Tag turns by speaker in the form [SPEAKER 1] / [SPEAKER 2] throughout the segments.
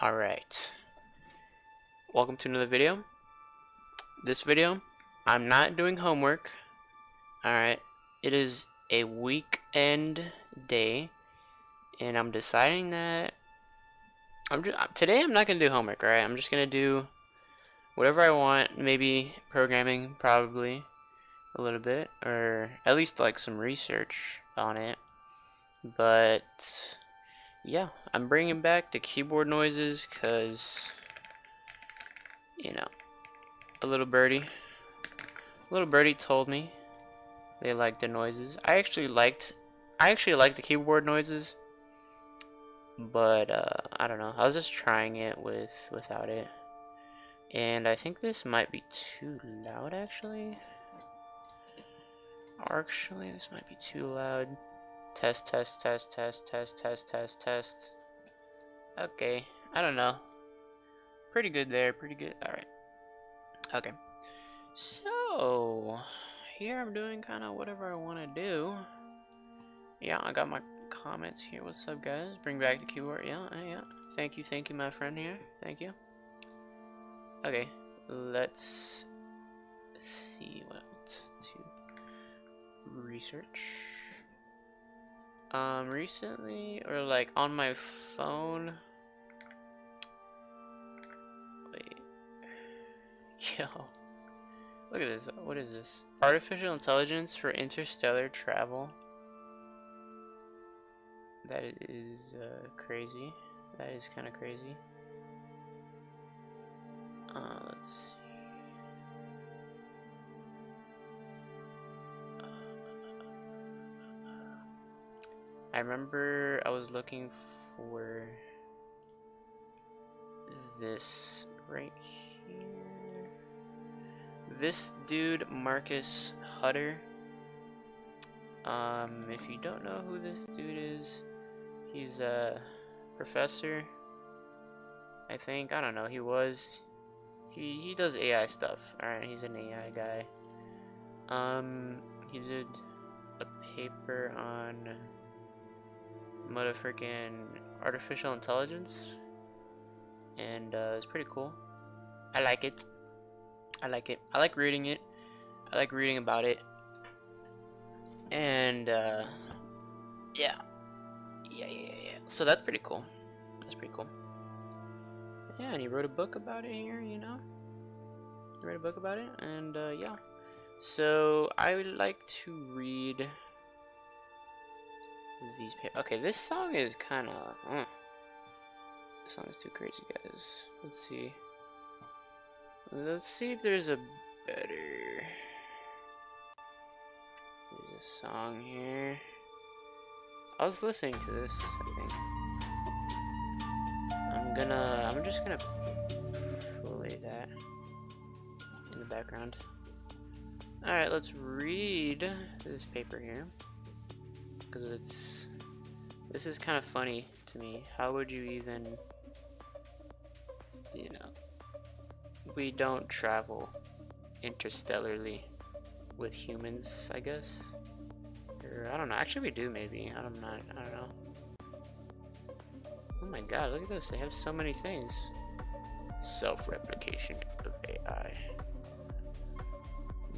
[SPEAKER 1] Alright, welcome to another video. This video, I'm not doing homework. Alright, it is a weekend day, and I'm deciding that today I'm not gonna do homework. Alright, I'm just gonna do whatever I want, maybe programming, probably a little bit, or at least like some research on it. But yeah, I'm bringing back the keyboard noises because, you know, a little birdie told me they liked the noises. I actually liked the keyboard noises, but I don't know. I was just trying it without it, and I think this might be too loud. Actually, this might be too loud. Test, test, test, test, test, test, test, test. Okay, I don't know. Pretty good there. Pretty good. All right. Okay. So here I'm doing kind of whatever I want to do. Yeah, I got my comments here. What's up, guys? Bring back the keyboard. Yeah. Thank you, my friend here. Thank you. Okay, let's see what to research. Recently, or like on my phone. Wait. Yo. Look at this. What is this? Artificial intelligence for interstellar travel. That is crazy. That is kind of crazy. Let's see. I remember I was looking for this right here. This dude, Marcus Hutter. If you don't know who this dude is, he's a professor, I think. I don't know. He does AI stuff. Alright, he's an AI guy. He did a paper on motherfucking artificial intelligence, and it's pretty cool. I like it. I like reading it. I like reading about it. And yeah. So that's pretty cool. Yeah, and he wrote a book about it here, you know. He wrote a book about it, and yeah. So I would like to read these papers. Okay, this song is kind of. This song is too crazy, guys. Let's see. Let's see if there's a better. There's a song here. I was listening to this, I think. I'm just gonna play that in the background. Alright, let's read this paper here. Because this is kind of funny to me. How would you even, you know, we don't travel interstellarly with humans, I guess. Or I don't know. Actually, we do maybe. I don't know. Oh my god, look at this. They have so many things. Self-replication of AI.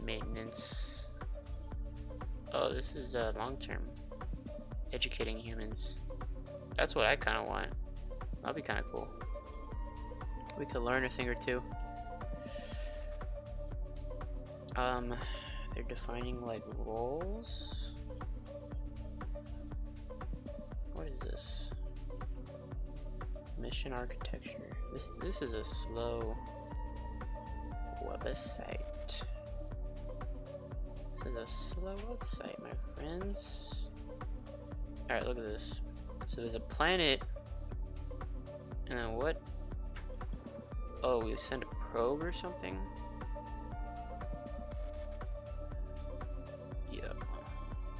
[SPEAKER 1] Maintenance. Oh, this is long-term. Educating humans. That's what I kind of want. That'll be kind of cool. We could learn a thing or two. They're defining like roles. What is this? Mission architecture. This is a slow website. This is a slow website, my friends. Alright, look at this. So there's a planet. And then what? Oh, we send a probe or something? Yeah.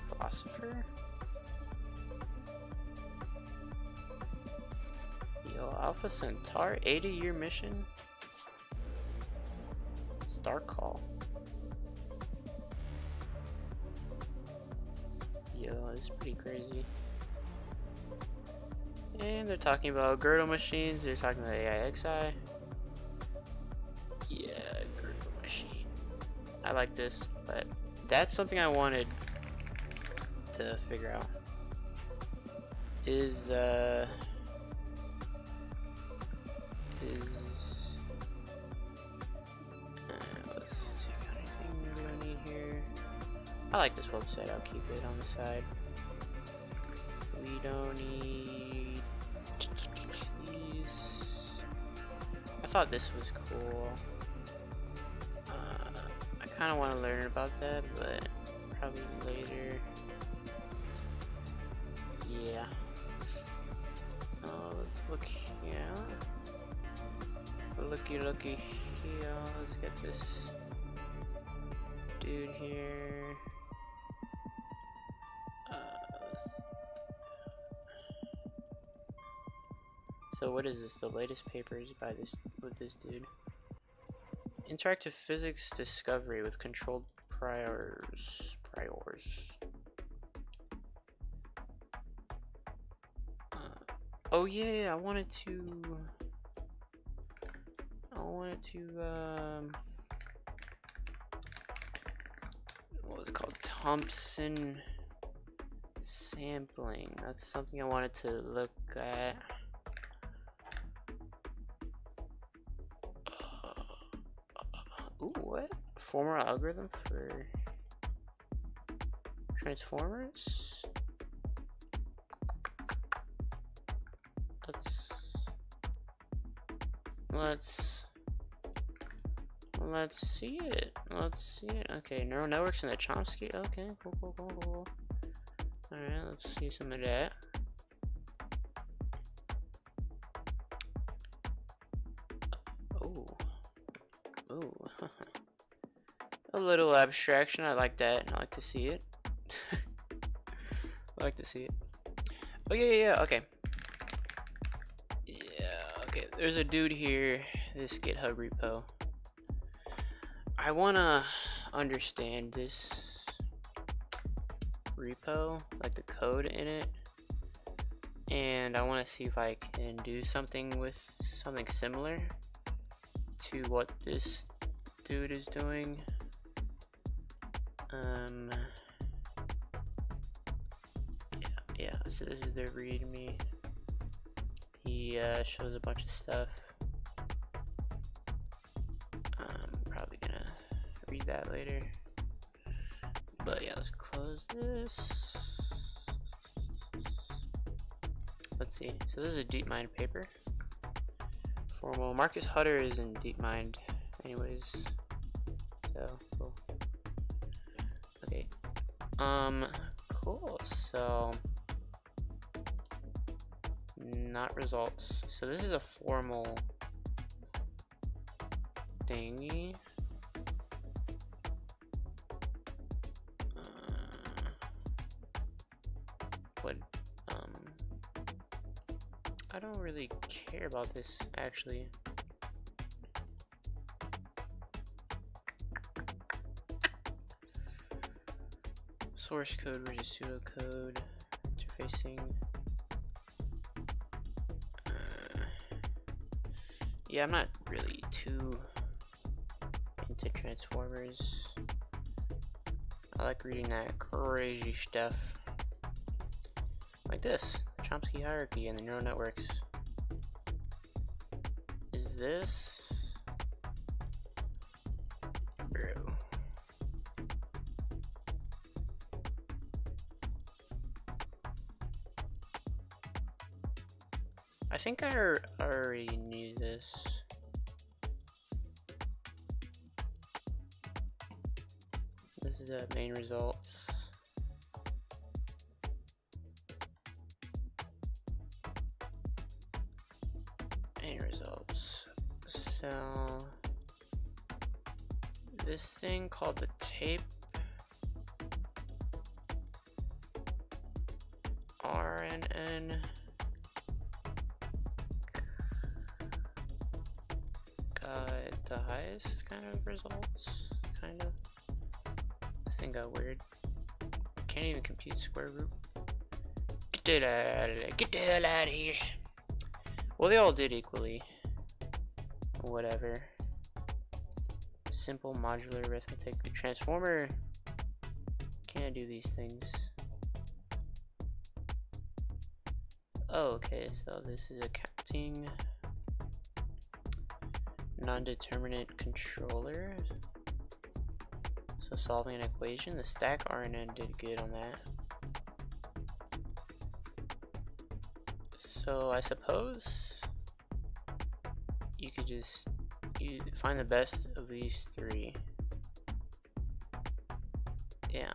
[SPEAKER 1] Philosopher? Yo, Alpha Centaur, 80-year mission? Star Call. Yo, this is pretty crazy. And they're talking about girdle machines. They're talking about AIXI. Yeah, girdle machine. I like this, but that's something I wanted to figure out. Let's check out anything we don't need here. I like this website. I'll keep it on the side. We don't need these. I thought this was cool. I kind of want to learn about that, but probably later. Yeah. Let's look here. Looky here. Let's get this dude here. So what is this? The latest papers by this dude. Interactive physics discovery with controlled priors. Oh yeah, I wanted to what was it called? Thompson sampling. That's something I wanted to look at. Ooh, what? Formal algorithm for transformers? Let's see it. Okay, neural networks in the Chomsky. Okay, cool. Alright, let's see some of that. Oh. A little abstraction. I like that. I like to see it. I like to see it. Oh yeah. Okay. Yeah. Okay. There's a dude here. This GitHub repo. I wanna understand this repo, like the code in it, and I want to see if I can do something with something similar to what this dude is doing. Yeah. So this is their README. He shows a bunch of stuff. Probably gonna read that later. But yeah, let's close this. Let's see. So this is a DeepMind paper. Formal. Marcus Hutter is in DeepMind, anyways. So cool. Okay. Cool. So not results. So this is a formal thingy. I don't really care about this actually. Source code versus pseudocode, interfacing. Yeah, I'm not really too into transformers. I like reading that crazy stuff. Like this, Chomsky hierarchy and the neural networks. Is this? Bro. I think I already knew this. This is the main results. So this thing called the tape RNN got the highest kind of results, kind of. This thing got weird. Can't even compute square root. Get the hell out of here. Well, they all did equally. Whatever. Simple modular arithmetic. The transformer can't do these things. Oh, okay, so this is a counting non-determinate controller. So solving an equation, the stack RNN did good on that. So I suppose you could just find the best of these three. Yeah.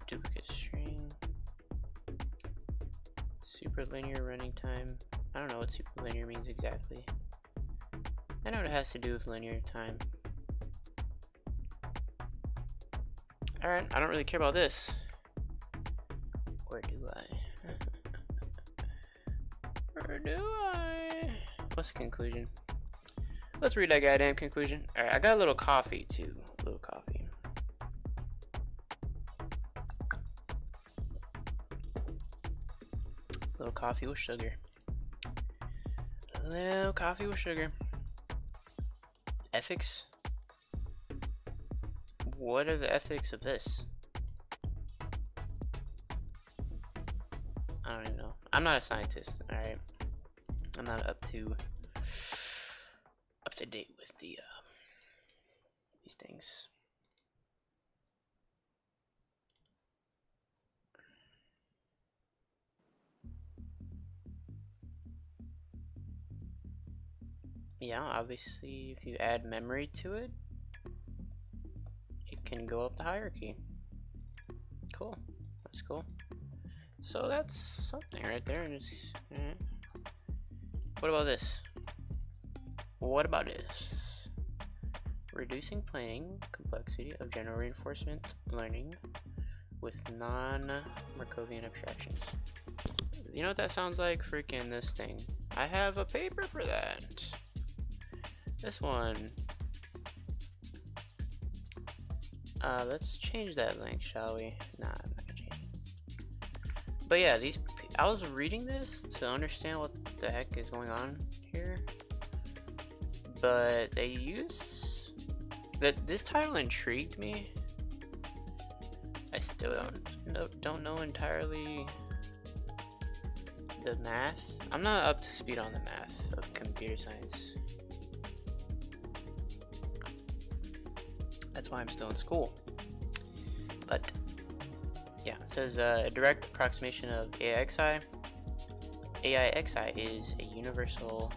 [SPEAKER 1] Duplicate string. Superlinear running time. I don't know what superlinear means exactly. I know it has to do with linear time. Alright, I don't really care about this. Or do I? Or do I? What's the conclusion? Let's read that goddamn conclusion. Alright, I got a little coffee too. A little coffee. Little coffee with sugar. Little coffee with sugar. Ethics? What are the ethics of this? I don't even know. I'm not a scientist, alright? I'm not up to date with the these things. Yeah, obviously if you add memory to it, it can go up the hierarchy. Cool. That's cool. So that's something right there. And it's, what about this? What about this? Reducing planning complexity of general reinforcement learning with non-Markovian abstractions. You know what that sounds like? Freaking this thing. I have a paper for that. This one. Let's change that link, shall we? Nah, I'm not gonna change it. But yeah, I was reading this to understand what the heck is going on here. But they use this title intrigued me. I still don't know entirely the math. I'm not up to speed on the math of computer science. That's why I'm still in school. But yeah, it says a direct approximation of AIXI. AIXI is a universal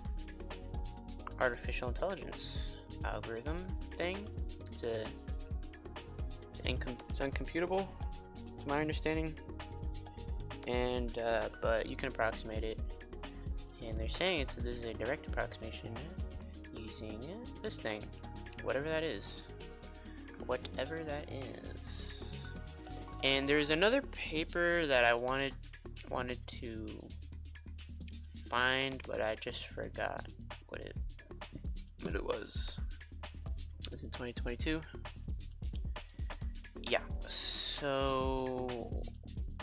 [SPEAKER 1] artificial intelligence algorithm thing. It's uncomputable, to my understanding, and but you can approximate it. And they're saying this is a direct approximation using this thing, whatever that is. Whatever that is. And there's another paper that I wanted to find, but I just forgot what it was. It was in 2022. Yeah. So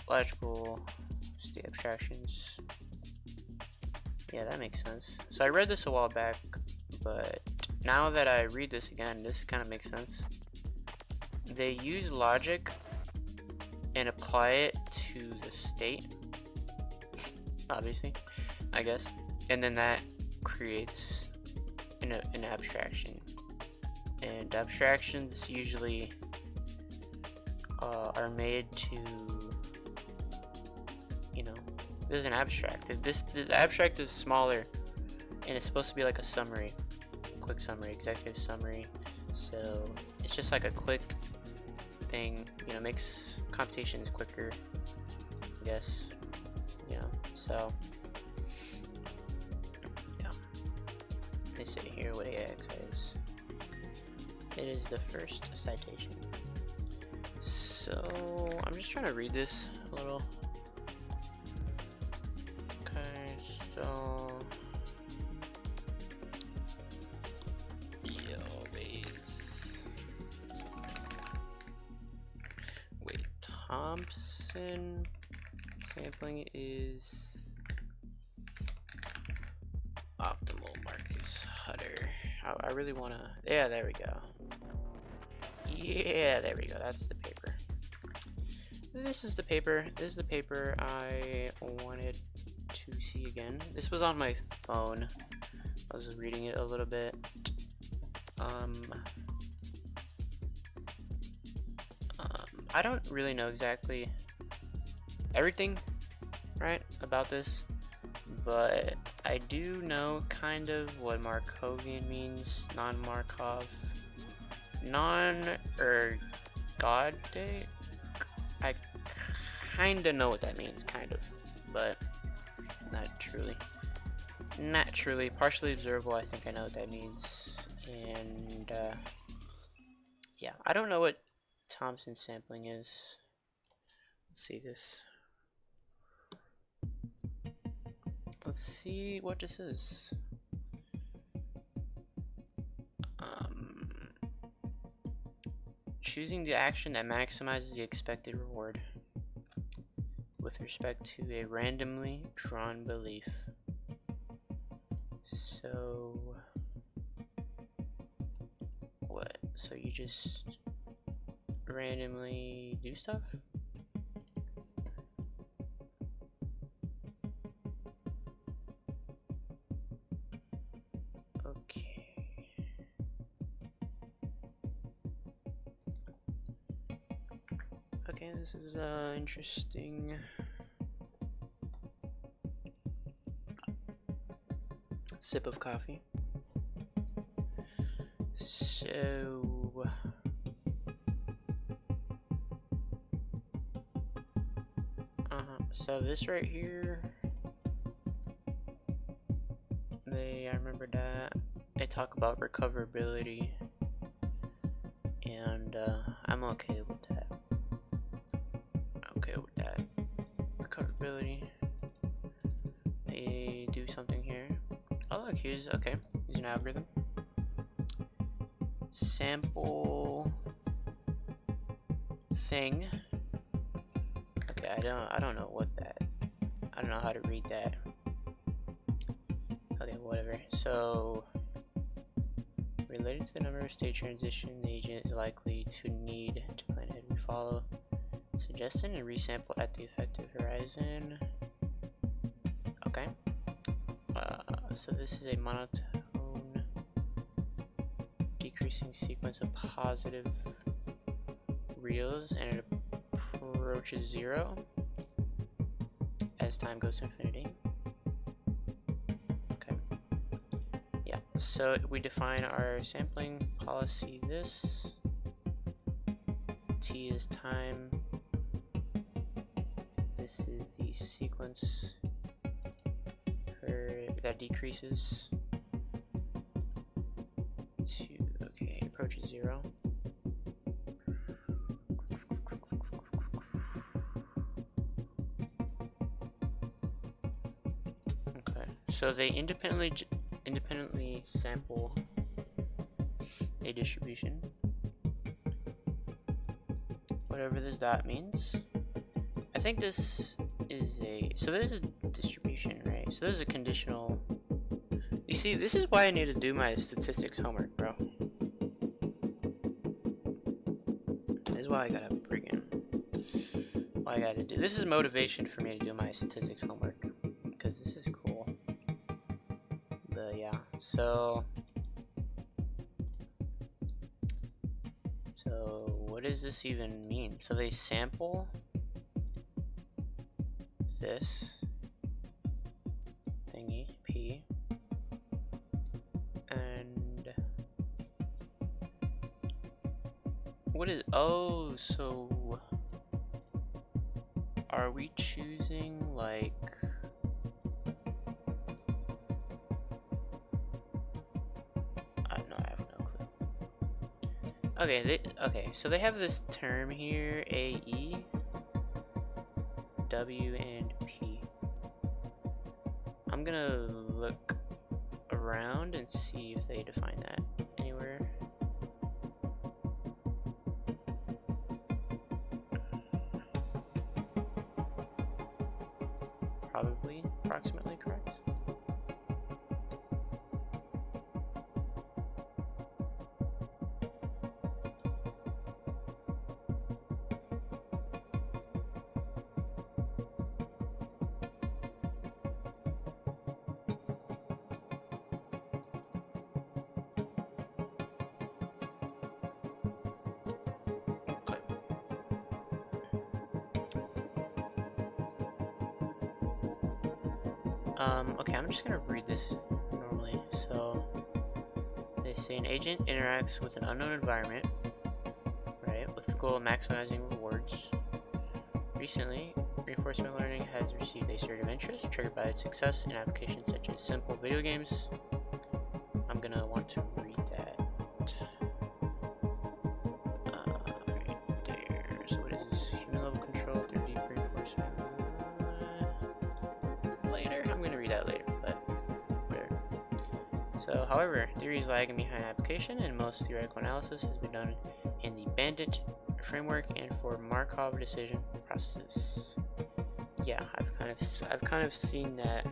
[SPEAKER 1] logical state abstractions. Yeah, that makes sense. So I read this a while back, but now that I read this again, this kind of makes sense. They use logic and apply it to the state, obviously, I guess, and then that creates an abstraction. And abstractions usually are made to, you know, this is an abstract. The abstract is smaller, and it's supposed to be like a summary, quick summary, executive summary. So it's just like a quick thing, you know, makes computations quicker, I guess. Yeah, so yeah, they say here what AIXI is. It is the first citation. So I'm just trying to read this a little. Okay, so Thompson sampling is optimal. Marcus Hutter. I really wanna. Yeah, there we go. Yeah, there we go. That's the paper. This is the paper. This is the paper I wanted to see again. This was on my phone. I was reading it a little bit. I don't really know exactly everything, right, about this, but I do know kind of what Markovian means, non-Markov, non-ergodic. I kind of know what that means, kind of, but not truly. Not truly. Partially observable, I think I know what that means, and yeah, I don't know what Thompson sampling is. Let's see this. Let's see what this is. Choosing the action that maximizes the expected reward with respect to a randomly drawn belief. So what? So you just randomly do stuff? Okay. Okay, this is interesting. Sip of coffee. So so this right here, I remember that they talk about recoverability, and I'm okay with that. Okay with that. Recoverability. They do something here. Oh look, here's an algorithm. Sample thing. Okay, I don't know what that. I don't know how to read that. Okay, whatever. So related to the number of state transition the agent is likely to need to plan ahead, we follow suggestion and resample at the effective horizon. Okay. So this is a monotone decreasing sequence of positive reals, and it approaches 0 as time goes to infinity. Okay. Yeah. So we define our sampling policy. This t is time. This is the sequence that decreases to, okay, approaches 0. Okay, so they independently sample a distribution, whatever this dot means. I think this is so there's a distribution, right? So there's a conditional. You see, this is why I need to do my statistics homework, bro. This is why I gotta do. This is motivation for me to do my statistics homework, because this is cool. But yeah, so what does this even mean? So they sample this thingy P, and what is, oh, so are we choosing like I have no clue. Okay, so they have this term here, AE, W, and P. I'm gonna look around and see if they define that anywhere. approximately correct. Okay, I'm just gonna read this normally. So, they say an agent interacts with an unknown environment, right, with the goal of maximizing rewards. Recently, reinforcement learning has received a surge of interest, triggered by its success in applications such as simple video games. I'm gonna want to read that. Right there. So what is this? Human level control through deep reinforcement. Later. I'm gonna read that later, but whatever. So, however, theory is lagging behind application, and most theoretical analysis has been done in the Bandit framework and for Markov decision processes. Yeah, I've kind of seen that.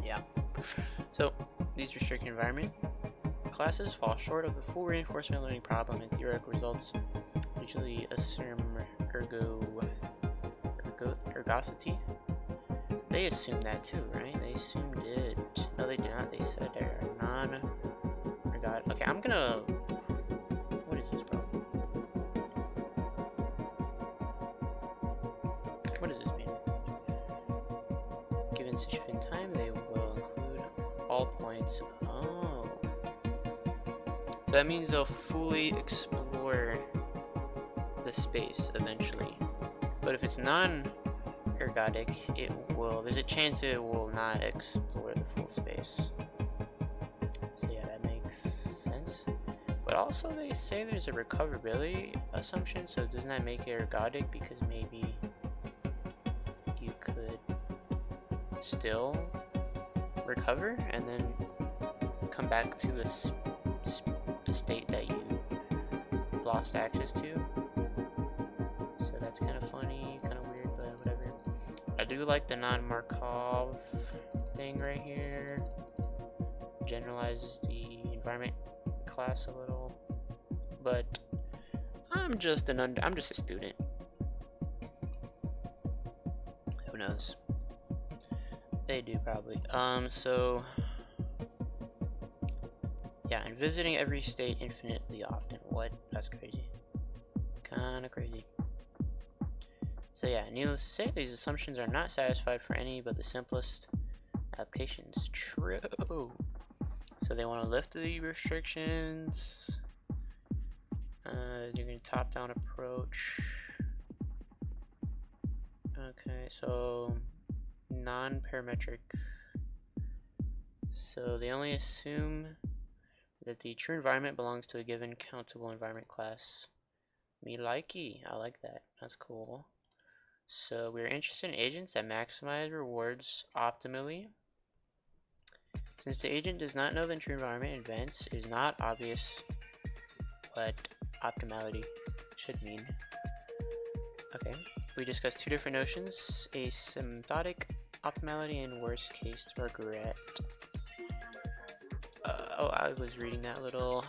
[SPEAKER 1] Yeah. So these restricted environment classes fall short of the full reinforcement learning problem, and theoretical results usually assume ergosity. They assumed that too, right? They assumed it. No, they did not. They said they're non-ergodic. Okay, I'm gonna. What is this problem? What does this mean? Given sufficient time, they will include all points. Oh. So that means they'll fully explore the space eventually. But if it's non-ergodic, there's a chance it will not explore the full space. So yeah, that makes sense. But also they say there's a recoverability assumption, so doesn't that make it ergodic, because maybe you could still recover and then come back to a state that you lost access to. So that's kind of funny, kind of weird, but whatever. I do like the non-Markov thing right here. Generalizes the environment class a little, but I'm just a student. Who knows? They do probably. So yeah, and visiting every state infinitely often. What? That's crazy. Kinda crazy. So yeah, needless to say, these assumptions are not satisfied for any but the simplest applications. True. So they want to lift the restrictions. You're going to top-down approach. Okay, so non-parametric. So they only assume that the true environment belongs to a given countable environment class. Me likey. I like that. That's cool. So we're interested in agents that maximize rewards optimally. Since the agent does not know the true environment in advance, it is not obvious what optimality should mean. Okay, we discussed two different notions: asymptotic optimality and worst case regret. Oh, I was reading that little.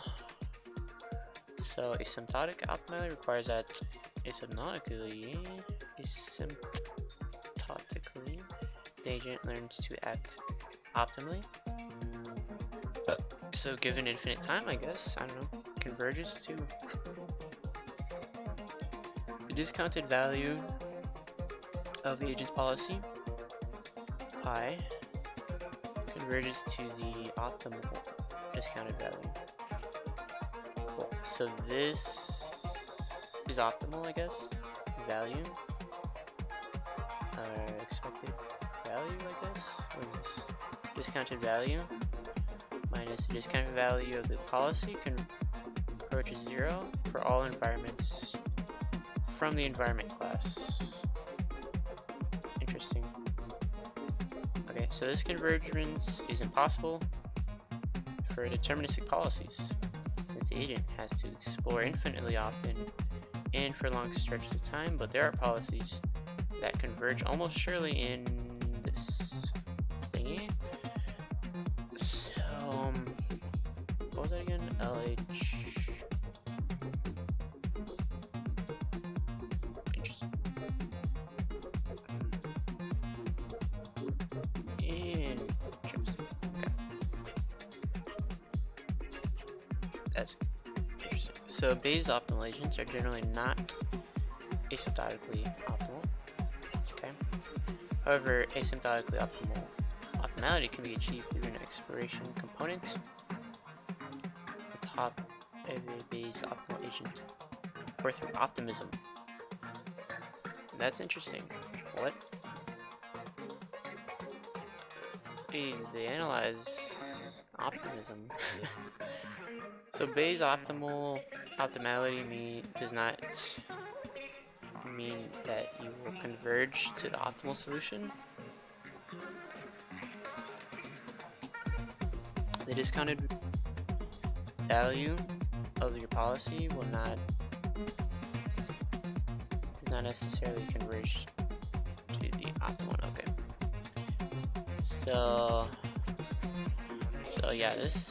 [SPEAKER 1] So asymptotic optimality requires that asymptotically, the agent learns to act optimally. So given infinite time, I guess, I don't know, converges to the discounted value of the agent's policy, pi, converges to the optimal discounted value. Cool. So this is optimal, I guess, value, expected value, I guess. What is this? Discounted value minus the discounted value of the policy approaches 0 for all environments from the environment class. Interesting. Okay, so this convergence is impossible for deterministic policies, since the agent has to explore infinitely often and for long stretches of time, but there are policies that converge almost surely in this thingy. So, what was that again? LH. Interesting. Interesting. Okay. That's interesting. So Bayes optimal agents are generally not asymptotically optimal. Okay. However, asymptotically optimality can be achieved through an expiration component on top of a Bayes optimal agent, or through optimism. That's interesting. What? They analyze optimism. So Bayes optimality does not mean that you will converge to the optimal solution. The discounted value of your policy does not necessarily converge to the optimal. Okay. So yeah, this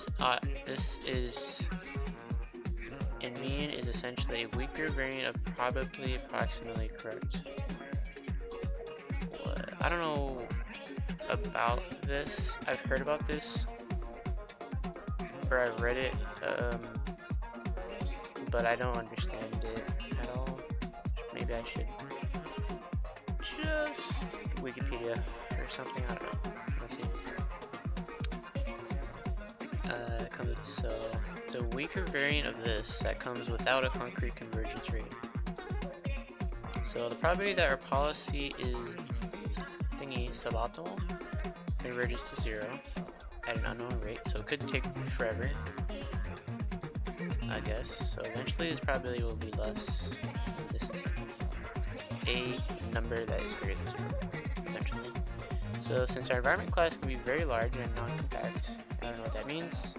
[SPEAKER 1] is in mean is essentially a weaker variant of probably approximately correct. I don't know about this. I've heard about this, or I've read it, but I don't understand it at all. Maybe I should just Wikipedia or something. I don't know. Let's see. So it's a weaker variant of this that comes without a concrete convergence rate. So the probability that our policy is thingy suboptimal converges to 0 at an unknown rate. So it could take forever, I guess. So eventually this probability will be less. This is a number that is greater than 0 eventually. So since our environment class can be very large and non-compact, I don't know what that means.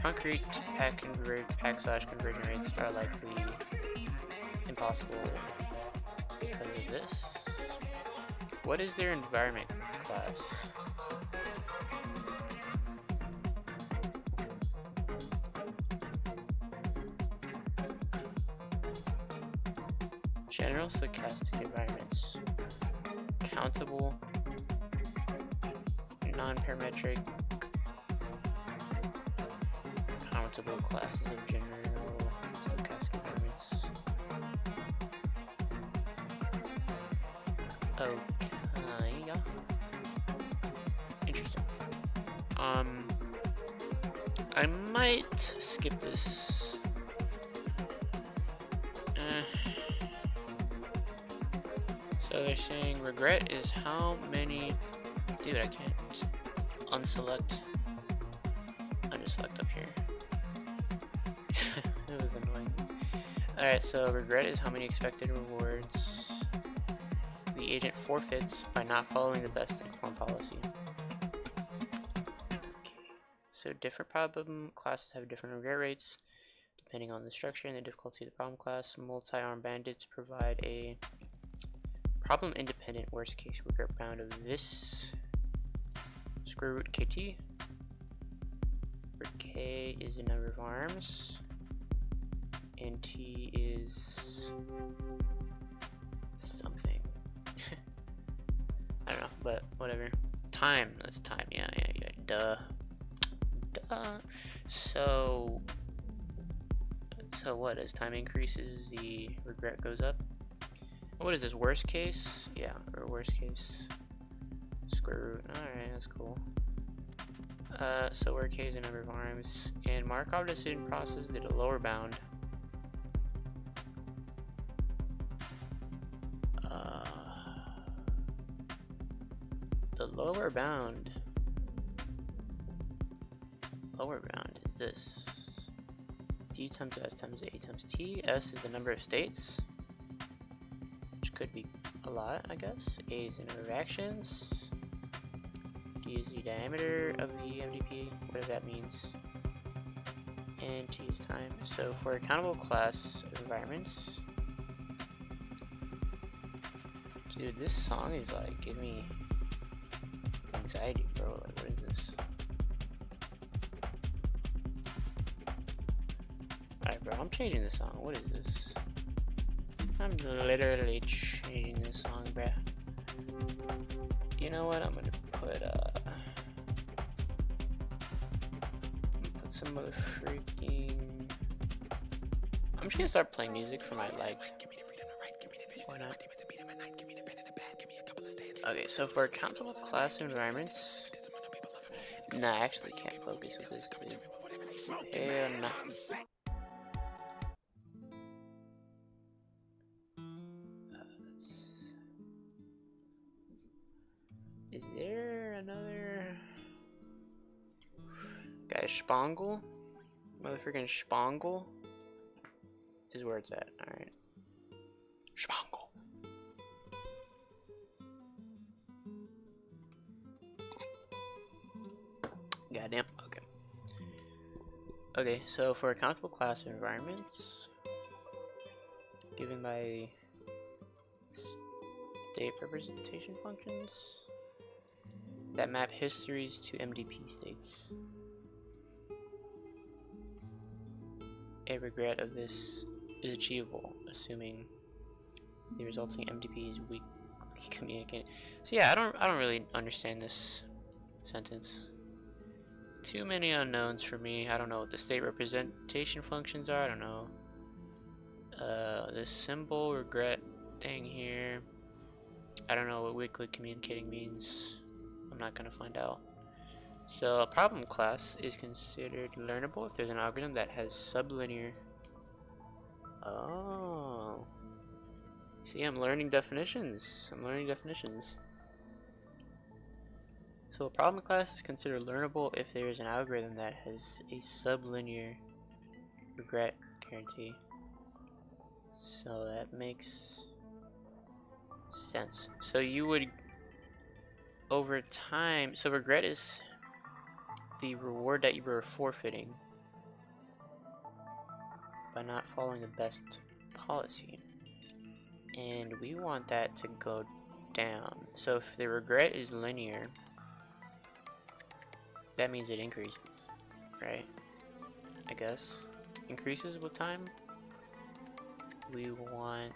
[SPEAKER 1] Concrete pack/conversion rates are likely impossible because of this. What is their environment class? General stochastic environments. Countable, non-parametric, countable classes of general stochastic environments. Okay, yeah. Interesting. I might skip this. So they're saying regret is how many. Dude, I can't unselect. Unselect up here. It was annoying. Alright, so regret is how many expected rewards the agent forfeits by not following the best informed policy. Okay. So different problem classes have different regret rates depending on the structure and the difficulty of the problem class. Multi-armed bandits provide a problem-independent worst-case regret bound of this square root kt, where k is the number of arms and t is something. I don't know, but whatever. Time, that's time. Yeah, duh. So what, as time increases the regret goes up? What is this, worst case? Yeah, or worst case square root. Alright, that's cool. So where k is the number of arms, and Markov decision process did a lower bound. The lower bound is this: d times s times a times t. S is the number of states, which could be a lot, I guess. A is the number of actions. D is the diameter of the MDP, whatever that means. And T is time. So for a countable class of environments, Dude, this song is like giving me anxiety, bro. Like, what is this? Alright, bro, I'm changing the song. What is this? I'm literally changing this song, bruh. You know what? I'm gonna put some other freaking. I'm just gonna start playing music for my like. Why not? Okay, so for accountable class environments, nah, I actually can't focus with this, dude. Hell nah. Is there another guy? Spangle? Motherfucking Spangle is where it's at. Alright. Spangle. Goddamn. Okay. Okay, so for accountable class environments given by state representation functions that map histories to MDP states. A regret of this is achievable, assuming the resulting MDP is weakly communicated. So yeah, I don't really understand this sentence. Too many unknowns for me. I don't know what the state representation functions are. I don't know. This symbol regret thing here. I don't know what weakly communicating means. I'm not gonna find out. So a problem class is considered learnable if there's an algorithm that has sublinear. Oh. See, I'm learning definitions. So a problem class is considered learnable if there is an algorithm that has a sublinear regret guarantee. So that makes sense. So you would, over time, so regret is the reward that you were forfeiting by not following the best policy. And we want that to go down. So if the regret is linear, that means it increases, right? I guess. Increases with time. We want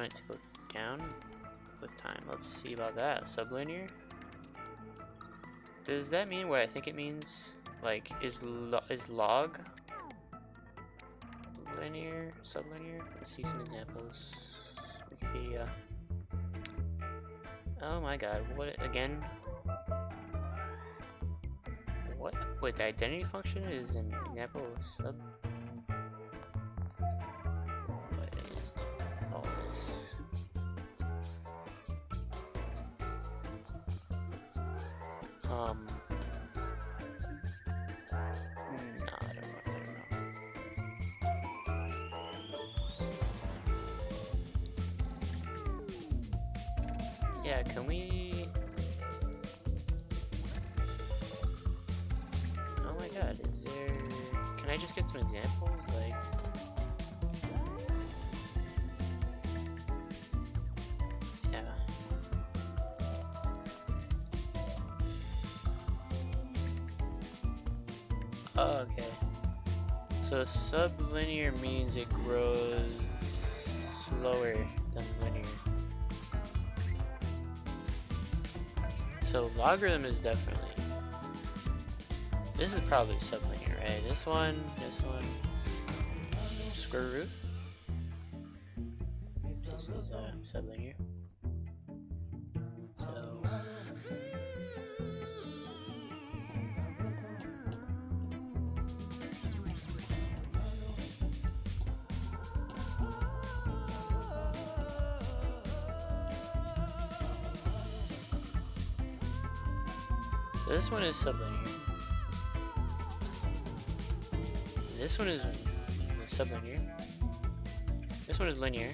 [SPEAKER 1] it to go down with time. Let's see about that. Sublinear. Does that mean what I think it means? Like, is log linear, sublinear? Let's see some examples. Wikipedia. Oh my god, what again? What? Wait, the identity function is an example of sub. What is all this? No, I don't know. Yeah, can we? Oh my god, is there? Can I just get some examples? Like, yeah. Oh, okay. So sublinear means it grows slower than linear. So logarithm is definitely. This is probably sublinear, right? This one, square root. This is sublinear. So this one is sublinear. This one is sublinear. This one is linear,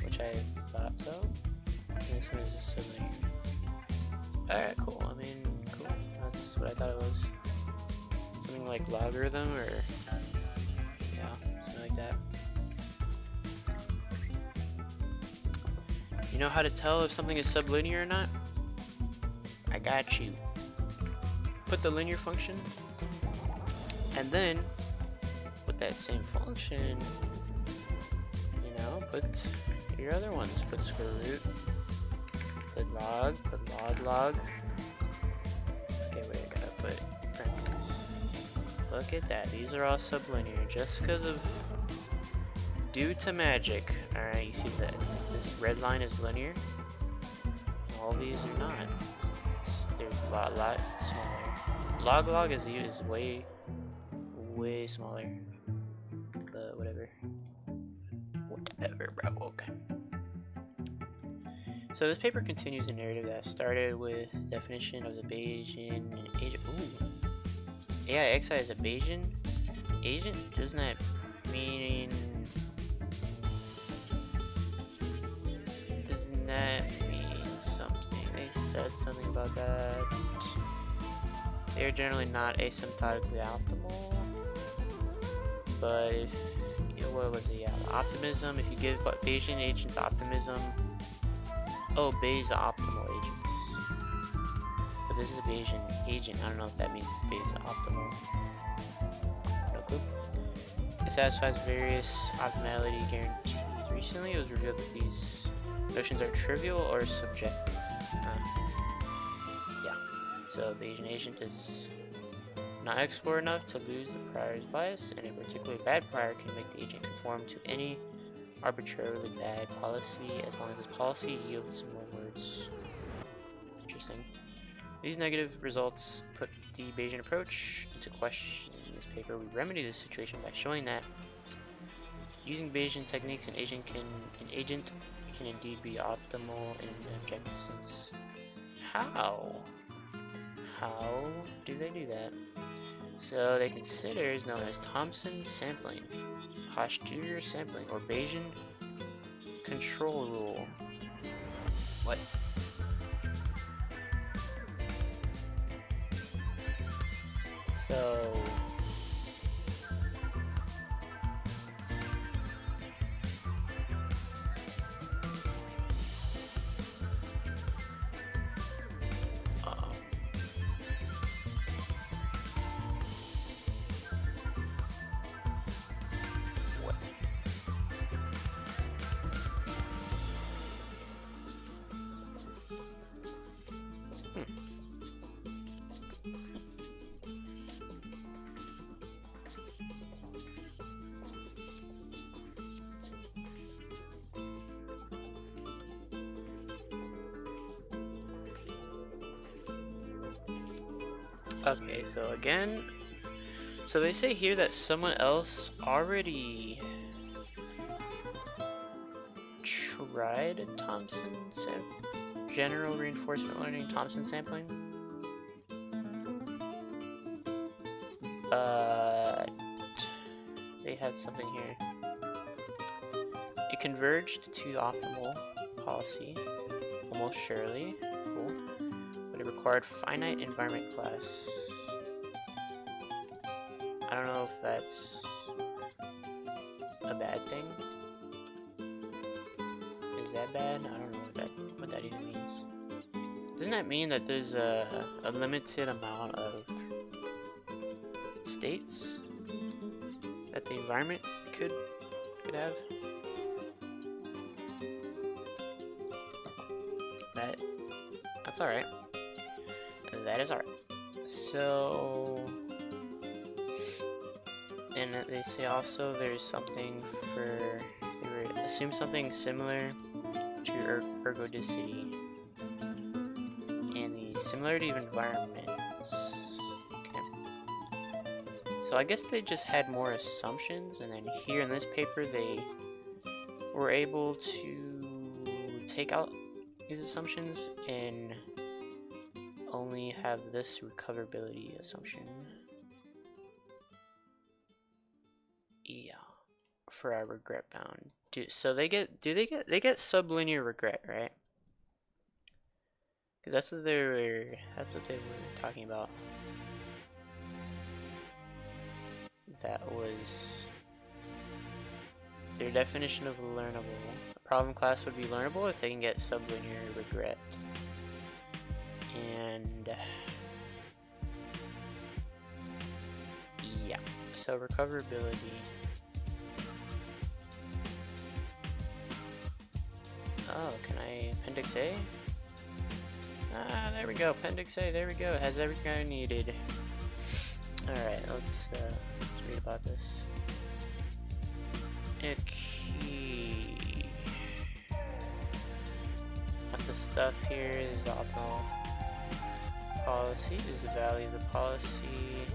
[SPEAKER 1] which I thought so. And this one is just sublinear. Alright, cool. I mean, cool. That's what I thought it was. Something like logarithm or yeah, something like that. You know how to tell if something is sublinear or not? I got you. Put the linear function, and then with that same function, you know, put your other ones. Put square root, put log, put log. Okay, wait, I gotta put parentheses. Look at that, these are all sublinear just because of due to magic. Alright, you see that this red line is linear, all these are not. They're a lot smaller. Log is way smaller, but whatever, bro. Okay. So this paper continues a narrative that started with definition of the Bayesian agent. Ooh, AIXI is a Bayesian agent. Doesn't that mean? Doesn't that mean something? They said something about that. They are generally not asymptotically optimal, but if what was it? Yeah, optimism. If you give Bayesian agents optimism. Oh, Bayes optimal agents. But this is a Bayesian agent. I don't know if that means Bayes optimal. No clue. It satisfies various optimality guarantees. Recently, it was revealed that these notions are trivial or subjective. Yeah. So, Bayesian agent is not explored enough to lose the prior's bias, and a particularly bad prior can make the agent conform to any arbitrarily bad policy as long as this policy yields similar words. Interesting. These negative results put the Bayesian approach into question. In this paper, we remedy this situation by showing that using Bayesian techniques, an agent can indeed be optimal in an objective sense. How? How do they do that? So they consider is known as Thompson sampling, posterior sampling, or Bayesian control rule. What? So okay, so again, so they say here that someone else already tried Thompson general reinforcement learning Thompson sampling, but they had something here. It converged to optimal policy, almost surely. Cool. But it required finite environment class. I don't know if that's a bad thing. Is that bad? I don't know what that even means. Doesn't that mean that there's a limited amount of states that the environment could have? That's alright. That is alright. So, and they say also there's something for, they would assume something similar to ergodicity and the similarity of environments. Okay. So I guess they just had more assumptions, and then here in this paper they were able to take out these assumptions and only have this recoverability assumption. Yeah, for our regret bound. So they get sublinear regret, right? Because that's what they were talking about. That was Their definition of learnable. A problem class would be learnable if they can get sublinear regret. And yeah, so recoverability. Oh, can I appendix A? Ah, there we go, appendix A, there we go, it has everything I needed. Alright, let's read about this. Okay. Lots of stuff here is optional. Policy is the value of the policy.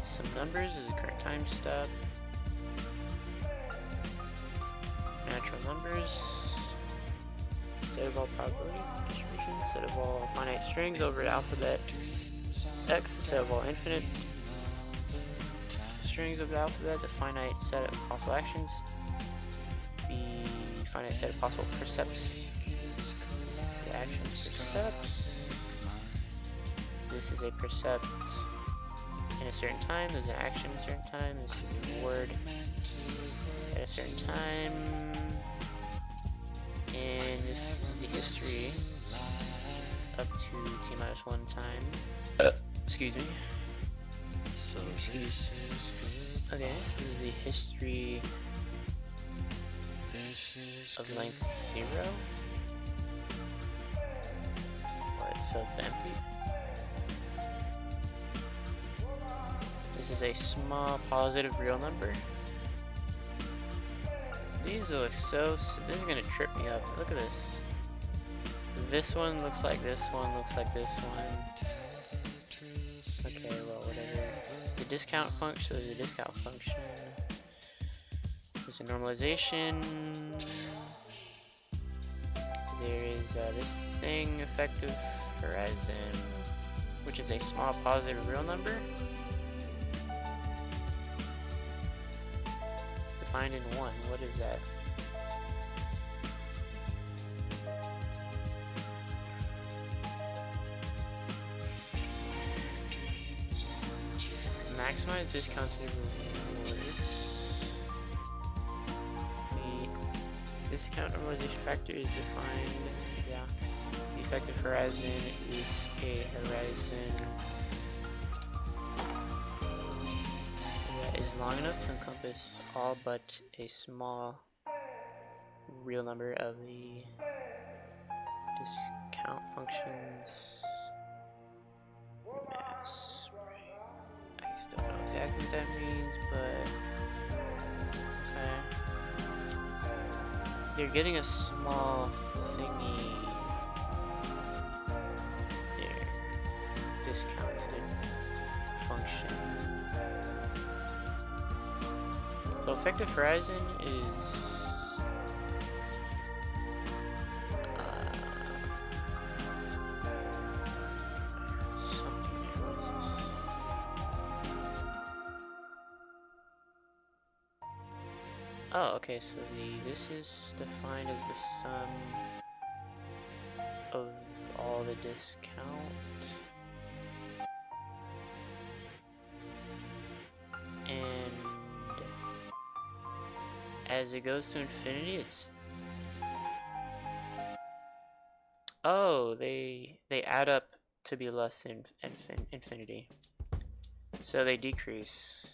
[SPEAKER 1] Some numbers is the current time step. Natural numbers. Set of all probability distribution. Set of all finite strings over alphabet X. Set of all infinite strings of the alphabet. The finite set of possible actions. The finite set of possible percepts. The actions percepts. This is a percept in a certain time. There's an action in a certain time. This is a word at a certain time. And this is the history up to t-1 time. Excuse me. Excuse. Okay, so this is the history of length 0. What? So it's empty. This is a small positive real number. These look so. This is gonna trip me up. Look at this. This one looks like this one. Looks like this one. Okay, well, whatever. The discount function. There's a discount function. There's a normalization. There is this thing, effective horizon, which is a small positive real number. Defined in 1. What is that? Maximize discounted rewards. The discount normalization factor is defined. Yeah. The effective horizon is a horizon that is long enough to encompass all but a small real number of the discount functions mass. I still don't know exactly what that means, but okay. You're getting a small thingy there. Discounted function. So effective horizon is something. What is this? Oh, okay. So this is defined as the sum of all the discount. And as it goes to infinity, it's... Oh, they add up to be less than infinity. So they decrease.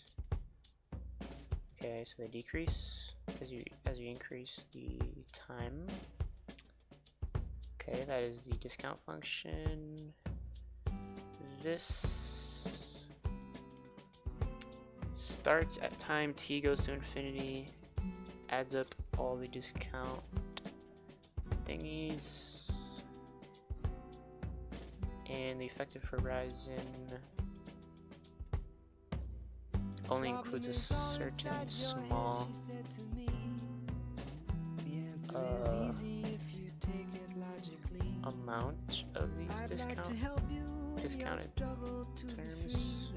[SPEAKER 1] Okay, so they decrease as you increase the time. Okay, that is the discount function. This starts at time t goes to infinity, adds up all the discount thingies, and the effective horizon only includes a certain small amount of these discounted terms.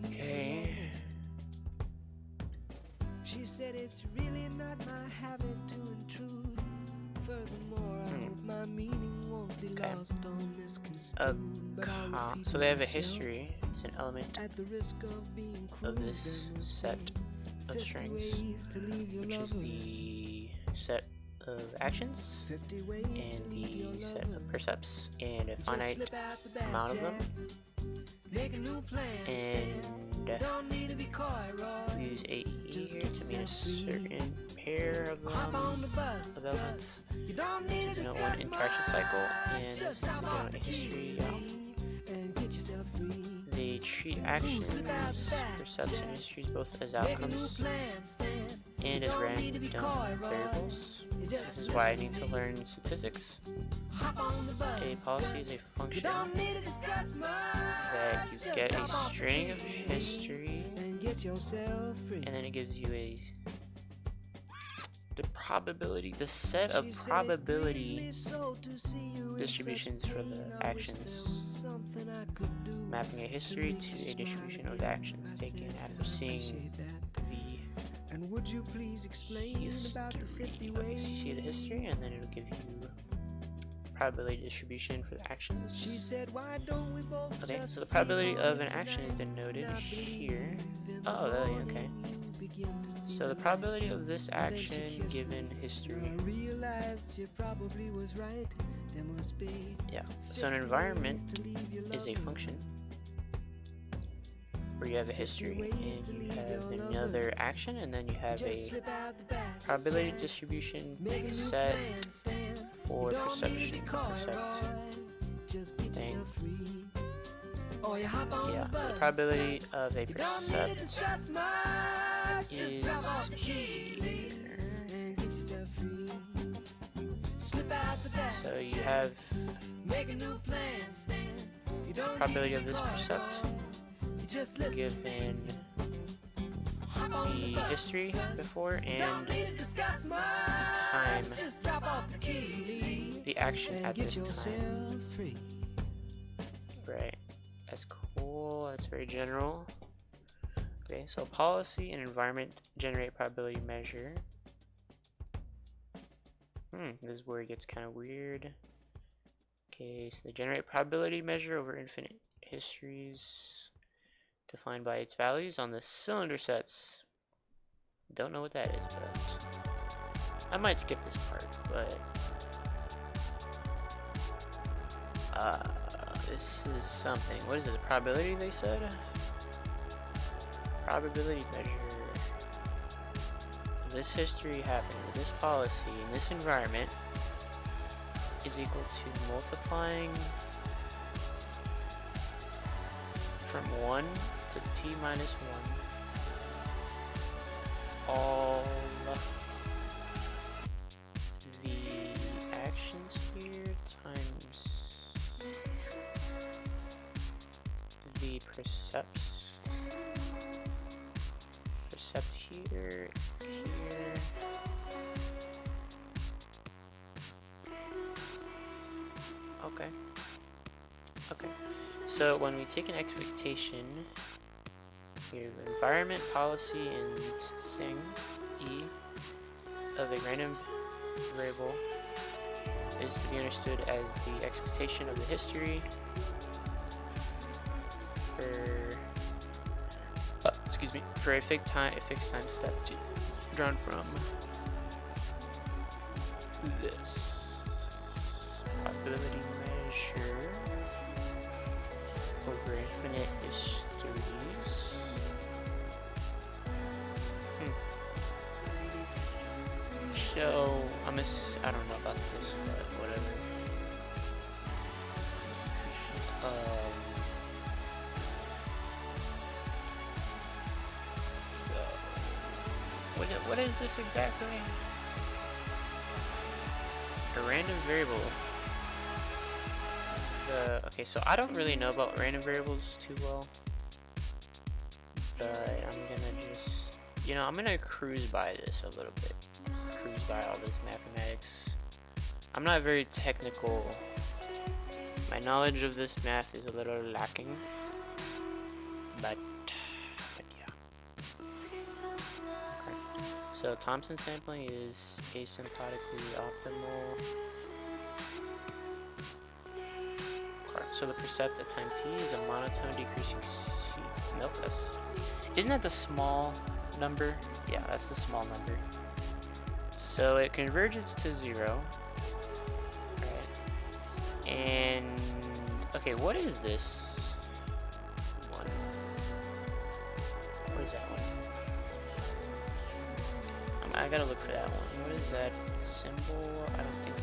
[SPEAKER 1] Okay. She said it's really not my habit to intrude. Furthermore, I hope my meaning won't be lost. so they have a history. It's an element of this set of strings, which is the set of actions and the set of percepts and a finite amount of them. And use a here to mean a certain pair of elements to denote one interaction cycle, and this is to denote a history. They treat actions, percepts, and histories both as outcomes and as random variables. This is why I need to learn statistics. A policy is a function that you get a string of history, and then it gives you the set of probability distributions for the actions, mapping a history to a distribution of the actions taken after seeing the history. Okay, so you see the history, and then it'll give you probability distribution for the actions. Okay, so the probability of an action is denoted here. Oh, really? Okay. So the probability of this action given history. Yeah. So an environment is a function where you have a history and you have another action, and then you have a probability distribution set for percept thing. Yeah, so the probability of a percept is here. So you have the probability of this percept given the history before and the time, the action at this time. Right, that's cool, that's very general. Okay, so policy and environment generate probability measure. This is where it gets kind of weird. Okay, so they generate probability measure over infinite histories defined by its values on the cylinder sets. Don't know what that is, but I might skip this part, but this is something. What is it? The probability they said? Probability measure. This history happening with this policy in this environment is equal to multiplying from 1 to t minus 1 all the actions here times the percepts. Percept here, here. Okay. Okay. So when we take an expectation, here, environment, policy, and thing, E, of a random variable is to be understood as the expectation of the history for a fixed time step drawn from this probability measure over infinite histories. So I don't know about this, but whatever. What is this exactly? A random variable. Okay, so I don't really know about random variables too well, but I'm gonna just, I'm gonna cruise by this a little bit. Cruise by all this mathematics. I'm not very technical. My knowledge of this math is a little lacking, but yeah. Okay. So Thompson sampling is asymptotically optimal. So the percept at time t is a monotone decreasing c. Nope, that's... Isn't that the small number? Yeah, that's the small number. So it converges to 0. Right. And... Okay, what is this one? What is that one? I gotta look for that one. What is that symbol? I don't think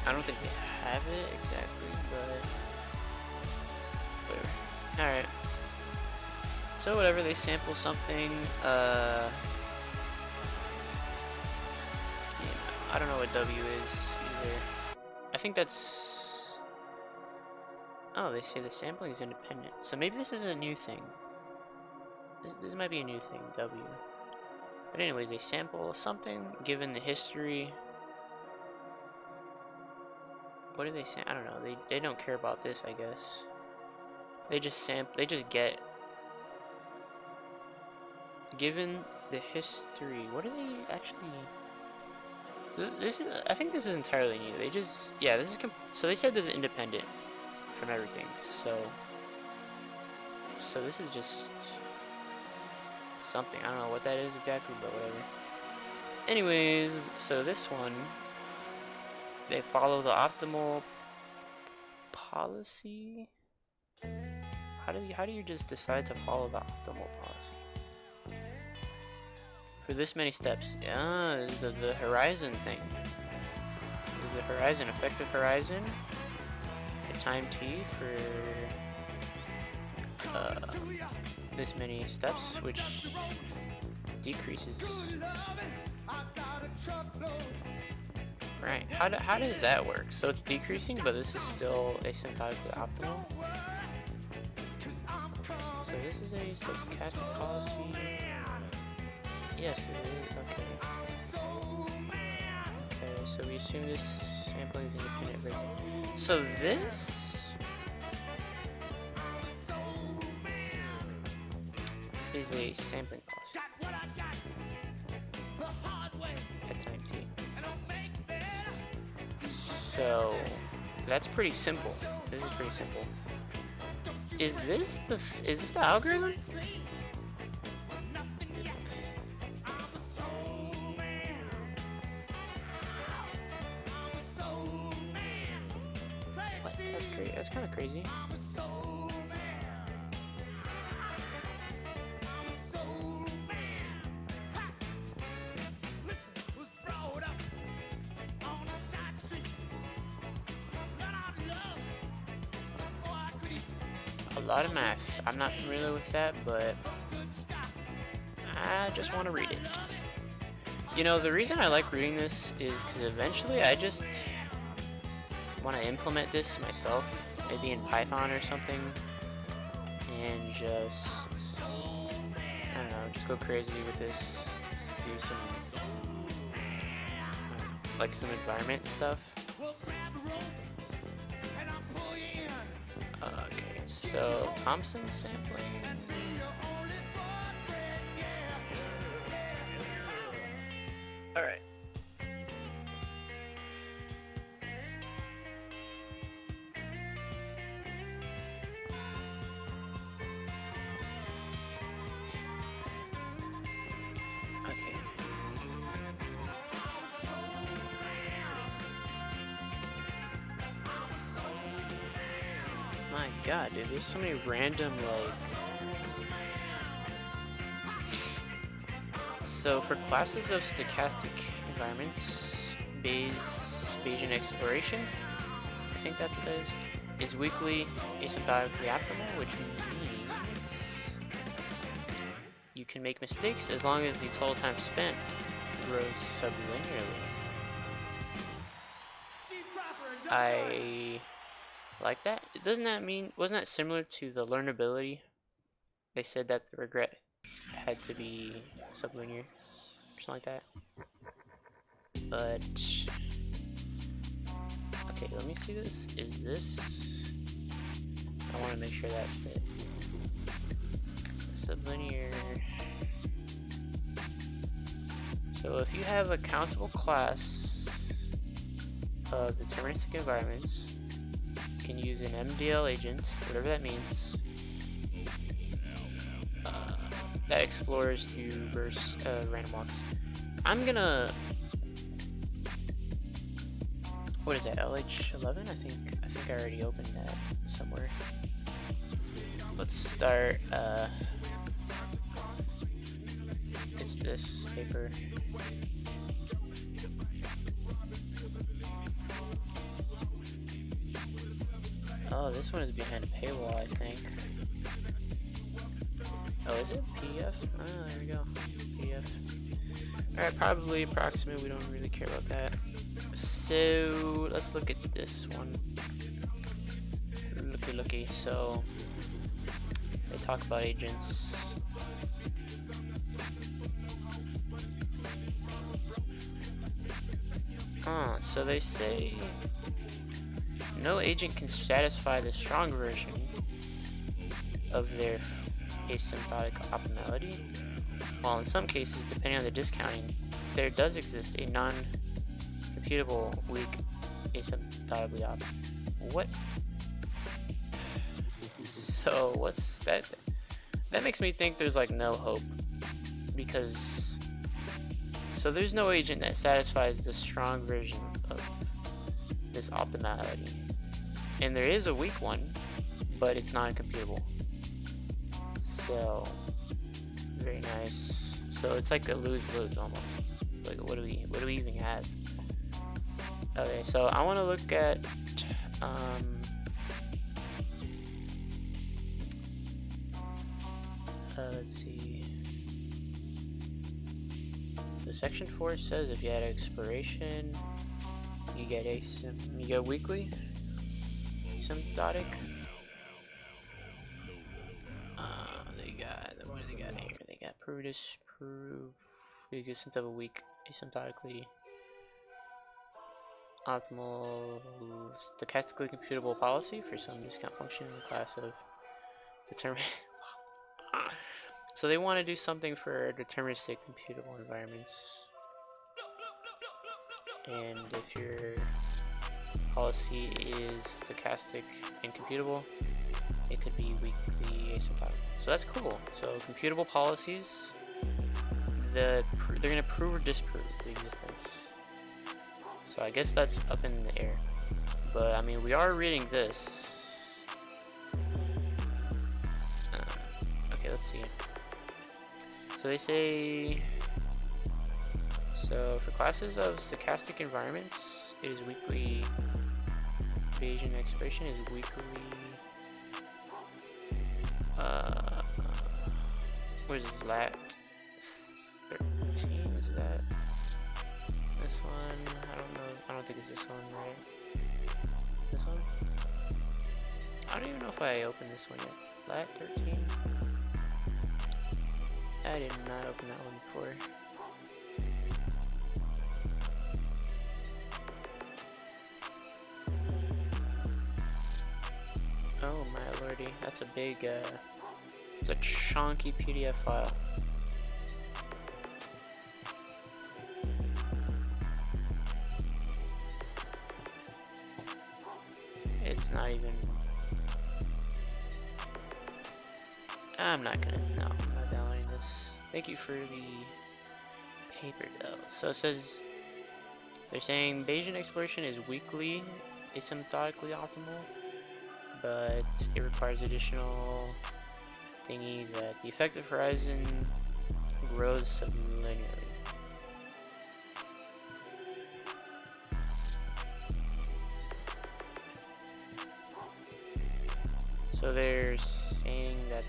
[SPEAKER 1] I don't think they have it exactly, but whatever. Alright. So whatever, they sample something, yeah, I don't know what W is either. I think that's... Oh, they say the sampling is independent. So maybe this is a new thing. This might be a new thing, W. But anyways, they sample something given the history. What do they say? I don't know. They don't care about this, I guess. They just get. Given the history, what do they actually? This is. I think this is entirely new. They just. Yeah, this is. So they said this is independent from everything. So this is just something. I don't know what that is exactly, but whatever. Anyways, so this one. They follow the optimal policy. How do you just decide to follow the optimal policy for this many steps? Yeah, the horizon thing. Is the horizon effective horizon? A time t for this many steps, which decreases. Right. How does that work? So it's decreasing, but this is still asymptotically optimal. So this is a stochastic policy. Yes, it is. Okay. Okay. So we assume this sampling is independent variable. So this is a sampling policy at time t. So that's pretty simple. This is pretty simple. Is this the algorithm? What? That's great. That's kind of crazy. A lot of math. I'm not familiar with that, but I just want to read it. You know, the reason I like reading this is because eventually I just want to implement this myself, maybe in Python or something, and just, I don't know, just go crazy with this, just do some, like some environment stuff. Okay, so Thompson sampling. Alright. Okay. My god, dude, there's so many random, like... So, for classes of stochastic environments, Bayesian exploration, I think that's what it is weakly asymptotically optimal, which means you can make mistakes as long as the total time spent grows sublinearly. I like that. Doesn't that mean, wasn't that similar to the learnability? They said that the regret had to be sublinear or something like that. But okay, let me see this. Is this? I want to make sure that fit. Sublinear. So if you have a countable class of deterministic environments, you can use an MDL agent, whatever that means, that explores through burst random walks. I'm gonna, what is that, LH11? I think I already opened that somewhere. Let's start, it's this paper. Oh, this one is behind a paywall, I think. Oh, is it PDF? Oh, there we go. PDF. Alright, probably approximate. We don't really care about that. So, let's look at this one. Looky. So, they talk about agents. So they say no agent can satisfy the strong version of their asymptotic optimality, while in some cases, depending on the discounting, there does exist a non-computable weak asymptotically op. What? So what's that? That makes me think there's like no hope, because so there's no agent that satisfies the strong version of this optimality, and there is a weak one, but it's non-computable. So very nice. So it's like a lose-lose almost. Like what do we even have? Okay, so I want to look at let's see. So section 4 says if you had exploration, you get weekly asymptotic. What do they got here? They got prove the existence of a weak asymptotically optimal stochastically computable policy for some discount function in the class of determinant. So they want to do something for deterministic computable environments, and if your policy is stochastic and computable, it could be weakly asymptotic. So that's cool. So computable policies, they're going to prove or disprove the existence. So I guess that's up in the air. But I mean, we are reading this. Okay, let's see. So they say, so for classes of stochastic environments, it is weakly Bayesian expression is weakly what is this, lat 13? Is that this one? I don't know. I don't think it's this one, right? This one? I don't even know if I opened this one yet. Lat 13? I did not open that one before. Oh my lordy, that's a big, it's a chunky PDF file. It's not even, I'm not downloading this. Thank you for the paper though. So it says, they're saying Bayesian exploration is weakly asymptotically optimal, but it requires additional thingy that the effective horizon grows sublinearly. So they're saying that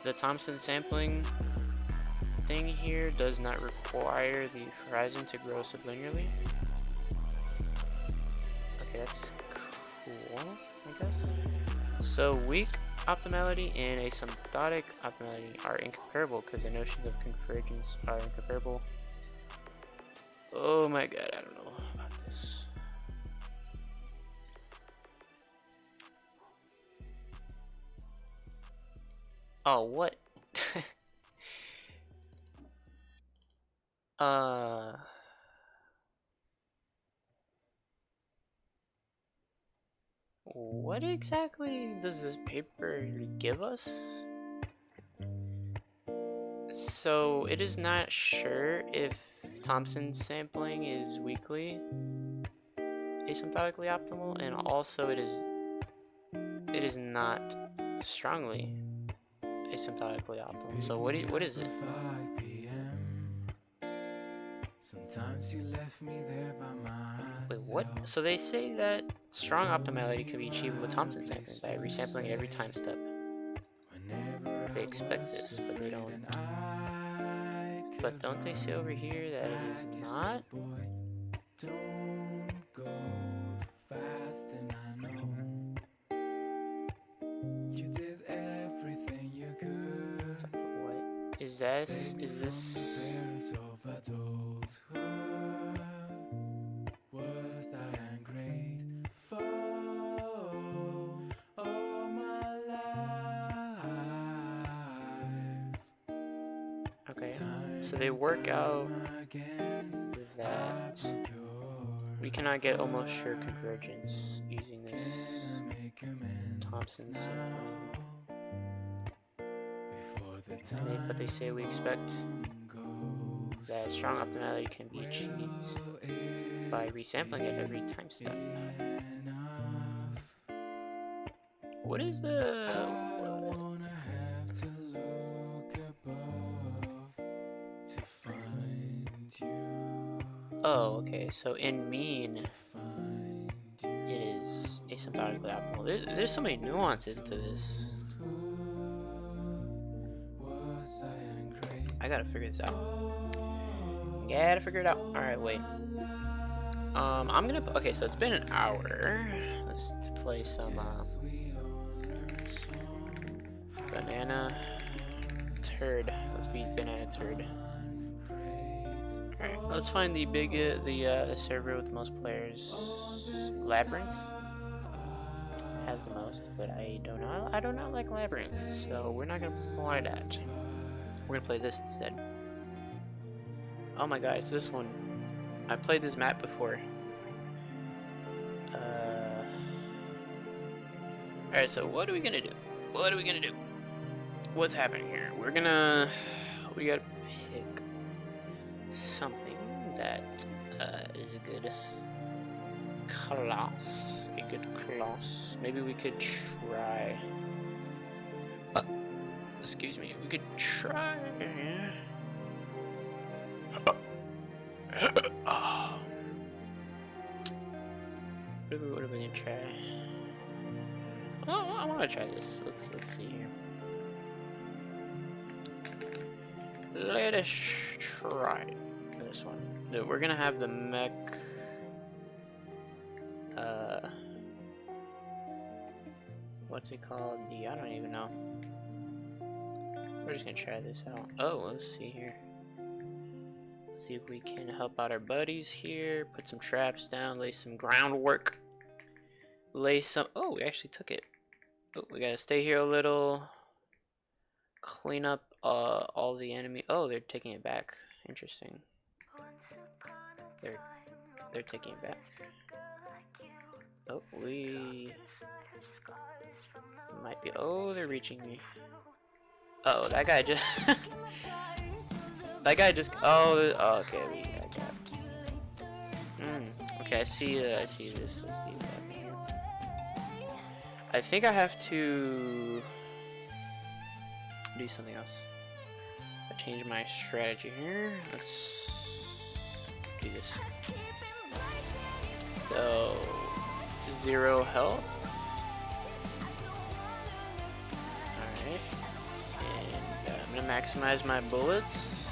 [SPEAKER 1] the Thompson sampling thing here does not require the horizon to grow sublinearly. Okay, that's cool, I guess. So weak optimality and asymptotic optimality are incomparable because the notions of convergence are incomparable. Oh my god, I don't know about this. Oh, what? What exactly does this paper give us? So it is not sure if Thompson sampling is weakly asymptotically optimal, and also it is not strongly asymptotically optimal. So what is it?
[SPEAKER 2] Sometimes you left me there by myself.
[SPEAKER 1] Wait, what? So they say that strong optimality can be achieved with Thompson sampling by resampling at every time step. They expect this, but they don't. But don't they say over here that it is not?
[SPEAKER 2] Don't go too fast, and I know you did everything you could.
[SPEAKER 1] What is this? Is this?
[SPEAKER 2] Was I ungrateful all my life?
[SPEAKER 1] Okay, so they work out that we cannot get almost sure convergence using this Thompson sampling. But they say we expect that strong optimality can be achieved by resampling at every time step. What is the... Oh, okay, so in mean, it is asymptotically optimal. There's so many nuances to this. I gotta figure this out. Gotta figure it out. Alright, wait. I'm gonna... Okay, so it's been an hour. Let's play some, Banana Turd. Let's beat Banana Turd. Alright, let's find the the server with the most players. Labyrinth has the most, but I do not like Labyrinth, so we're not gonna play that. We're gonna play this instead. Oh my god, it's this one. I played this map before. Alright, so what are we gonna do? What are we gonna do? What's happening here? We gotta pick something that is a good class. A good class. Maybe we could try. Excuse me. We could try. Oh. What are we gonna try? Oh, I want to try this. Let's see here. Let us try this one. We're gonna have the mech. What's it called? I don't even know. We're just gonna try this out. Oh, let's see here. Let's see if we can help out our buddies here. Put some traps down. Lay some groundwork. Lay some. Oh, we actually took it. Oh, we gotta stay here a little. Clean up all the enemy. Oh, they're taking it back. Interesting. They're taking it back. Oh, we might be. Oh, they're reaching me. Uh oh, that guy just. That guy just. Oh, okay. We got that. Okay, I see this. I see that. I think I have to do something else. I change my strategy here. Let's do this. So 0 health. Alright. And I'm gonna maximize my bullets.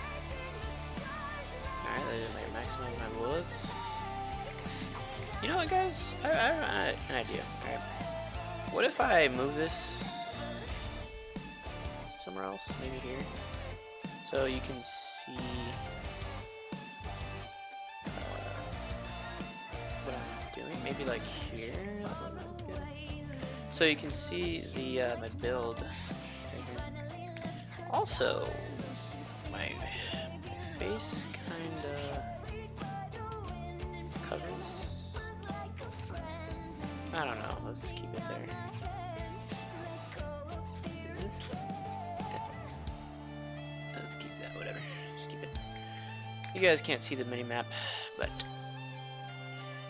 [SPEAKER 1] Alright, I'm gonna maximize my bullets. You know what, guys? I have an idea. Alright. What if I move this somewhere else? Maybe here. So you can see what I'm doing. Maybe like here. So you can see the my build. Also, my face kinda covers. I don't know. Let's keep it there. This? Yeah. Let's keep that. Whatever. Just keep it. You guys can't see the mini map, but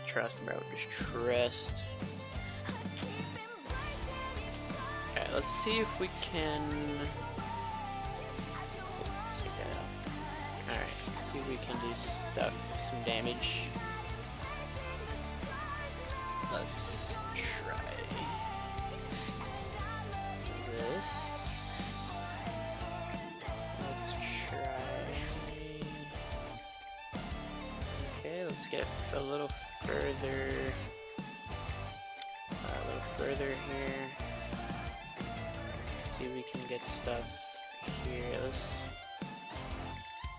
[SPEAKER 1] trust, bro. Just trust. Alright, let's see if we can. Let's take that out. Alright, let's see if we can do stuff, some damage. Let's try this. Let's try. Okay, let's get a little further. A little further here. See if we can get stuff here. Let's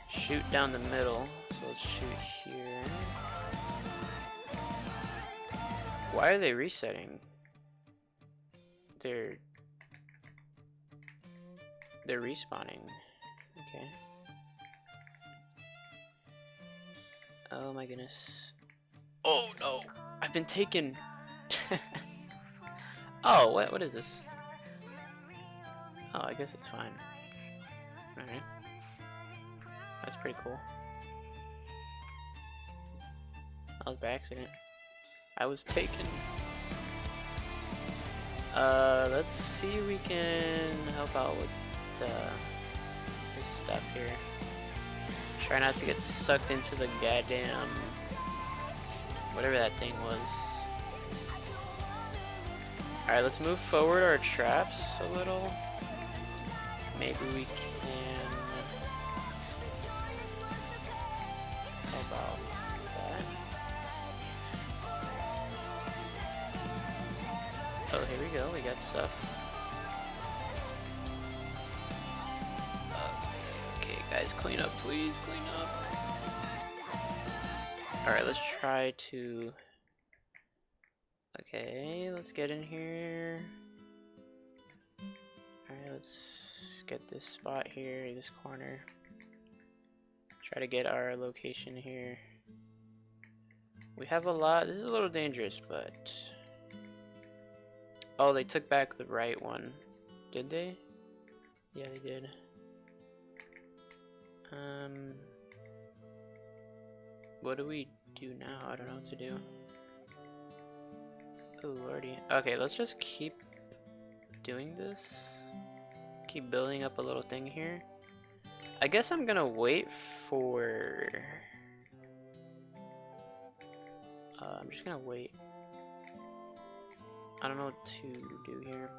[SPEAKER 1] shoot down the middle. So let's shoot here. Why are they resetting? They're respawning. Okay. Oh my goodness. Oh no! I've been taken. Oh, what is this? Oh, I guess it's fine. Alright. That's pretty cool. That was by accident. I was taken. Let's see if we can help out with this stuff here. Try not to get sucked into the goddamn whatever that thing was. Alright, let's move forward our traps a little. Maybe we can help out that. Oh, here we go. We got stuff. Okay, guys, clean up, please. Clean up. Alright, let's try to... Okay, let's get in here. Alright, let's get this spot here, this corner. Try to get our location here. We have a lot. This is a little dangerous, but... Oh, they took back the right one. Did they? Yeah, they did. What do we do now? I don't know what to do. Oh, lordy. Okay, let's just keep doing this. Keep building up a little thing here. I guess I'm gonna wait for... I'm just gonna wait. I don't know what to do here.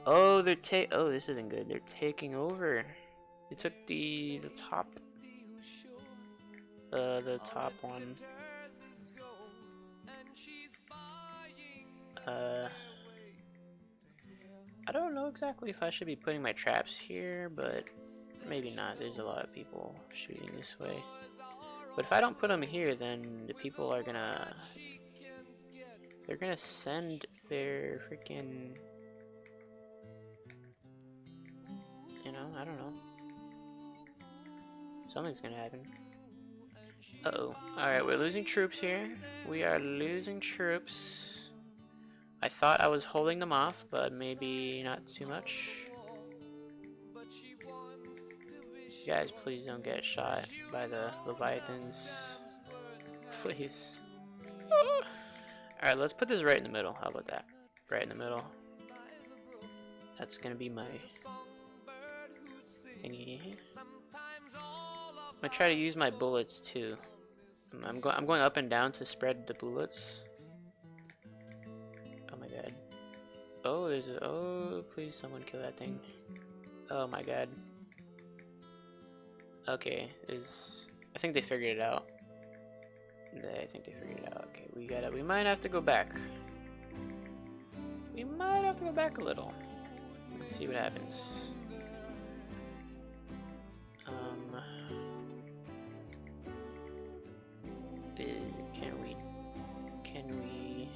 [SPEAKER 1] Oh, oh, this isn't good. They're taking over. They took the top one. I don't know exactly if I should be putting my traps here, but maybe not. There's a lot of people shooting this way. But if I don't put them here, then the people are gonna... They're gonna send their freaking... You know, I don't know. Something's gonna happen. Uh-oh. Alright, we're losing troops here. We are losing troops. I thought I was holding them off, but maybe not too much. You guys, please don't get shot by the Leviathans. Please. Alright, let's put this right in the middle. How about that? Right in the middle. That's gonna be my thingy. I'm gonna try to use my bullets too. I'm going up and down to spread the bullets. Oh my god. Oh, there's a... Oh, please someone kill that thing. Oh my god. Okay, I think they figured it out. I think they figured it out. Okay, we might have to go back. We might have to go back a little. Let's see what happens. Can we...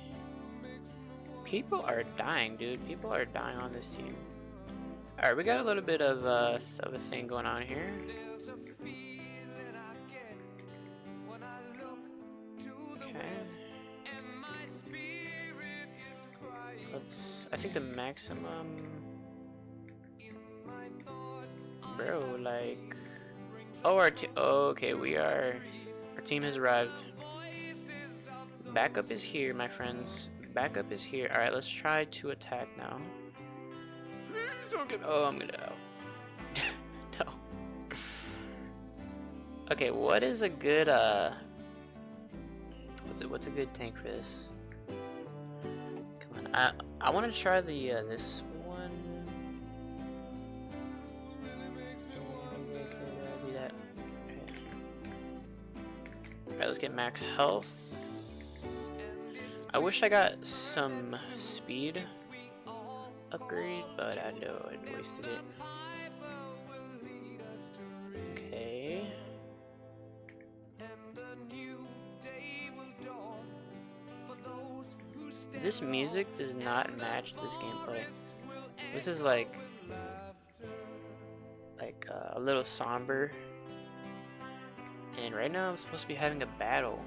[SPEAKER 1] People are dying, dude. People are dying on this team. Alright, we got a little bit of a thing going on here. Okay. I think the maximum... Bro, like... Oh, our team... Oh, okay, our team has arrived. Backup is here, my friends. Backup is here. Alright, let's try to attack now. Oh, I'm gonna... No. Okay, what is a good, What's a good tank for this? Come on, I want to try the, this one. Do that. Okay. Alright, let's get max health. I wish I got some speed upgrade, but I know I wasted it. Okay. This music does not match this gameplay. This is like a little somber. And right now I'm supposed to be having a battle.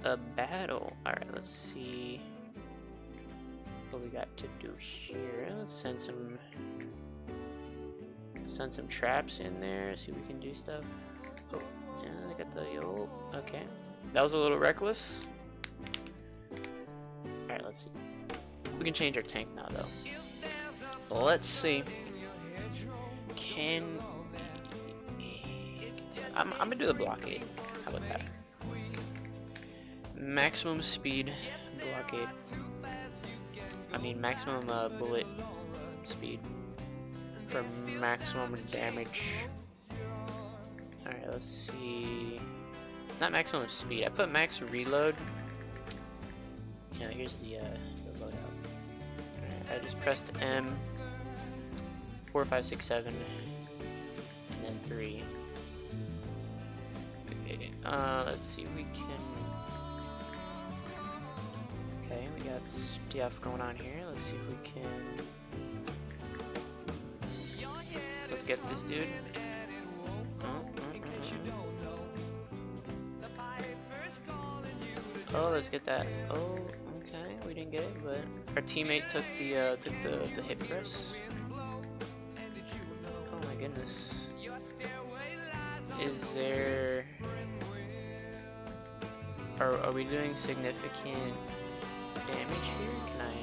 [SPEAKER 1] Alright, let's see what we got to do here. Let's send some traps in there, see if we can do stuff. Oh, yeah, I got the okay. That was a little reckless. Alright, let's see. We can change our tank now though. Let's see. I'm gonna do the blockade. How about that? Maximum speed blockade. I mean maximum bullet speed for maximum damage. Alright, let's see. Not maximum speed. I put max reload. You know, here's the loadout. Alright, I just pressed M. 4, 5, 6, 7, and then 3. Okay, let's see. We can. Okay, we got stuff going on here. Let's see if we can. Let's get this dude. Oh, let's get that. Oh, okay, we didn't get it, but our teammate took the hit for us. Oh my goodness. Is there? Are we doing significant damage here? Can I?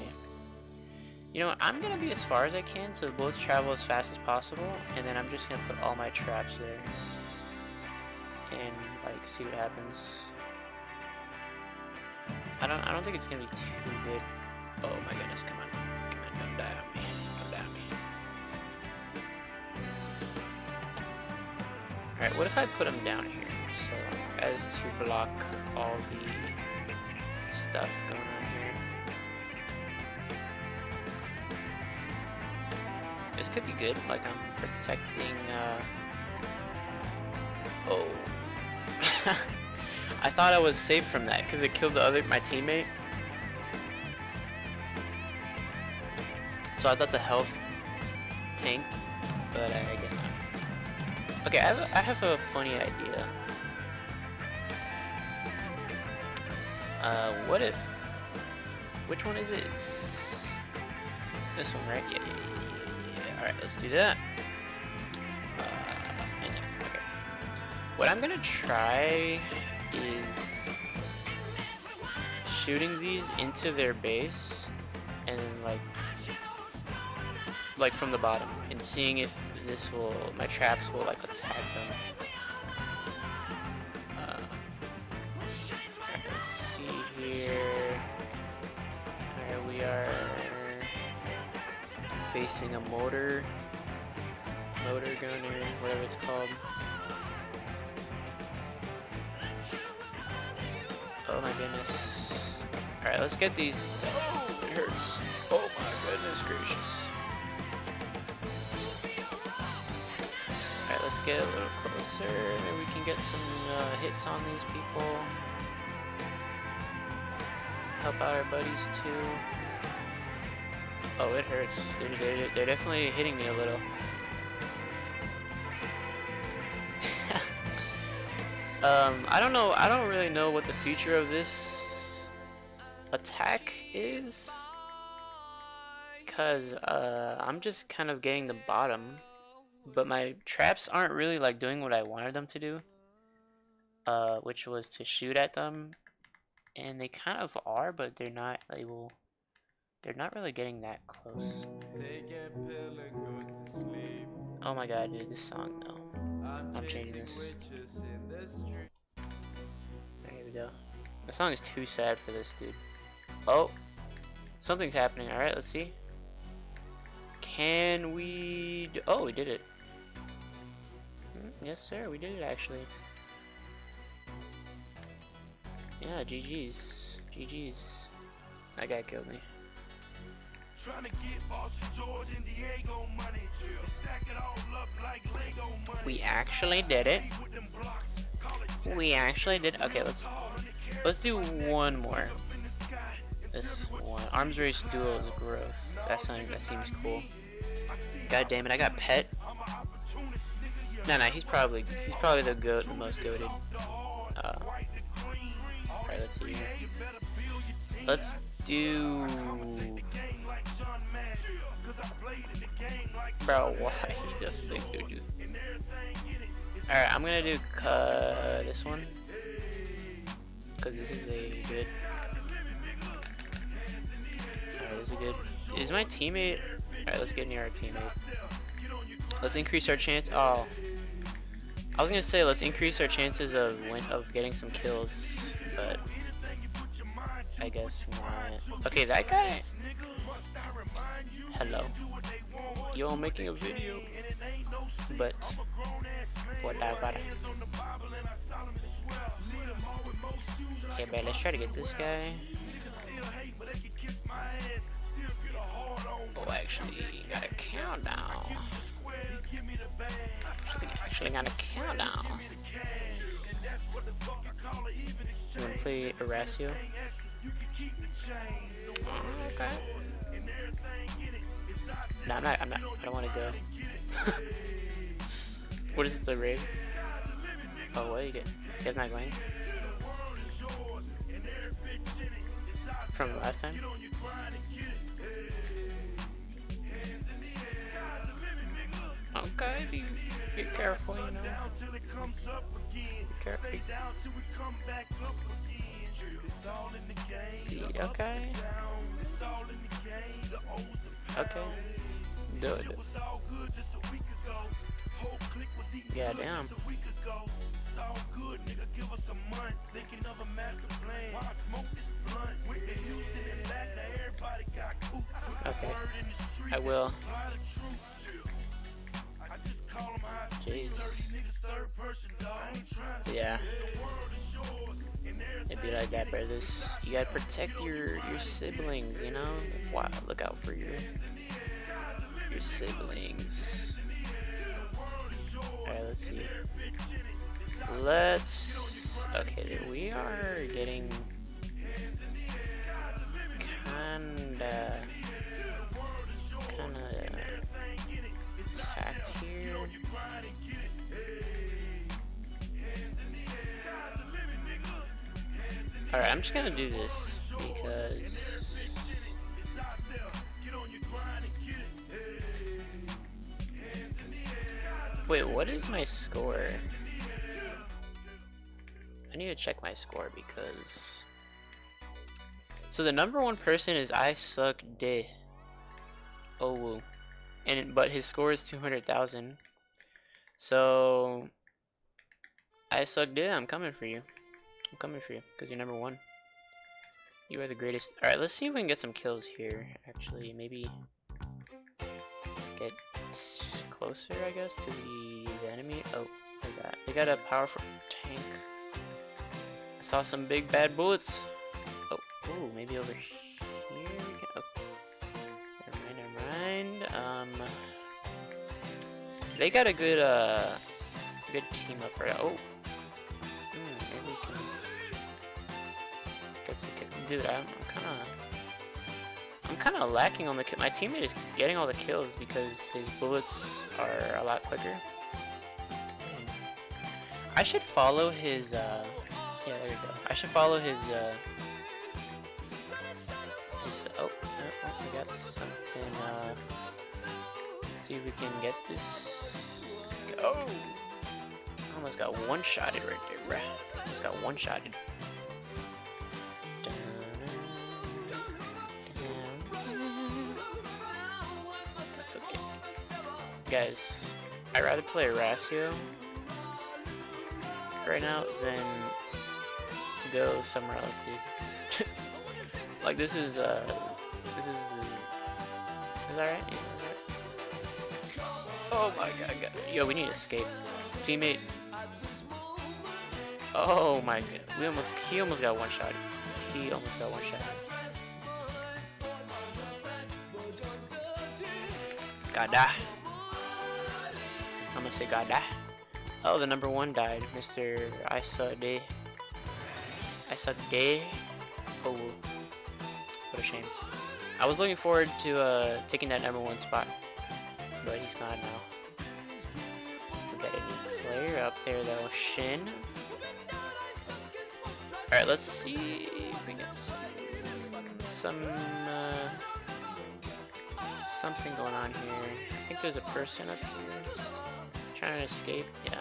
[SPEAKER 1] You know what? I'm gonna be as far as I can, so both travel as fast as possible, and then I'm just gonna put all my traps there and like see what happens. I don't think it's gonna be too good. Oh my goodness! Come on, don't die on me! Don't die on me! All right, what if I put them down here, so as to block all the stuff going on here? This could be good, like I'm protecting, oh. I thought I was safe from that, because it killed my teammate. So I thought the health tanked, but I guess not. Okay, I have a funny idea. What if... Which one is it? It's this one, right? Yeah. Alright, let's do that. And then, okay. What I'm gonna try is shooting these into their base and then like from the bottom and seeing if my traps will like attack them. Let's see here. Alright, we are facing a motor gunner, whatever it's called. Oh my goodness. Alright, let's get these. Oh, it hurts. Oh my goodness gracious. Alright, let's get a little closer. Maybe we can get some hits on these people. Help out our buddies too. Oh, it hurts. They're definitely hitting me a little. I don't know. I don't really know what the future of this attack is, cause I'm just kind of getting the bottom, but my traps aren't really like doing what I wanted them to do, which was to shoot at them, and they kind of are, but they're not able. They're not really getting that close.
[SPEAKER 2] Take a pill and go to sleep.
[SPEAKER 1] Oh my god, dude, this song, no. I'm changing
[SPEAKER 2] chasing
[SPEAKER 1] this.
[SPEAKER 2] witches in the street.
[SPEAKER 1] There we go. The song is too sad for this, dude. Oh, something's happening. Alright, let's see. Can we do, oh, we did it. Yes, sir, we did it actually. Yeah, GG's. GG's. That guy killed me.
[SPEAKER 3] Trying to get Boston, George, and Diego money. Stack it all up like Lego money.
[SPEAKER 1] We actually did it. We actually did. Okay, let's do one more. This one, arms race duel is growth. That seems cool. God damn it, I got pet. Nah, he's probably the goat, the most goated. Alright, let's see here. Let's do. Bro, why the fuck, dude? Alright, I'm gonna do this one, cause this is a good. Alright, this is good. Is my teammate? Alright, let's get near our teammate. Let's increase our chance. Oh, I was gonna say let's increase our chances of getting some kills, but I guess not. Okay, that guy. Hello. Yo, I'm making a video, but whatever. Okay, man, let's try to get this guy. Oh, actually, got a countdown. Actually got a countdown. You wanna play Erasio? Okay. No, I'm not. I don't want to go. What is it, the raid? Oh, what you get? You guys not going? From the last time? Okay, be careful, you know. Be careful. Okay. Okay. Do it. Yeah, damn. Okay. I will. Jeez. Yeah. It'd be like that, bro. You gotta protect your siblings, you know? Wow, look out for your siblings. Alright, let's see. Okay, we are getting kinda attacked here. Alright, I'm just gonna do this because wait, what is my score? I need to check my score because so the number one person is I suck de. Oh woo. But his score is 200,000. So I suck de, I'm coming for you. I'm coming for you because you're number one. You are the greatest. Alright, let's see if we can get some kills here. Actually, maybe get closer, I guess, to the enemy. Oh, look at that. They got a powerful tank. I saw some big bad bullets. Oh, ooh, maybe over here we can. Oh, never mind. They got a good team up right. Oh, maybe we can get some. Dude, I'm kind of. I'm kind of lacking on the kill. My teammate is getting all the kills because his bullets are a lot quicker. I should follow his, yeah, there we go. I should follow his oh, we got something, see if we can get this. Oh! Almost got one-shotted right there, bruh. Almost got one-shotted. Okay. Guys, I'd rather play Ratio right now than go somewhere else, dude. Like this is that right? Yeah, is that right? Oh my god, yo, we need to escape. Teammate. Oh my god, he almost got one shot. He almost got one shot. Gotta. I'm gonna say gotta. Oh, the number 1 died, Mr. I saw day. Oh, what a shame. I was looking forward to taking that number 1 spot, but he's gone now. We got a new player up there though, Shin. All right, let's see if we get some something going on here. I think there's a person up here trying to escape. Yeah.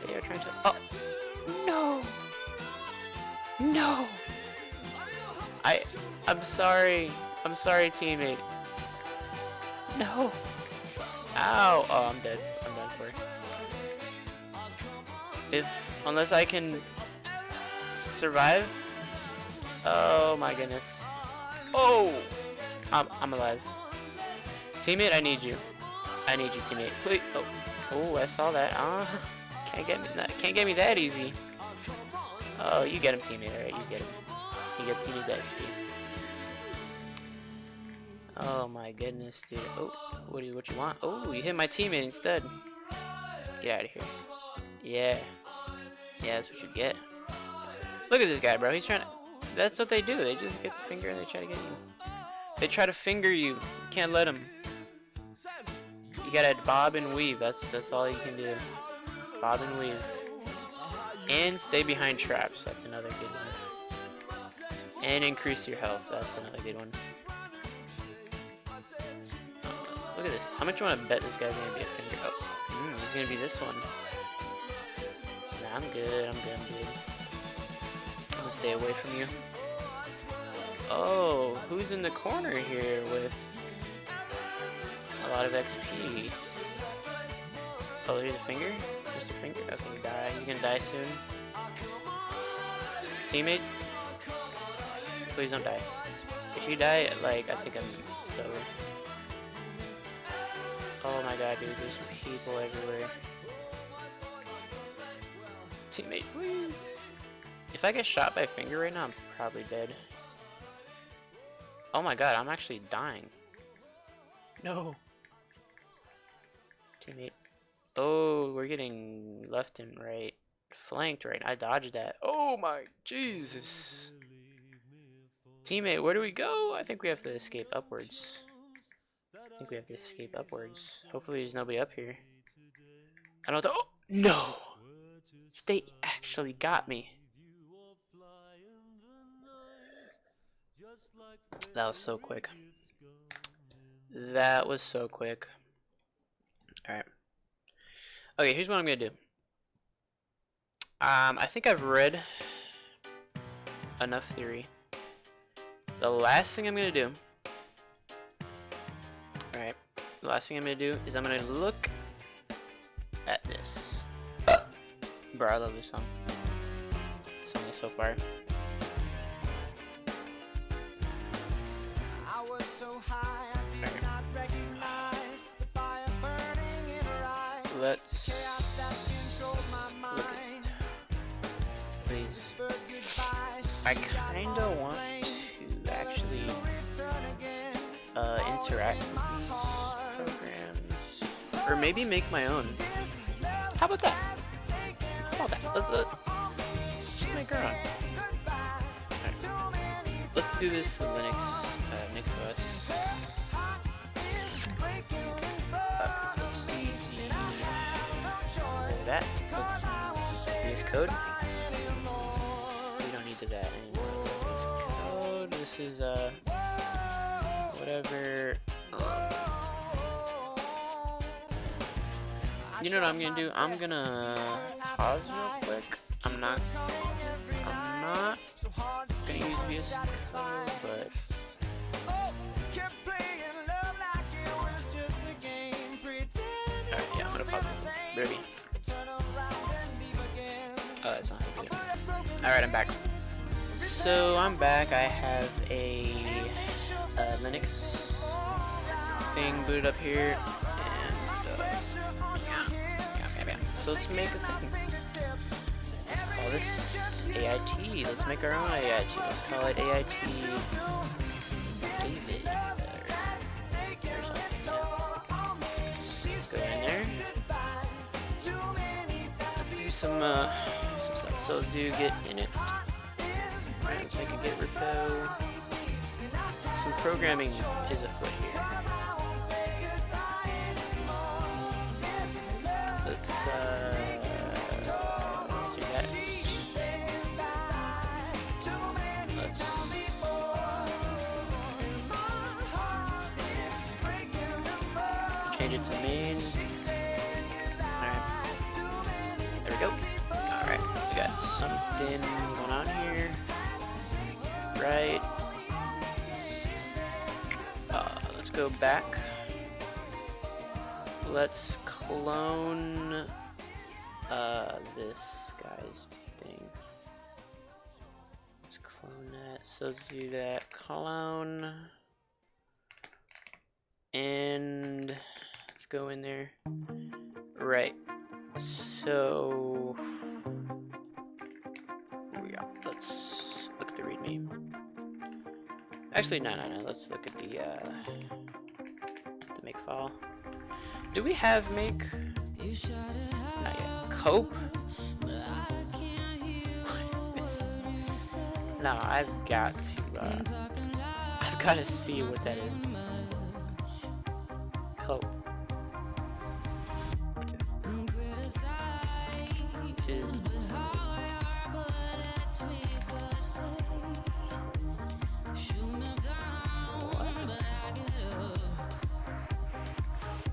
[SPEAKER 1] They are trying to. Oh no! No! I'm sorry. I'm sorry, teammate. No. Ow! Oh, I'm dead. I'm done for. Unless I can survive. Oh my goodness. Oh! I'm alive. Teammate, I need you. I need you, teammate. Please. Oh. Oh, I saw that. Can't get me that easy. Oh, you get him, teammate. Alright, you get him. You need that XP. Oh my goodness, dude. Oh, what you want? Oh, you hit my teammate instead. Get out of here. Yeah. Yeah, that's what you get. Look at this guy, bro. He's trying to. That's what they do. They just get the finger and they try to get you. They try to finger you. You can't let them. You gotta bob and weave. That's all you can do. Bob and weave. And stay behind traps. That's another good one. And increase your health. That's another good one. Look at this. How much you want to bet this guy's gonna be a finger? Oh, he's gonna be this one. Nah, I'm good. I'm good. I'm gonna stay away from you. Oh, who's in the corner here with a lot of XP? Oh, here's a finger. Mr. Finger. Okay, die. He's gonna die soon. Teammate, please don't die. If you die, like, I think it's over. Oh my god, dude, there's people everywhere. Teammate, please. If I get shot by a finger right now, I'm probably dead. Oh my god, I'm actually dying. No. Teammate. Oh, we're getting left and right. Flanked right. I dodged that. Oh my Jesus. Teammate, where do we go? I think we have to escape upwards. Hopefully there's nobody up here. I don't know. Oh no! They actually got me. That was so quick. That was so quick. Alright. Okay, here's what I'm gonna do. I think I've read enough theory. The last thing I'm gonna do. Alright. The last thing I'm gonna do is I'm gonna look at this. Bro, I love this song. This song is so far. Let's look at it. Please. I kinda want to actually interact with these programs. Or maybe make my own. How about that? Let's make our own. Alright. let's do this with Linux, NixOS. Let's see that. Let's VS Code. We don't need that anymore. VS Code. This is whatever. You know what I'm gonna do? I'm gonna pause real quick. I'm not gonna use VS Code, but alright, yeah, I'm gonna pause this. Ready? Oh, that's not good. Alright, I'm back. So I'm back. I have a Linux thing booted up here, and yeah. So let's make a thing. Let's call this AIT. Let's make our own AIT. Let's call it AIT David. Or something. Let's go in there. Let's do some stuff. So let's do git init. Alright, let's make a git repo. Some programming is afoot here. Let's do that. Let's change it to main. Alright. There we go. Alright, we got something going on here. Right. Let's go back. Let's clone this guy's thing. Let's clone that. So let's do that. Clone. And let's go in there. Right. So yeah, let's look at the README. Actually, no. Let's look at the make file. Do we have make? Not yet. Cope? No, I've got to see what that is. Cope.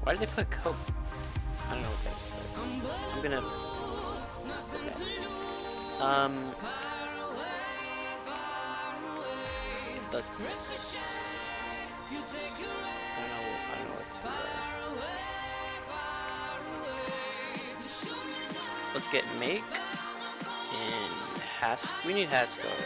[SPEAKER 1] Why did they put cope? I don't know what that is. I'm gonna. Let's. I don't know what to. Let's get make and Haskell. We need Haskell.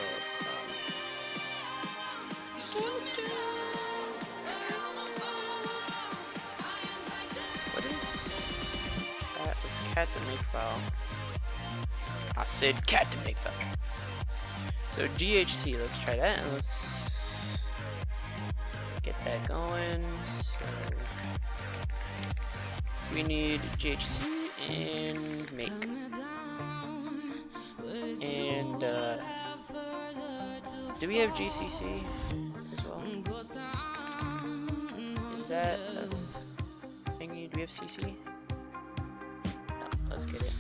[SPEAKER 1] Cat to make file. I said cat to make file. So GHC, let's try that and let's get that going. So we need GHC and make. And do we have GCC as well? Is that a thingy? Do we have CC? Let's get it.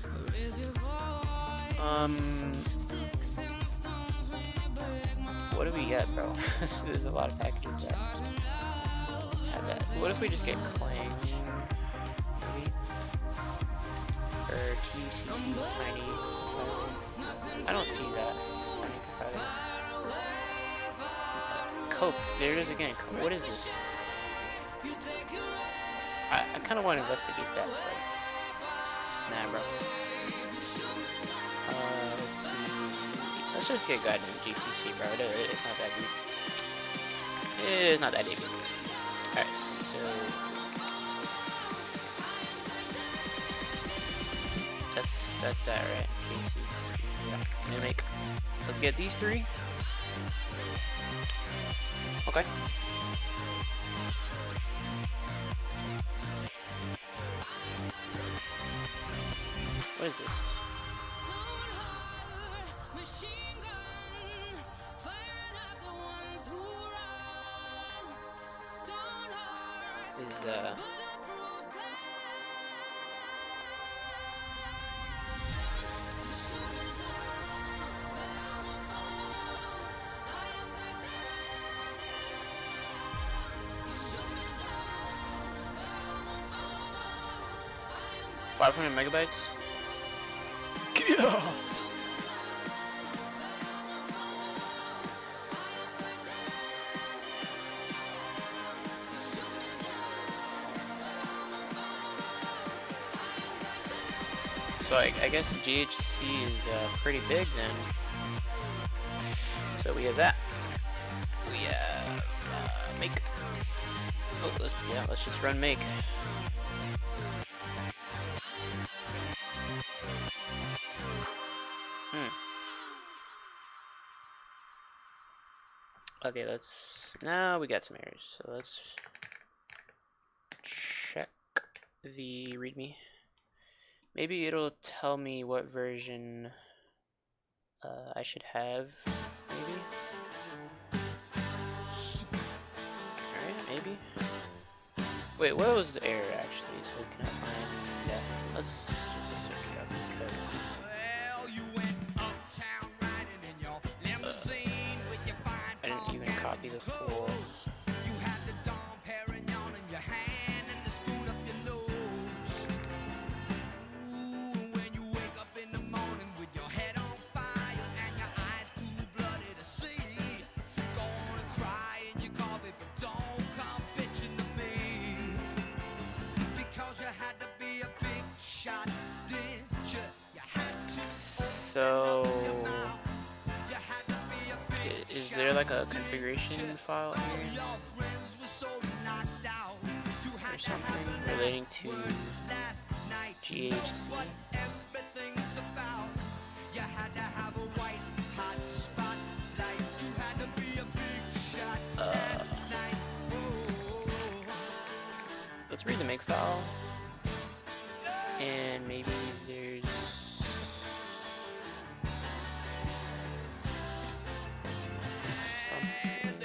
[SPEAKER 1] What do we get, bro? There's a lot of packages that have that. What if we just get Clang? Maybe? Or TCC Tiny. I don't see that. Cope. There it is again. Cope. What is this? I kind of want to investigate that. Nah, bro. Let's see. Let's just get goddamn GCC, bro. It's not that deep. It is not that deep. Alright, so that's that, right? GCC. Yeah. Mimic. Let's get these three. Okay. What is this? is 500 megabytes. God. So I guess GHC is pretty big then. So we have that. We have make. Oh, let's just run make. Okay, now we got some errors. So let's check the README. Maybe it'll tell me what version I should have. Maybe. Alright, maybe. Wait, what was the error actually? So we can find. Let's just search it up because.
[SPEAKER 3] Well, you went uptown riding in your limousine with your fine
[SPEAKER 1] I didn't even copy the full.
[SPEAKER 3] You had the Dom Perignon in your hand and the spoon up your nose. Ooh, when you wake up in the morning with your head on fire and your eyes too bloody to see, go on and cry in your coffee, but don't come bitching to me. Because you had to be a big shot, did you? You had to
[SPEAKER 1] So,
[SPEAKER 3] open up your mouth. You had to be a big
[SPEAKER 1] is there like a configuration file here? Or something relating to GHC? Let's read the make file, and maybe there's something.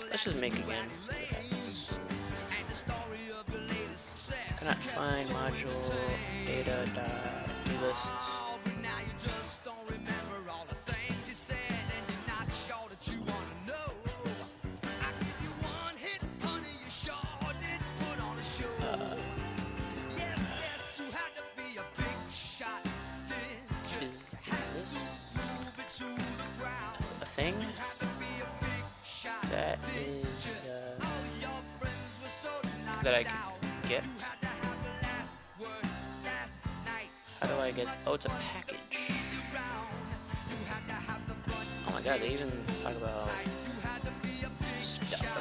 [SPEAKER 1] Let's just make again. Cannot find module data lists. A thing that is that I can get. How do I get? Oh, it's a package. Oh my god, they even talk about stuff.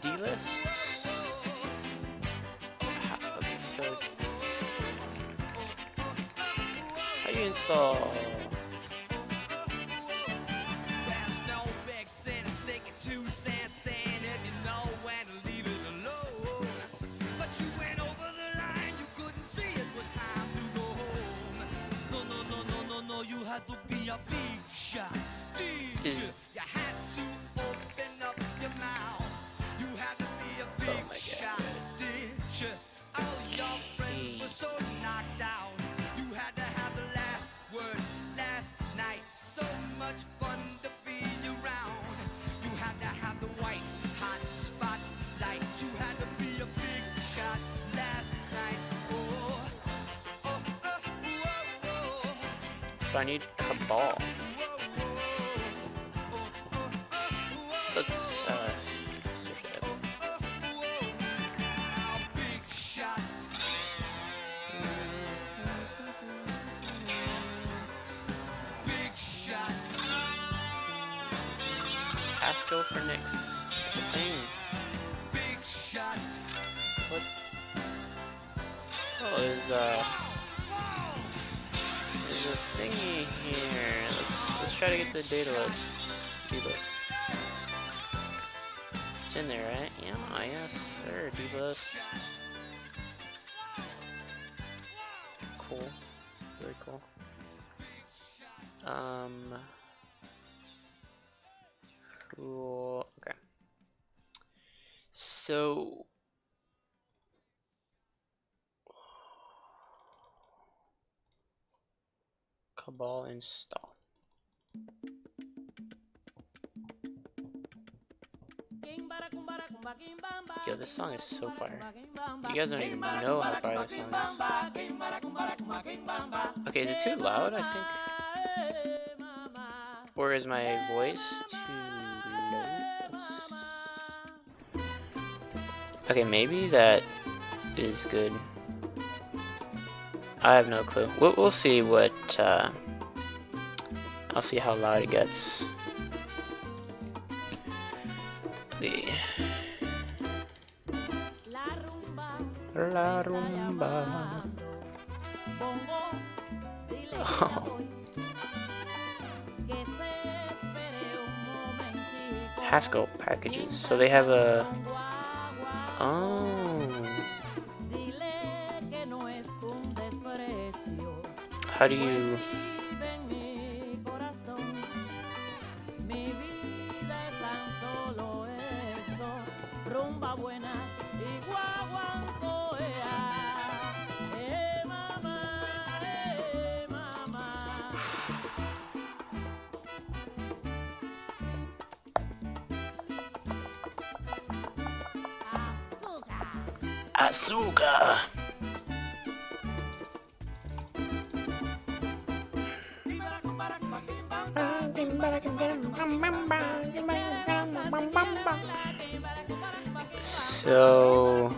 [SPEAKER 1] Okay. D-list. Okay, so how do you install?
[SPEAKER 3] To be a big shot, you had to open up your mouth. You had to be a big shot, did you? All your friends were so knocked out. You had to have the last word last night. So much fun to be around. You had to have the white hot spotlight. You had to be a big shot last night.
[SPEAKER 1] So I need Cabal. Let's search that. Pasco for Nyx. It's a thing. What? Oh, there's a thingy here. Let's try to get the data list. D-list. It's in there, right? Yeah, yes, sir. D-list. Cool. Very cool. Cool. Okay. So Cabal install. Yo, this song is so fire. You guys don't even know how fire this song is. Okay, is it too loud, I think? Or is my voice too low? Okay, maybe that is good. I have no clue. We'll see what, I'll see how loud it gets. La rumba. Oh. Haskell packages. So they have a. Oh. How do you? Azúcar. So,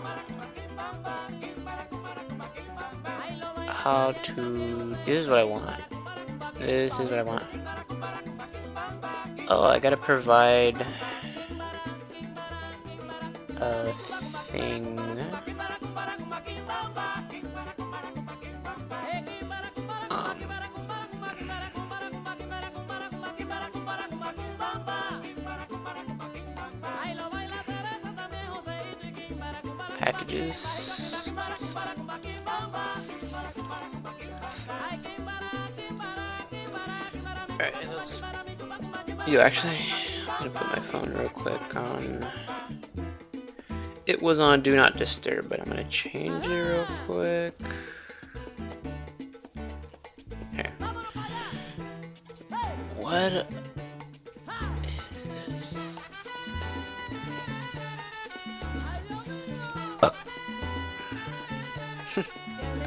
[SPEAKER 1] how to? This is what I want. This is what I want. Oh, I gotta provide a thing. Packages. Alright, let's. Actually, I'm gonna put my phone real quick on. It was on Do Not Disturb, but I'm gonna change it real quick. Here. What is this?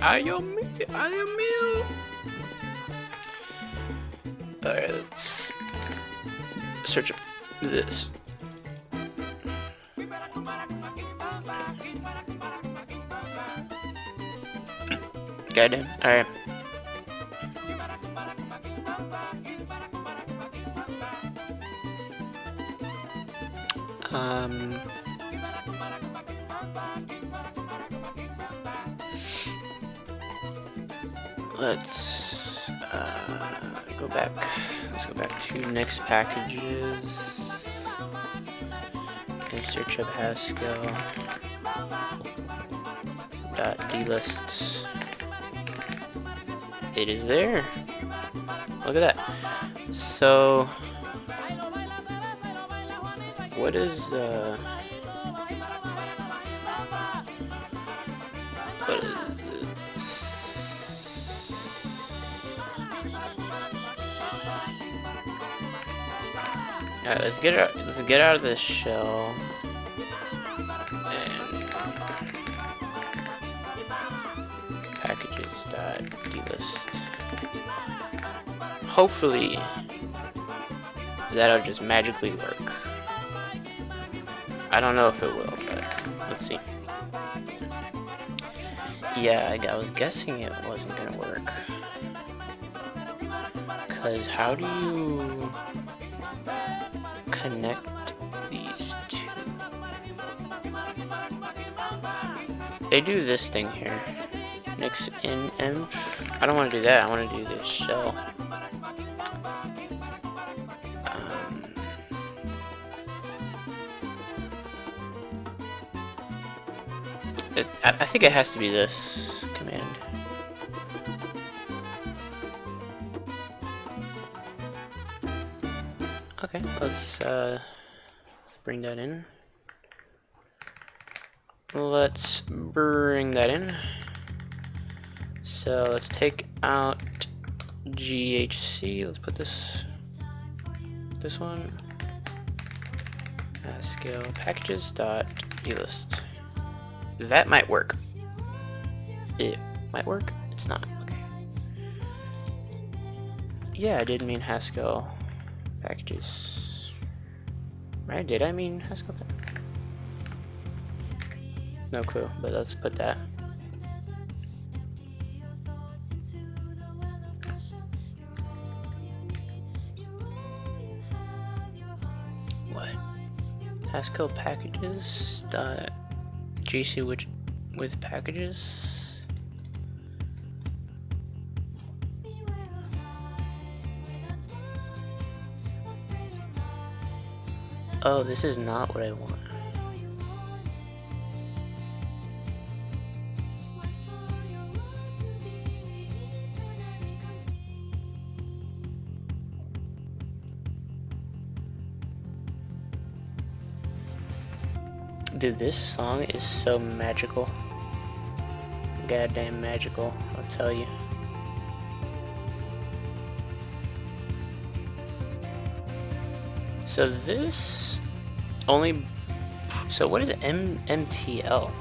[SPEAKER 1] I am you. Alright, let's search up this. Goddamn. Alright. Let's go back. Let's go back to next packages and search up Haskell .dlists. It is there. Look at that. So, what is this? Alright, let's get out of this shell. And packages.dlist. Hopefully that'll just magically work. I don't know if it will, but let's see. Yeah, I was guessing it wasn't gonna work. Cause how do you connect these two? They do this thing here. Mix in env. I don't want to do that. I want to do this shell. I think it has to be this command. Okay, let's bring that in. Let's bring that in. So let's take out GHC. Let's put this one. Haskell packages dot elist. That might work. It might work. It's not. Okay. Yeah, I did mean Haskell packages. Right? Did I mean Haskell? No clue. But let's put that. What? Haskell packages dot GC with packages. Oh, this is not what I want. Dude, this song is so magical. Goddamn magical, I'll tell you. So this only... So what is MTL?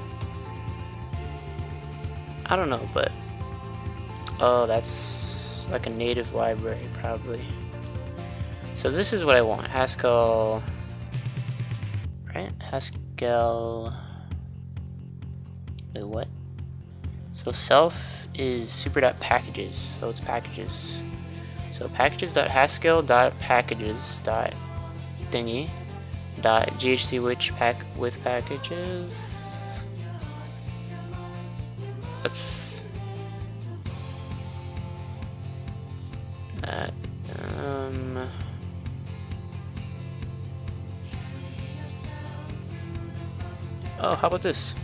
[SPEAKER 1] I don't know, but... Oh, that's like a native library, probably. So this is what I want. Haskell... Right? Haskell... Wait, what? So self is super.packages, so it's packages. So packages.haskell.packages.thingy .ghc with packages. That's that. Oh, how about this?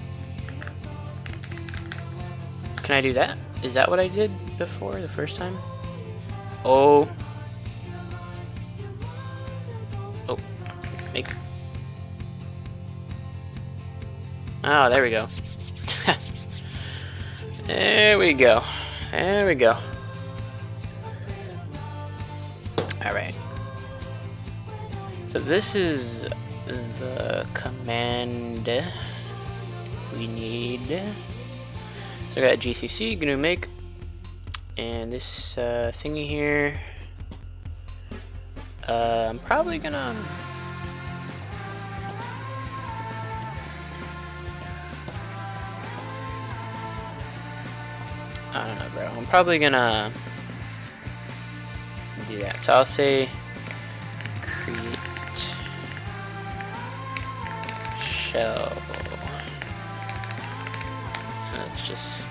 [SPEAKER 1] Can I do that? Is that what I did before the first time? Oh. Oh. Make. Oh, there we go. There we go. There we go. Alright. So this is the command we need. So I got GCC, gonna make, and this thingy here. I'm probably gonna. I don't know, bro. I'm probably gonna do that. So I'll say create shell. Let's just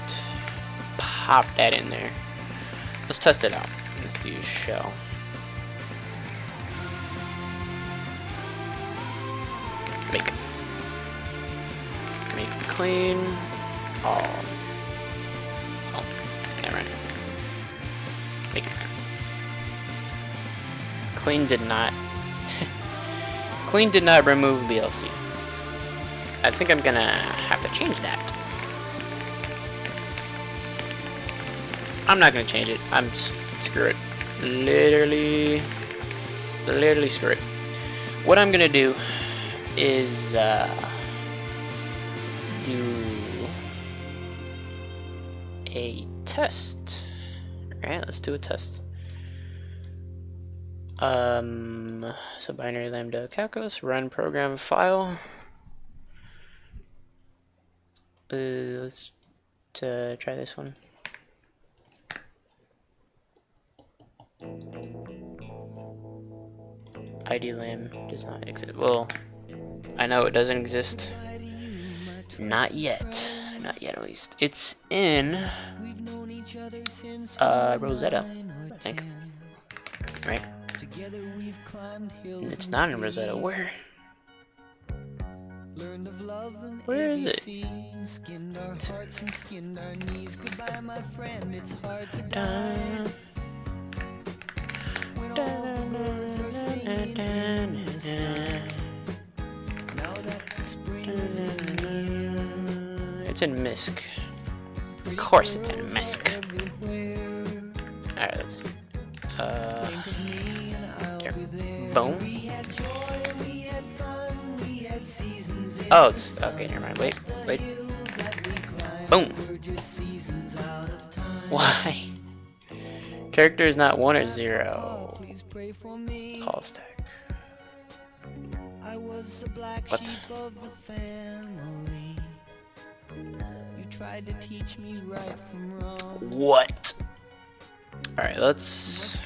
[SPEAKER 1] pop that in there. Let's test it out. Let's do shell. Make clean all. Oh, never mind. Make clean did not clean did not remove BLC. I think I'm gonna have to change that. I'm not gonna change it. Screw it. Literally screw it. What I'm gonna do is do a test. Alright, let's do a test. So binary lambda calculus, run program file. Let's try this one. ID lam does not exist. Well, I know it doesn't exist. Not yet. Not yet, at least. It's in Rosetta, I think. Right? It's not in Rosetta. Where? Where is it? It's in Misc. Of course it's in Misc. Alright, let's see. There. Boom. Oh, it's okay, never mind. Wait. Boom. Why? Character is not 1 or 0. Call stack. What? What? Alright, let's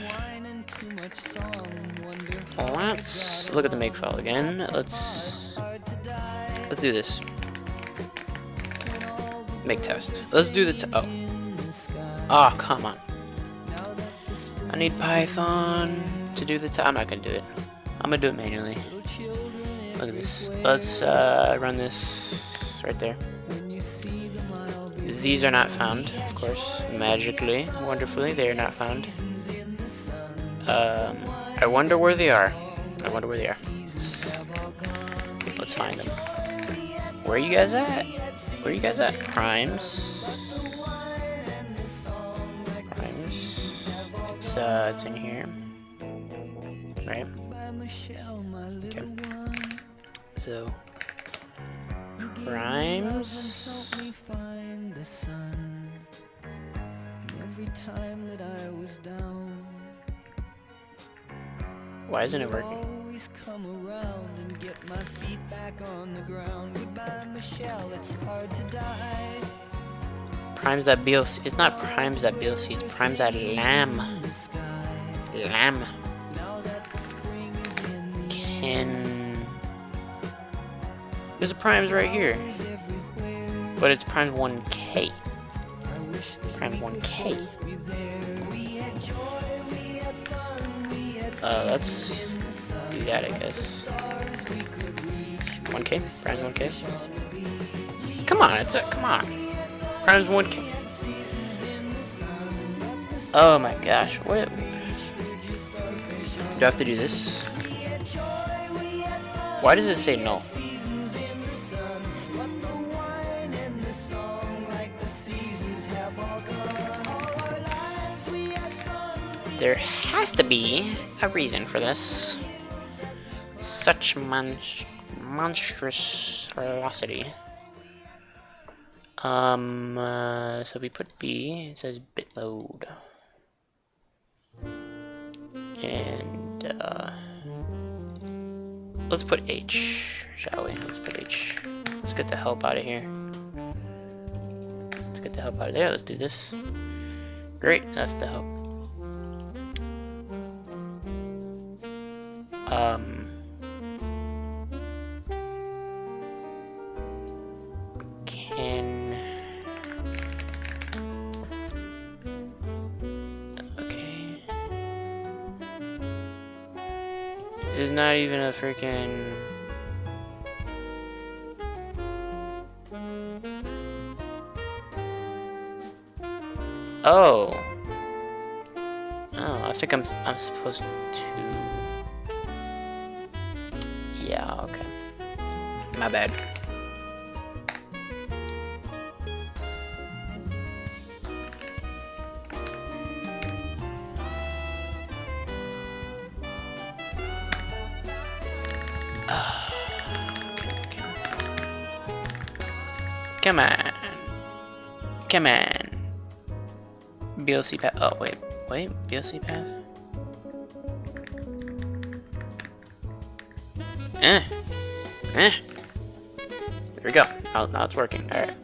[SPEAKER 1] look at the make file again. Let's do this. Make test. Let's do the oh, come on. I need Python to do the I'm not gonna do it. I'm gonna do it manually. Look at this. Let's run this right there. These are not found, of course. Magically, wonderfully, they are not found. I wonder where they are. Let's find them. Where are you guys at? Primes. It's in here. Right? Okay. So, Primes. Why isn't it working? Primes.blc. It's not primes.blc. It's primes.lam. Lam. There's a primes right here, but it's primes 1k. Primes 1k. Let's do that, I guess. 1k? Primes 1k? Come on, come on. Primes 1k. Oh my gosh, what? Do I have to do this? Why does it say no? There has to be a reason for this. Such monstrosity. So we put B, it says bit mode. And, let's put H, shall we? Let's put H. Let's get the help out of here. Let's get the help out of there. Let's do this. Great, that's the help. Okay. There's not even a freaking... Oh. Oh, I think I'm supposed to... Yeah, okay. My bad. Come on. Come on. BLC path. Oh, wait. BLC path? There we go. Now it's working. Alright.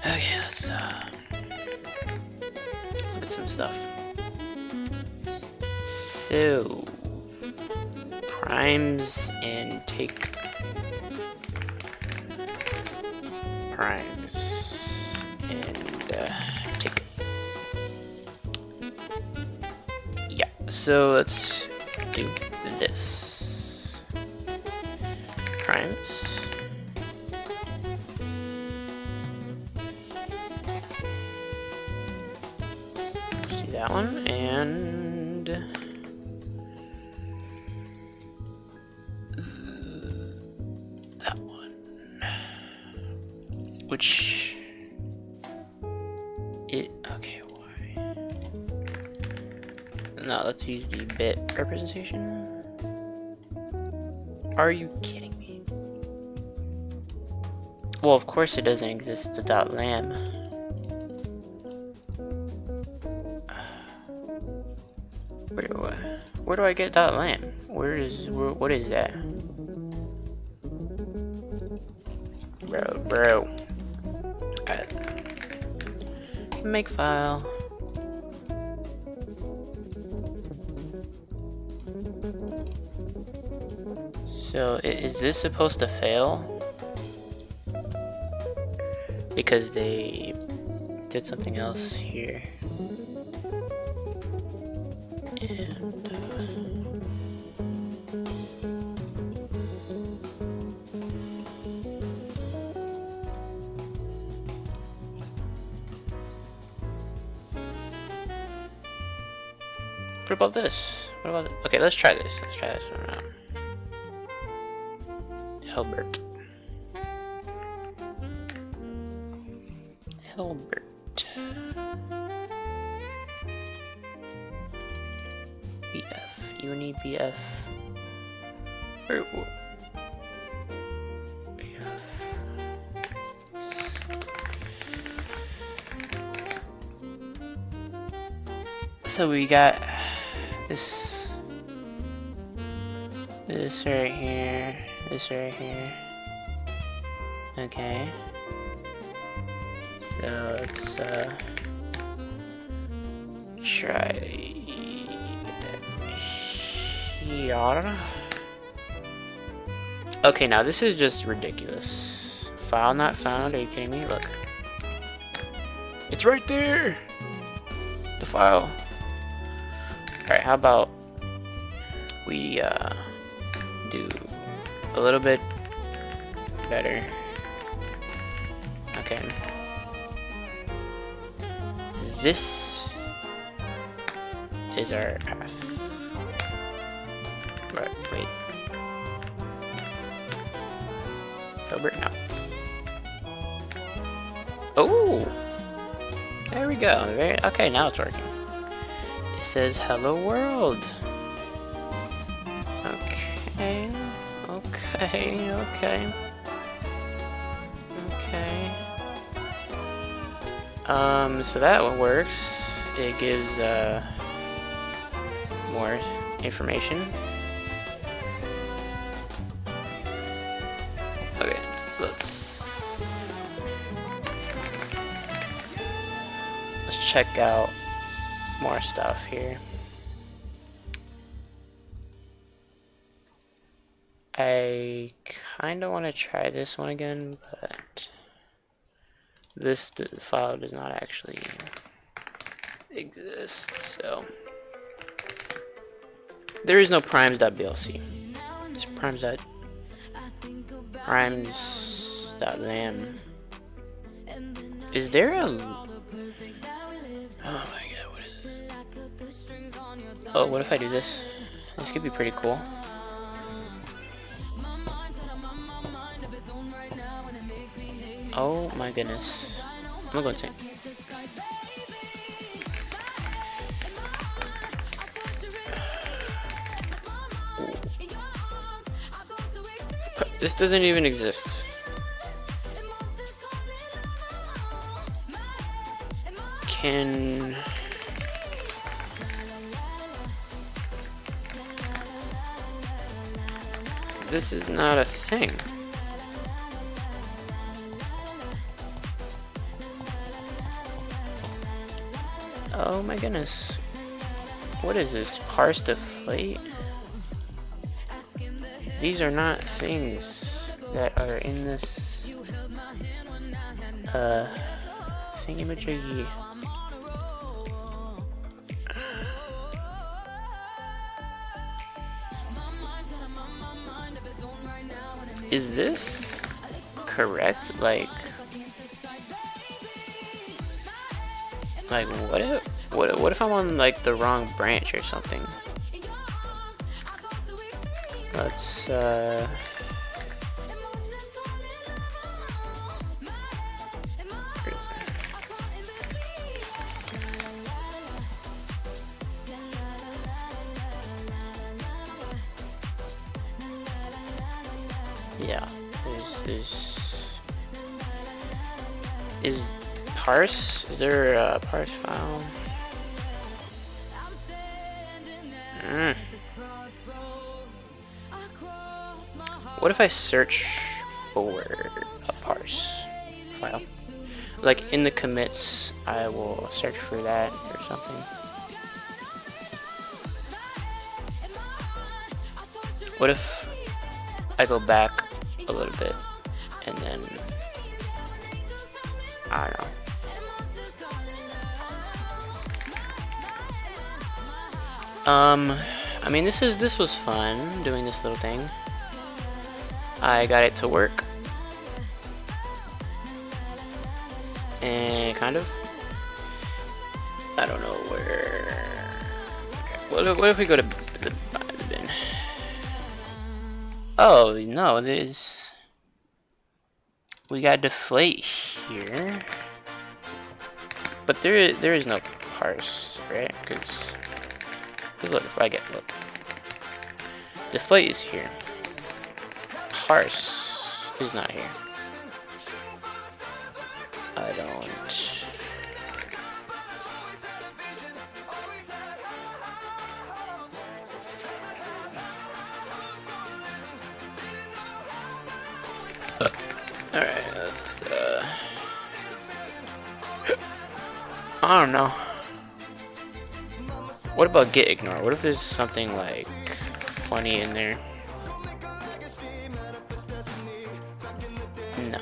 [SPEAKER 1] Okay, let's look at some stuff. So, primes and take primes and take. Yeah, so let's do this. Primes. Let's do that one and that one. which it okay. Why? No, let's use the bit representation. Are you kidding me? Well, of course it doesn't exist. It's a .lam. Where do I get .lam? What is that? Bro. Alright. Make file. So is this supposed to fail? Because they did something else here. And what about this? What about okay, let's try this. Let's try this one out. Hilbert. BF. Uni BF. BF. So we got this right here, this right here. Okay. So let's try here. Okay, now this is just ridiculous. File not found, are you kidding me? Look. It's right there! The file. Alright, how about we do a little bit better. Okay. This is our path. Right, wait. Hilbert, no. Oh! There we go. Okay, now it's working. It says hello world. Okay. So that one works. It gives more information. Okay, let's check out more stuff here. I kind of want to try this one again, but this file does not actually exist, so there is no primes.blc. Just primes.lam. Is there a... Oh my god, what is this? Oh, what if I do this? This could be pretty cool. Oh my goodness. I'm gonna go insane. This doesn't even exist. Can... This is not a thing. Oh my goodness. What is this? Parse deflate? These are not things that are in this thingamajiggy. Is this correct? Like what if I'm on like the wrong branch or something? Let's Yeah, is parse? Is there a parse file? What if I search for a parse file? Like in the commits, I will search for that or something. What if I go back a little bit and then I don't know. I mean, this was fun doing this little thing. I got it to work, and kind of. I don't know where. Okay. What if we go to the bin? Oh no, we got deflate here, but there is no parse, right? Because look, if I look, deflate is here. Parse is not here. I don't. Alright, let's I don't know. What about get ignore? What if there's something like funny in there? No.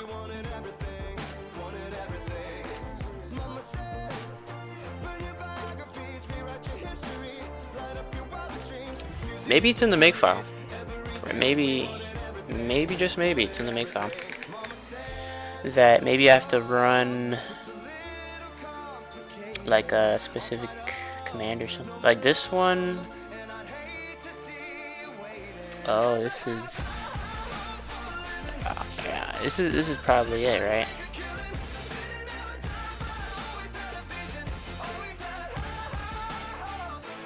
[SPEAKER 1] Maybe it's in the makefile. Or maybe just maybe it's in the makefile. That maybe I have to run like a specific command or something. Like this one. Oh, this is. Oh, yeah, this is probably it, right?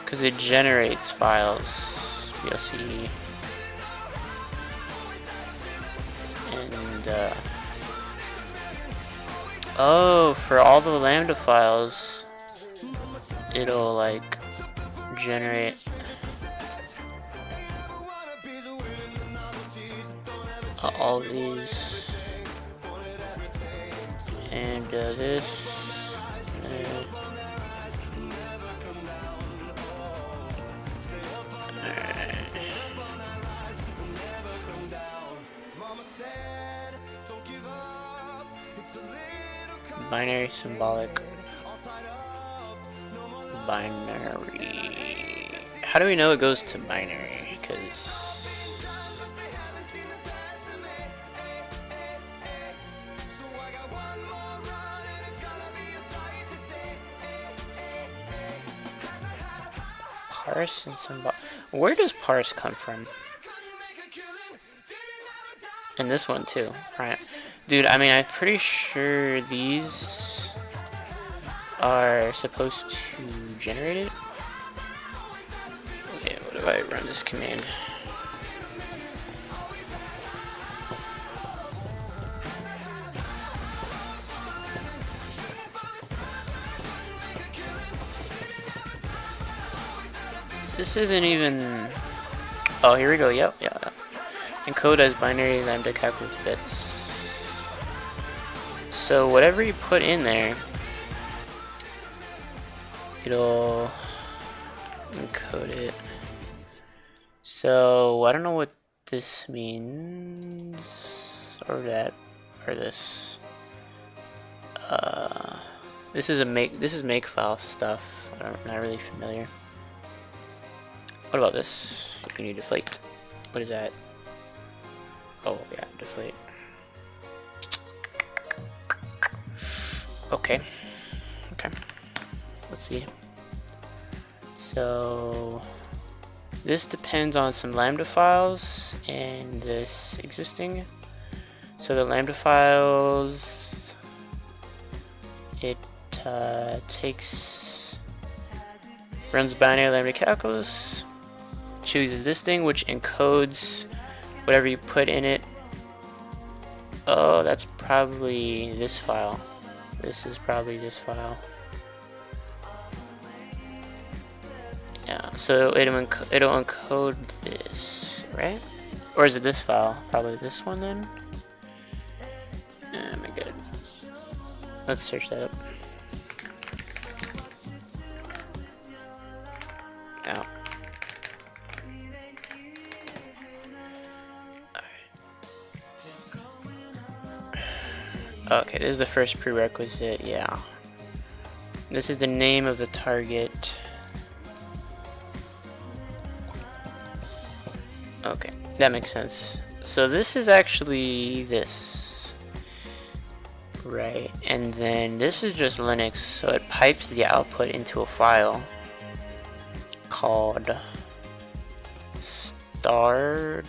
[SPEAKER 1] Because it generates files. You'll see. And oh, for all the lambda files, it'll like generate all these and this. Binary, symbolic, binary. How do we know it goes to binary? Because parse and symbolic. Where does parse come from? And this one too, right? Dude, I mean, I'm pretty sure these are supposed to generate it. Okay, what if I run this command? This isn't even. Oh, here we go. Yep, yeah. Encode as binary lambda calculus bits. So whatever you put in there, it'll encode it. So I don't know what this means, or that, or this. This is makefile stuff. I'm not really familiar. What about this? You need deflate. What is that? Oh yeah, deflate. Okay. Let's see. So this depends on some lambda files and this existing. So the lambda files, it runs binary lambda calculus, chooses this thing which encodes whatever you put in it Oh, that's probably this file. This is probably this file. Yeah, so it'll encode this, right? Or is it this file? Probably this one then? Oh my god. Let's search that up. Oh. Okay, this is the first prerequisite, yeah. This is the name of the target. Okay, that makes sense. So this is actually this. Right, and then this is just Linux, so it pipes the output into a file called star.blc.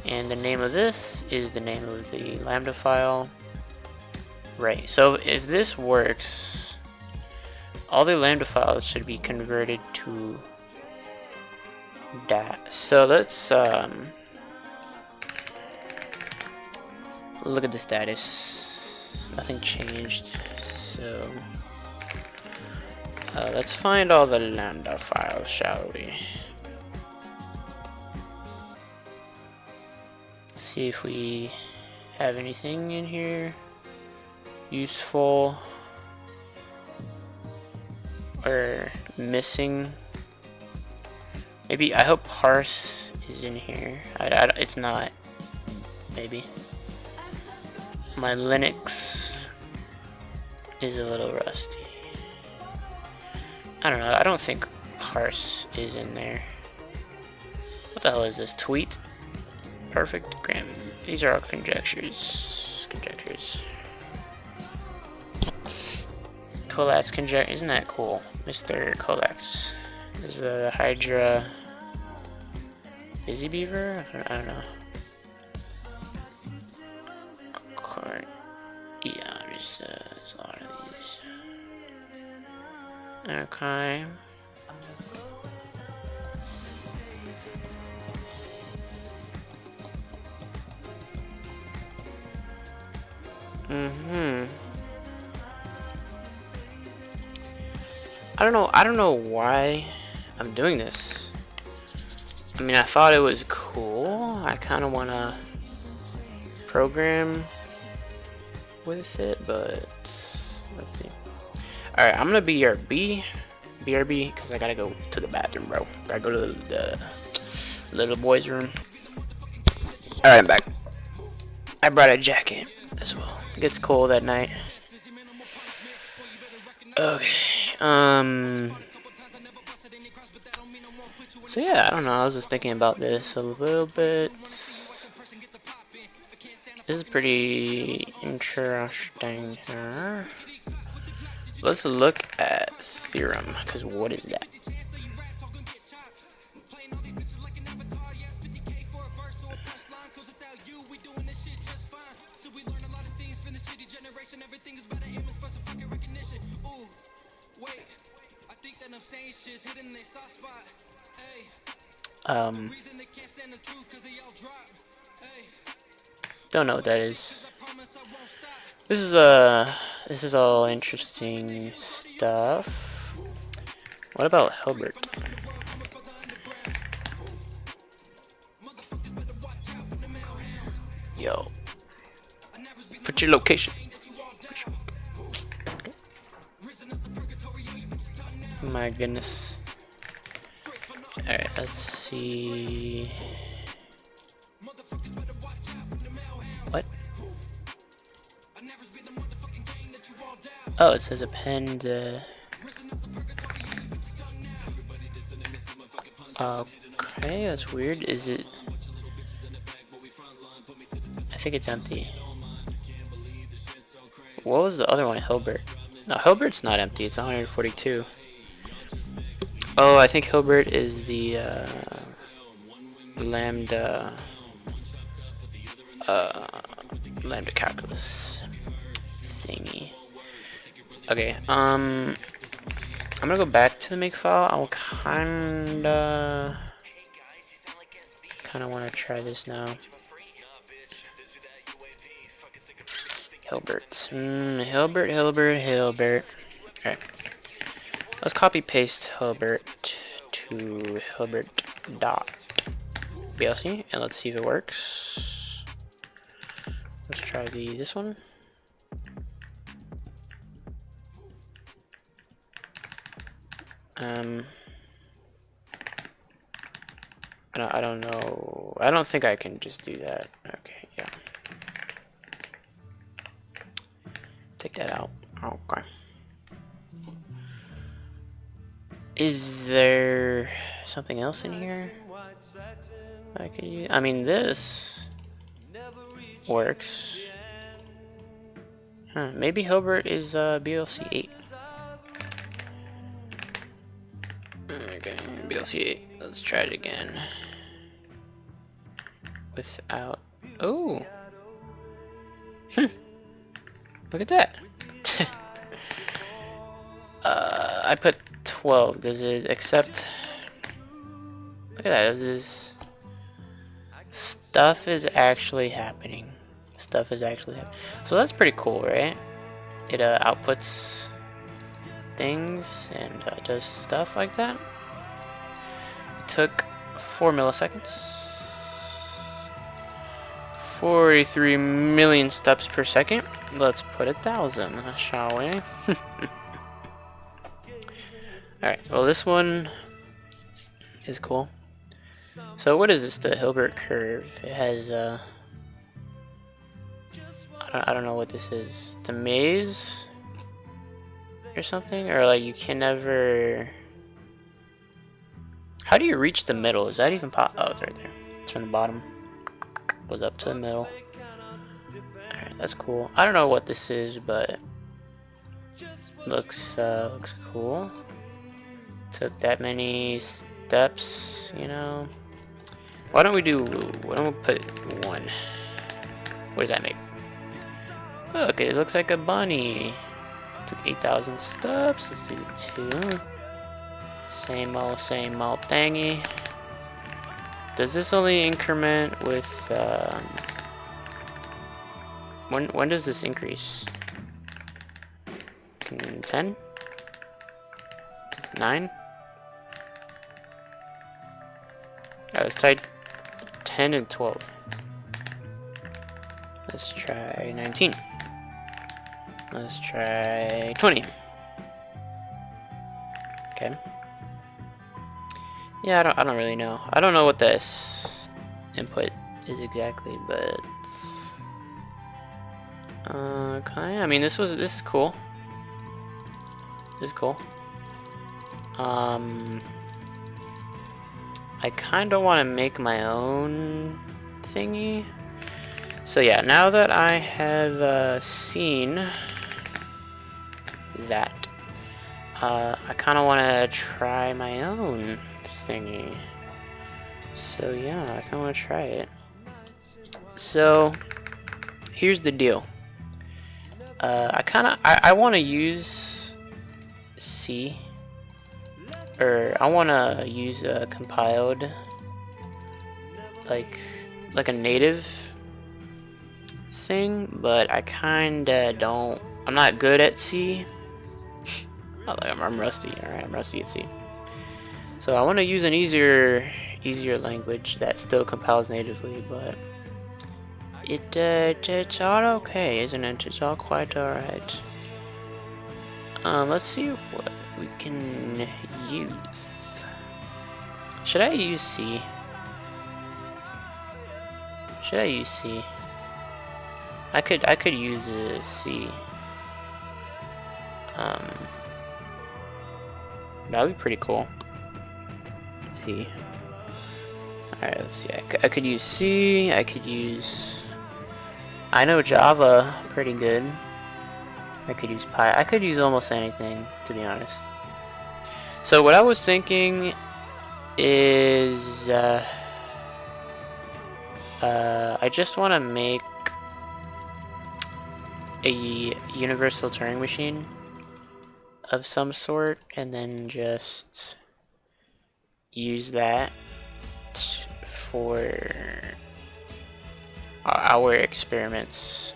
[SPEAKER 1] And the name of this is the name of the Lambda file. Right, so if this works, all the Lambda files should be converted to that. So let's look at the status. Nothing changed. So let's find all the Lambda files, shall we? See if we have anything in here useful or missing. Maybe, I hope parse is in here. It's not. Maybe. My Linux is a little rusty. I don't know. I don't think parse is in there. What the hell is this? Tweet? Perfect. Gram. These are all conjectures. Collax conjecture. Isn't that cool? Mr. Collax. This is a Hydra Busy Beaver? I don't know. Yeah, there's a lot of these. Okay. I don't know why I'm doing this. I mean, I thought it was cool. I kind of want to program with it, but let's see. Alright, I'm gonna BRB, because I gotta go to the bathroom, bro. Gotta go to the little boy's room. Alright, I'm back. I brought a jacket as well. It gets cold at night. Okay. So yeah, I don't know. I was just thinking about this a little bit. This is pretty interesting here. Let's look at theorem, because what is that? Don't know what that is. This is all interesting stuff. What about Hilbert? Yo, put your location. My goodness. Alright, let's see. What? Oh, it says append. Okay, that's weird. Is it? I think it's empty. What was the other one? Hilbert. No, Hilbert's not empty. It's 142. Oh, I think Hilbert is the lambda calculus thingy. Okay, I'm gonna go back to the make file. I'll kinda wanna try this now. Hilbert. Hilbert. Alright. Let's copy paste Hilbert to Hilbert dot BLC and let's see if it works. Let's try this one. I don't know. I don't think I can just do that. Okay, yeah. Take that out. Okay. Is there something else in here I could use? I mean, this works. Huh, maybe Hilbert is BLC 8. Okay, BLC 8. Let's try it again. Without. Oh! Look at that! I put 12. Does it accept? Look at that. This stuff is actually happening. Stuff is actually happening. So that's pretty cool, right? It outputs things and does stuff like that. It took 4 milliseconds. 43 million steps per second. Let's put 1,000, shall we? Alright, well this one is cool. So what is this, the Hilbert curve? It has, I don't know what this is. It's a maze? Or something? Or like you can never... How do you reach the middle? Is that even oh, it's right there. It's from the bottom. Goes up to the middle. Alright, that's cool. I don't know what this is, but looks cool. Took that many steps, you know. Why don't we put 1? What does that make? Look, it looks like a bunny. Took 8,000 steps. Let's do 2. Same old thingy. Does this only increment with when does this increase? 10? 9? Let's try 10 and 12. Let's try 19. Let's try 20. Okay. Yeah, I don't really know. I don't know what this input is exactly, but okay. I mean, this is cool. This is cool. I kind of want to make my own thingy. So yeah, now that I have seen that, I kind of want to try my own thingy. So yeah, I kind of want to try it. So here's the deal. I want to use C, or I want to use a compiled, like a native thing, but I kinda don't. I'm not good at C. I'm rusty. Alright, I'm rusty at C. So I want to use an easier language that still compiles natively, but it's all okay, isn't it? It's all quite alright. Let's see what we can use. Should I use C? Should I use C? I could use C. That would be pretty cool. C. Alright, let's see. I could use C. I could use. I know Java pretty good. I could use Py. I could use almost anything, to be honest. So what I was thinking is, I just want to make a universal Turing machine of some sort, and then just use that for our experiments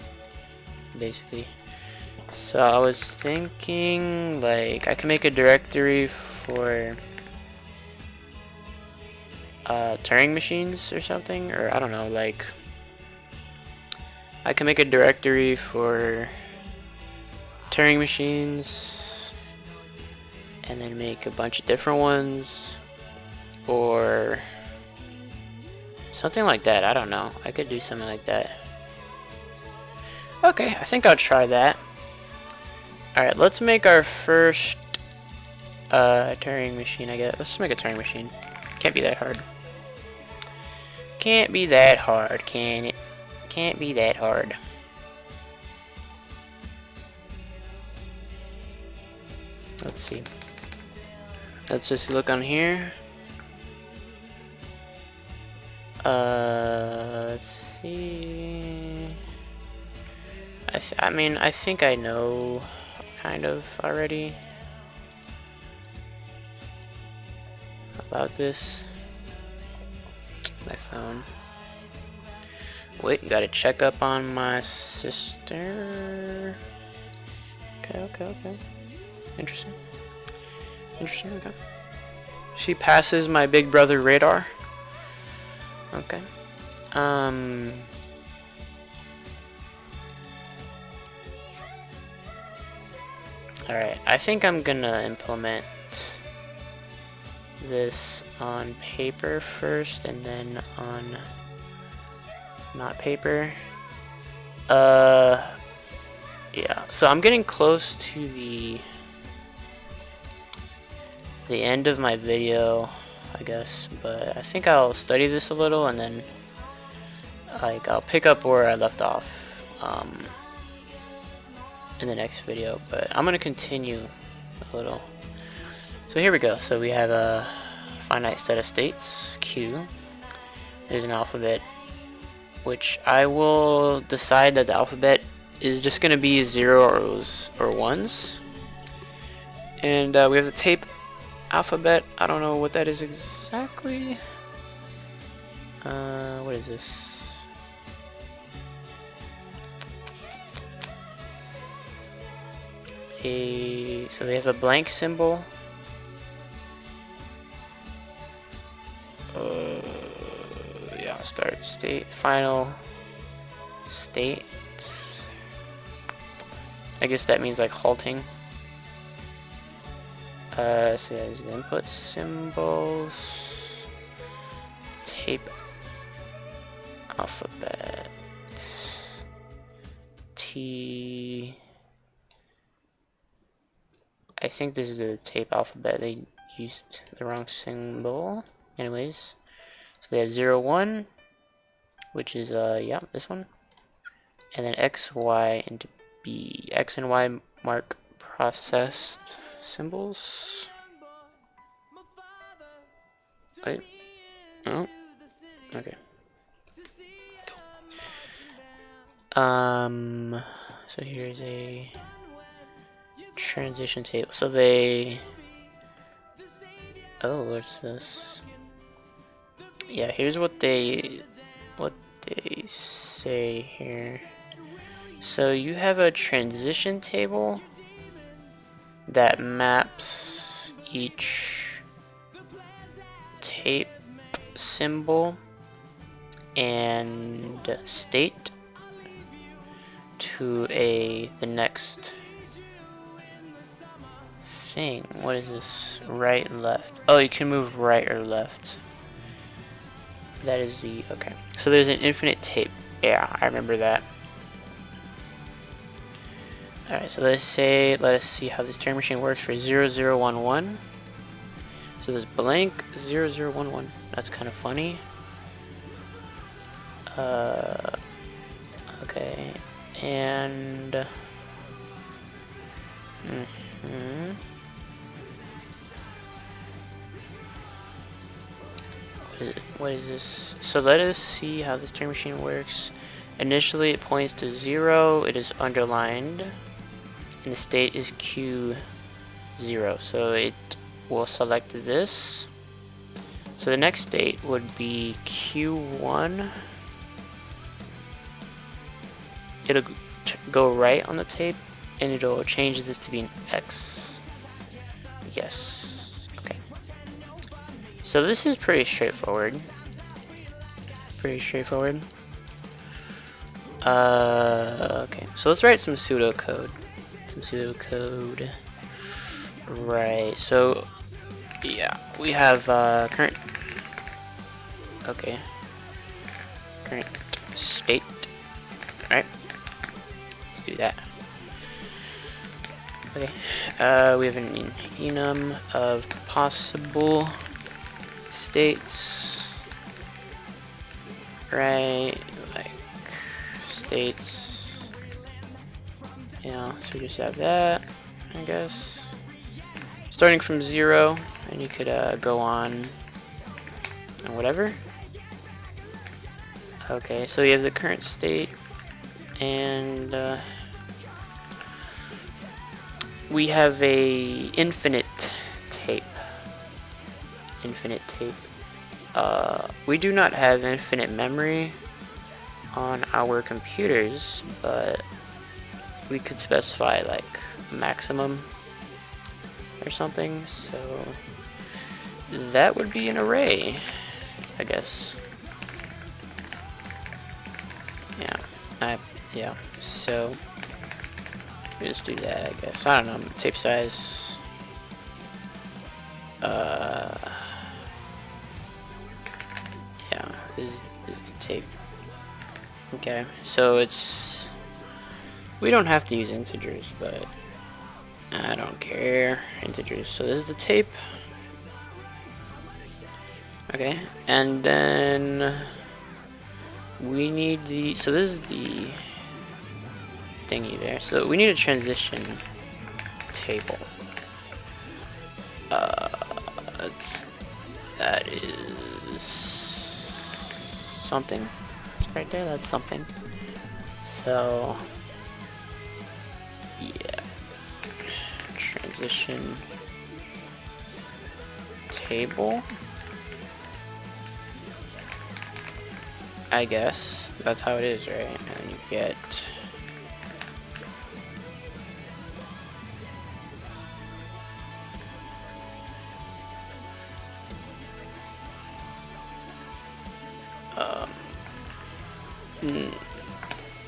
[SPEAKER 1] basically. So I was thinking, like, I can make a directory for Turing machines or something, or I don't know, like, I can make a directory for Turing machines and then make a bunch of different ones, or something like that. I don't know. I could do something like that. Okay, I think I'll try that. Alright, let's make our first Turing machine, I guess. Let's just make a Turing machine. Can't be that hard. Can't be that hard, can it? Can't be that hard. Let's see. Let's just look on here. Let's see. I mean, I think I know kind of already about this. My phone. Wait, gotta check up on my sister. Okay. Interesting. Okay. She passes my big brother radar. Okay. Alright, I think I'm gonna implement this on paper first and then on not paper. Yeah, so I'm getting close to the end of my video, I guess, but I think I'll study this a little and then like I'll pick up where I left off in the next video, but I'm gonna continue a little. So here we go. So we have a finite set of states, Q. There's an alphabet, which I will decide that the alphabet is just gonna be zeros or ones. And we have the tape alphabet. I don't know what that is exactly. What is this? So they have a blank symbol. Yeah, start state, final state. I guess that means like halting. So there's the input symbols, tape alphabet, T. I think this is the tape alphabet. They used the wrong symbol. Anyways, so they have 0, 1, which is yeah, this one, and then X, Y, and B. X and Y mark processed symbols. Wait. Oh. Okay. So here's a transition table. So they. Oh, what's this? Yeah, here's what they say here. So you have a transition table that maps each tape symbol and state to the next thing. What is this? Right and left. Oh, you can move right or left. That is the okay. So there's an infinite tape. Yeah, I remember that. Alright, so let us see how this Turing machine works for 0011. So there's blank 0011. That's kind of funny. Okay, and what is this? So let us see how this Turing machine works. Initially it points to 0, it is underlined, and the state is Q0. So it will select this. So the next state would be Q1. It'll go right on the tape, and it'll change this to be an X. Yes. Okay. So this is pretty straightforward. Pretty straightforward. Okay. So let's write some pseudocode. Right. So yeah, we have current. Okay. Current state. Alright. Let's do that. Okay. We have an enum of possible states. Right. Like states. You know, so we just have that, I guess. Starting from 0, and you could go on and whatever. Okay, so you have the current state, and we have a infinite tape. We do not have infinite memory on our computers, but we could specify like a maximum or something, so that would be an array, I guess. Yeah, so let's do that, I guess. I don't know, tape size. Yeah, this is the tape. Okay, so it's, we don't have to use integers, but I don't care. Integers. So this is the tape. Okay, and then we need the, so this is the thingy there. So we need a transition table. That is something right there. That's something. So yeah, transition table. I guess that's how it is, right? And you get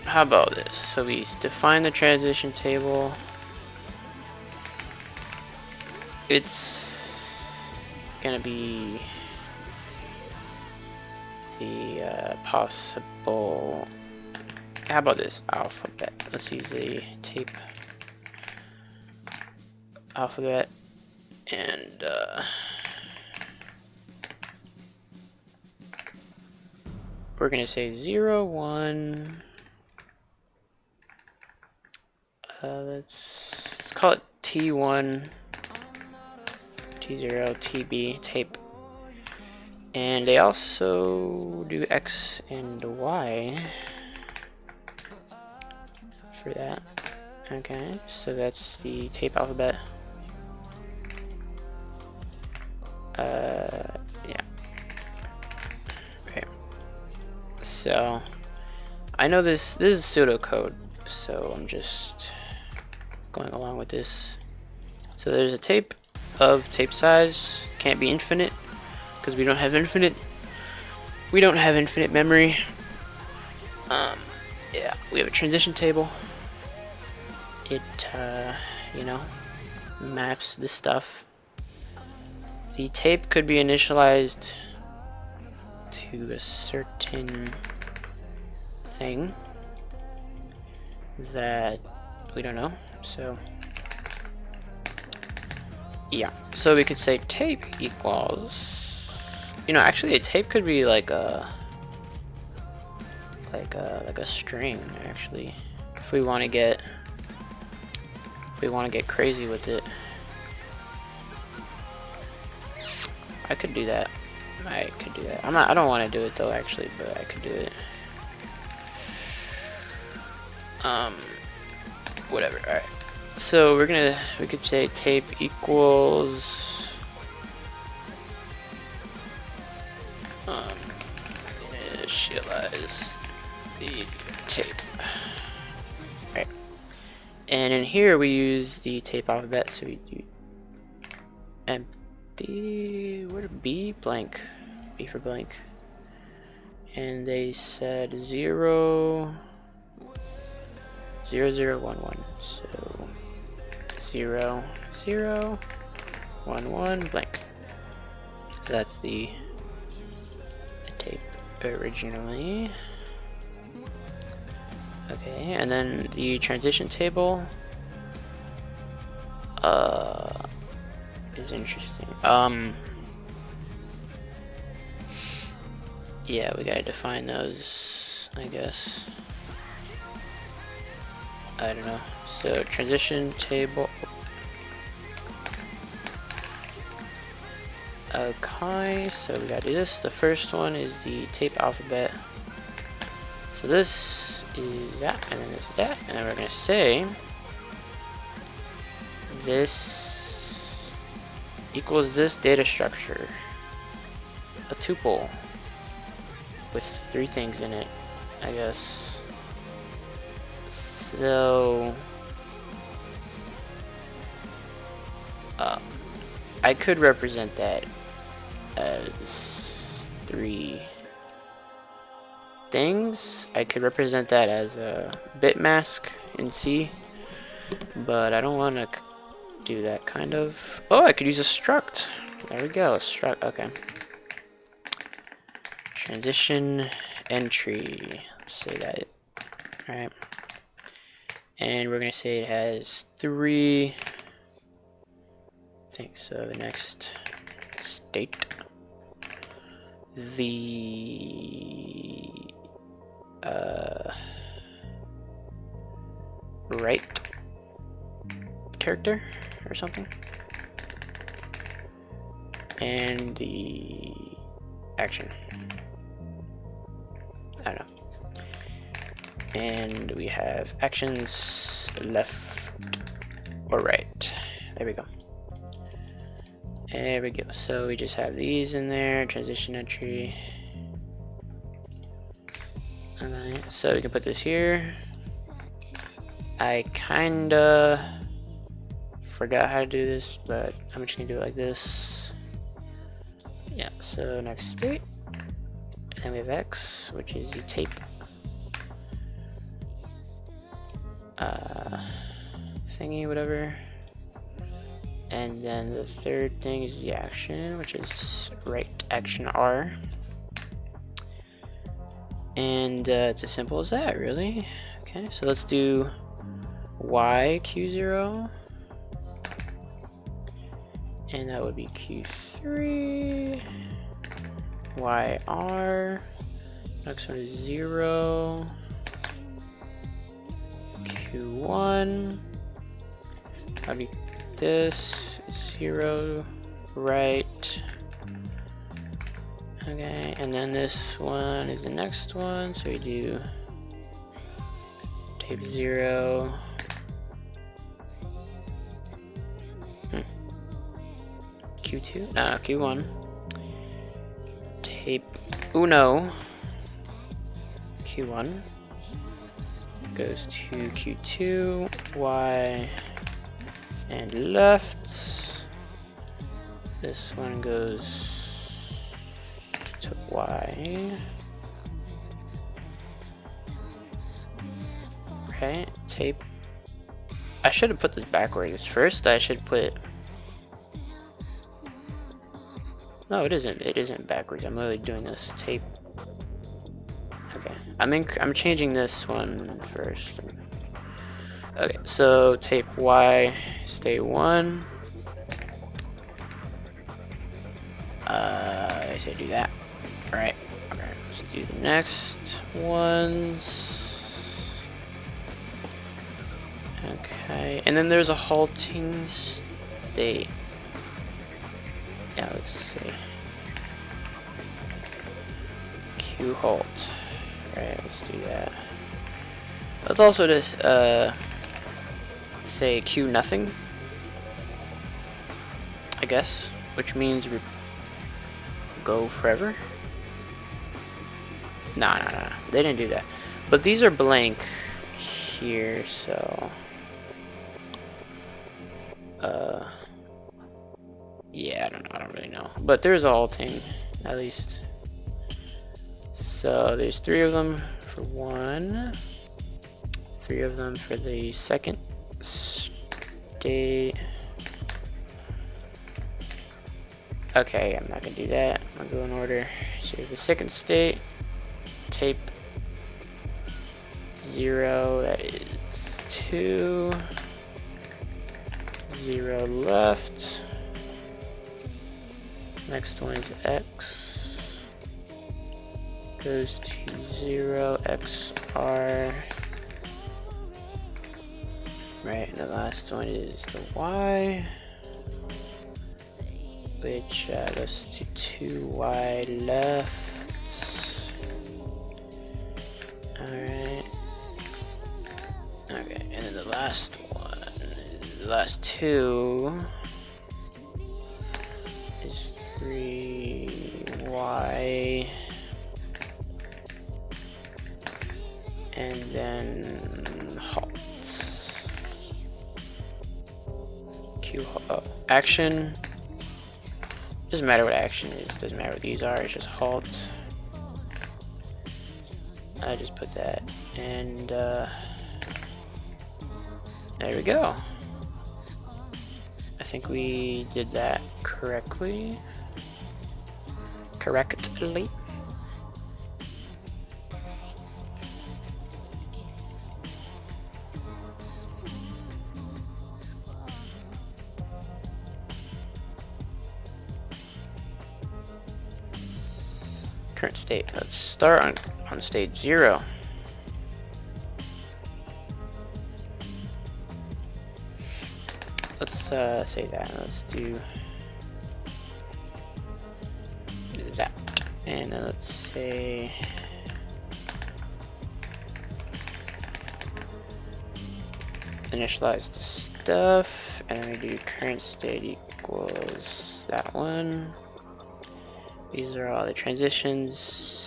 [SPEAKER 1] how about this? So we define the transition table. It's gonna be the possible. How about this alphabet? Let's use the tape alphabet, and we're gonna say 0, 1. Let's call it T1, T0, TB tape. And they also do X and Y for that. Okay, so that's the tape alphabet. Yeah. Okay. So I know this is pseudocode, so I'm just going along with this. So there's a tape of tape size, can't be infinite because we don't have infinite memory. Yeah, we have a transition table. It you know, maps this stuff. The tape could be initialized to a certain thing that we don't know. So yeah, so we could say tape equals, you know, actually a tape could be like a string, actually, if we want to get crazy with it. I could do that. I don't want to do it though, actually, but I could do it. Whatever. All right. So we could say tape equals initialize the tape. All right. And in here we use the tape alphabet, so we do empty, where did B? Blank. B for blank. And they said 0, 0, 0, 1, 1. So 0, 0, 1, 1, blank. So that's the tape originally. Okay, and then the transition table is interesting. Yeah, we gotta define those, I guess. I don't know. So transition table. Okay, so we gotta do this. The first one is the tape alphabet. So this is that, and then this is that, and then we're gonna say this equals this data structure, a tuple with 3 things in it, I guess. So I could represent that as 3 things. I could represent that as a bit mask in C, but I don't want to do that kind of. Oh, I could use a struct. There we go, a struct. Okay. Transition entry. Let's say that. All right. And we're gonna say it has 3 things. So the next state, the right character or something, and the action. I don't know. And we have actions left or right. There we go. There we go. So we just have these in there. Transition entry. Okay. So we can put this here. I kinda forgot how to do this, but I'm just gonna do it like this. Yeah. So next state. And then we have X, which is the tape. Thingy, whatever. And then the third thing is the action, which is right action R. And it's as simple as that, really. Okay, so let's do Y Q0. And that would be Q3. YR. Next one is 0. Q1. That'd be this 0 right. Okay, and then this one is the next one, so we do tape 0. Q2? No, Q1. Tape uno. Q1 goes to Q2, Y and left. This one goes to Y. Right, tape. I should have put this backwards. First, I should put. No, it isn't. It isn't backwards. I'm literally doing this tape. Okay, I'm changing this one first. Okay, so tape Y, state 1. I say do that. All right. Okay, let's do the next ones. Okay, and then there's a halting state. Yeah, let's see. Q halt. Alright, let's do that. Let's also just say Q nothing, I guess, which means we go forever. Nah, they didn't do that. But these are blank here, so Yeah, I don't really know. But there's a halting, at least. So there's 3 of them for 1. 3 of them for the second state. Okay, I'm not gonna do that. I'm gonna go in order. So the second state, tape 0, that is 2. 0 left. Next one is X. Goes to 0, XR. Right, and the last one is the Y, which goes to 2Y left. Alright. Okay, and then the last one, the last 2 is 3Y, and then halt. Q action. Doesn't matter what action is. Doesn't matter what these are. It's just halt. I just put that, and there we go. I think we did that correctly. Correctly. Current state. Let's start on stage 0. Let's say that. Let's do that, and then let's say initialize the stuff, and then we do current state equals that one. These are all the transitions.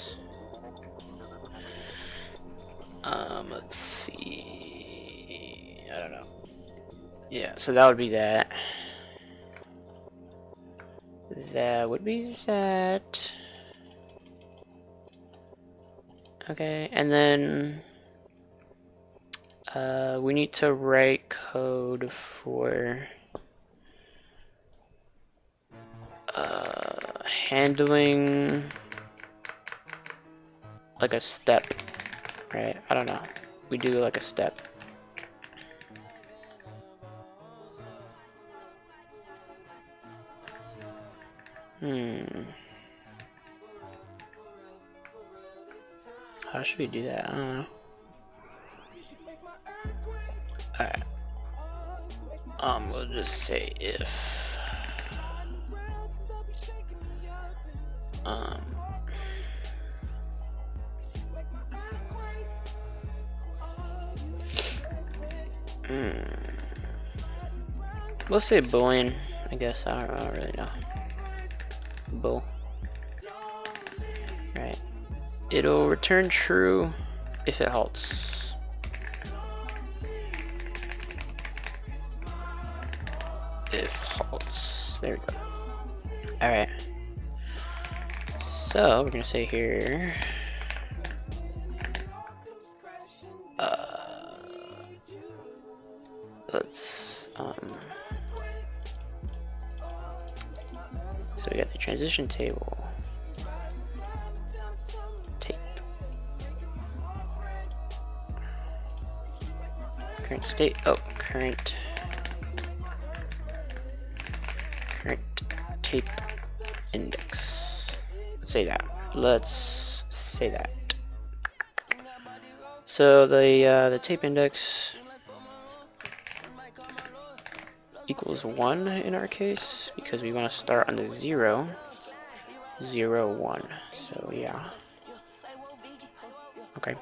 [SPEAKER 1] Let's see. I don't know. Yeah, so that would be that. That would be that. Okay, and then we need to write code for handling like a step, right? I don't know. We do like a step. How should we do that? I don't know. Alright. We'll just say if let's say Boolean, I guess. I don't really know. Bool. Right. It'll return true if it halts. If halts. There we go. Alright. So we're gonna say here let's so we got the transition table, tape, current state, current tape index. Let's say that. Let's say that. So the tape index equals 1 in our case because we want to start on the 0, 0, 1. So yeah. Okay.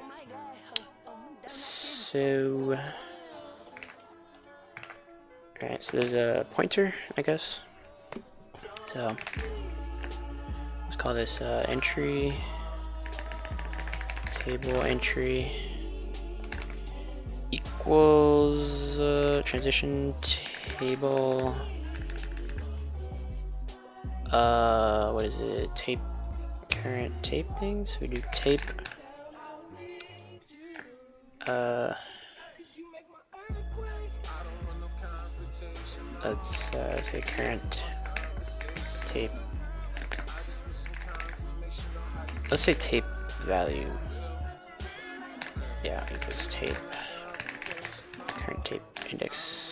[SPEAKER 1] So alright, so there's a pointer, I guess. So let's call this entry, table entry equals transition table, what is it, tape, current tape thing, so we do tape, let's say current tape, let's say tape value, yeah, equals tape, current tape index,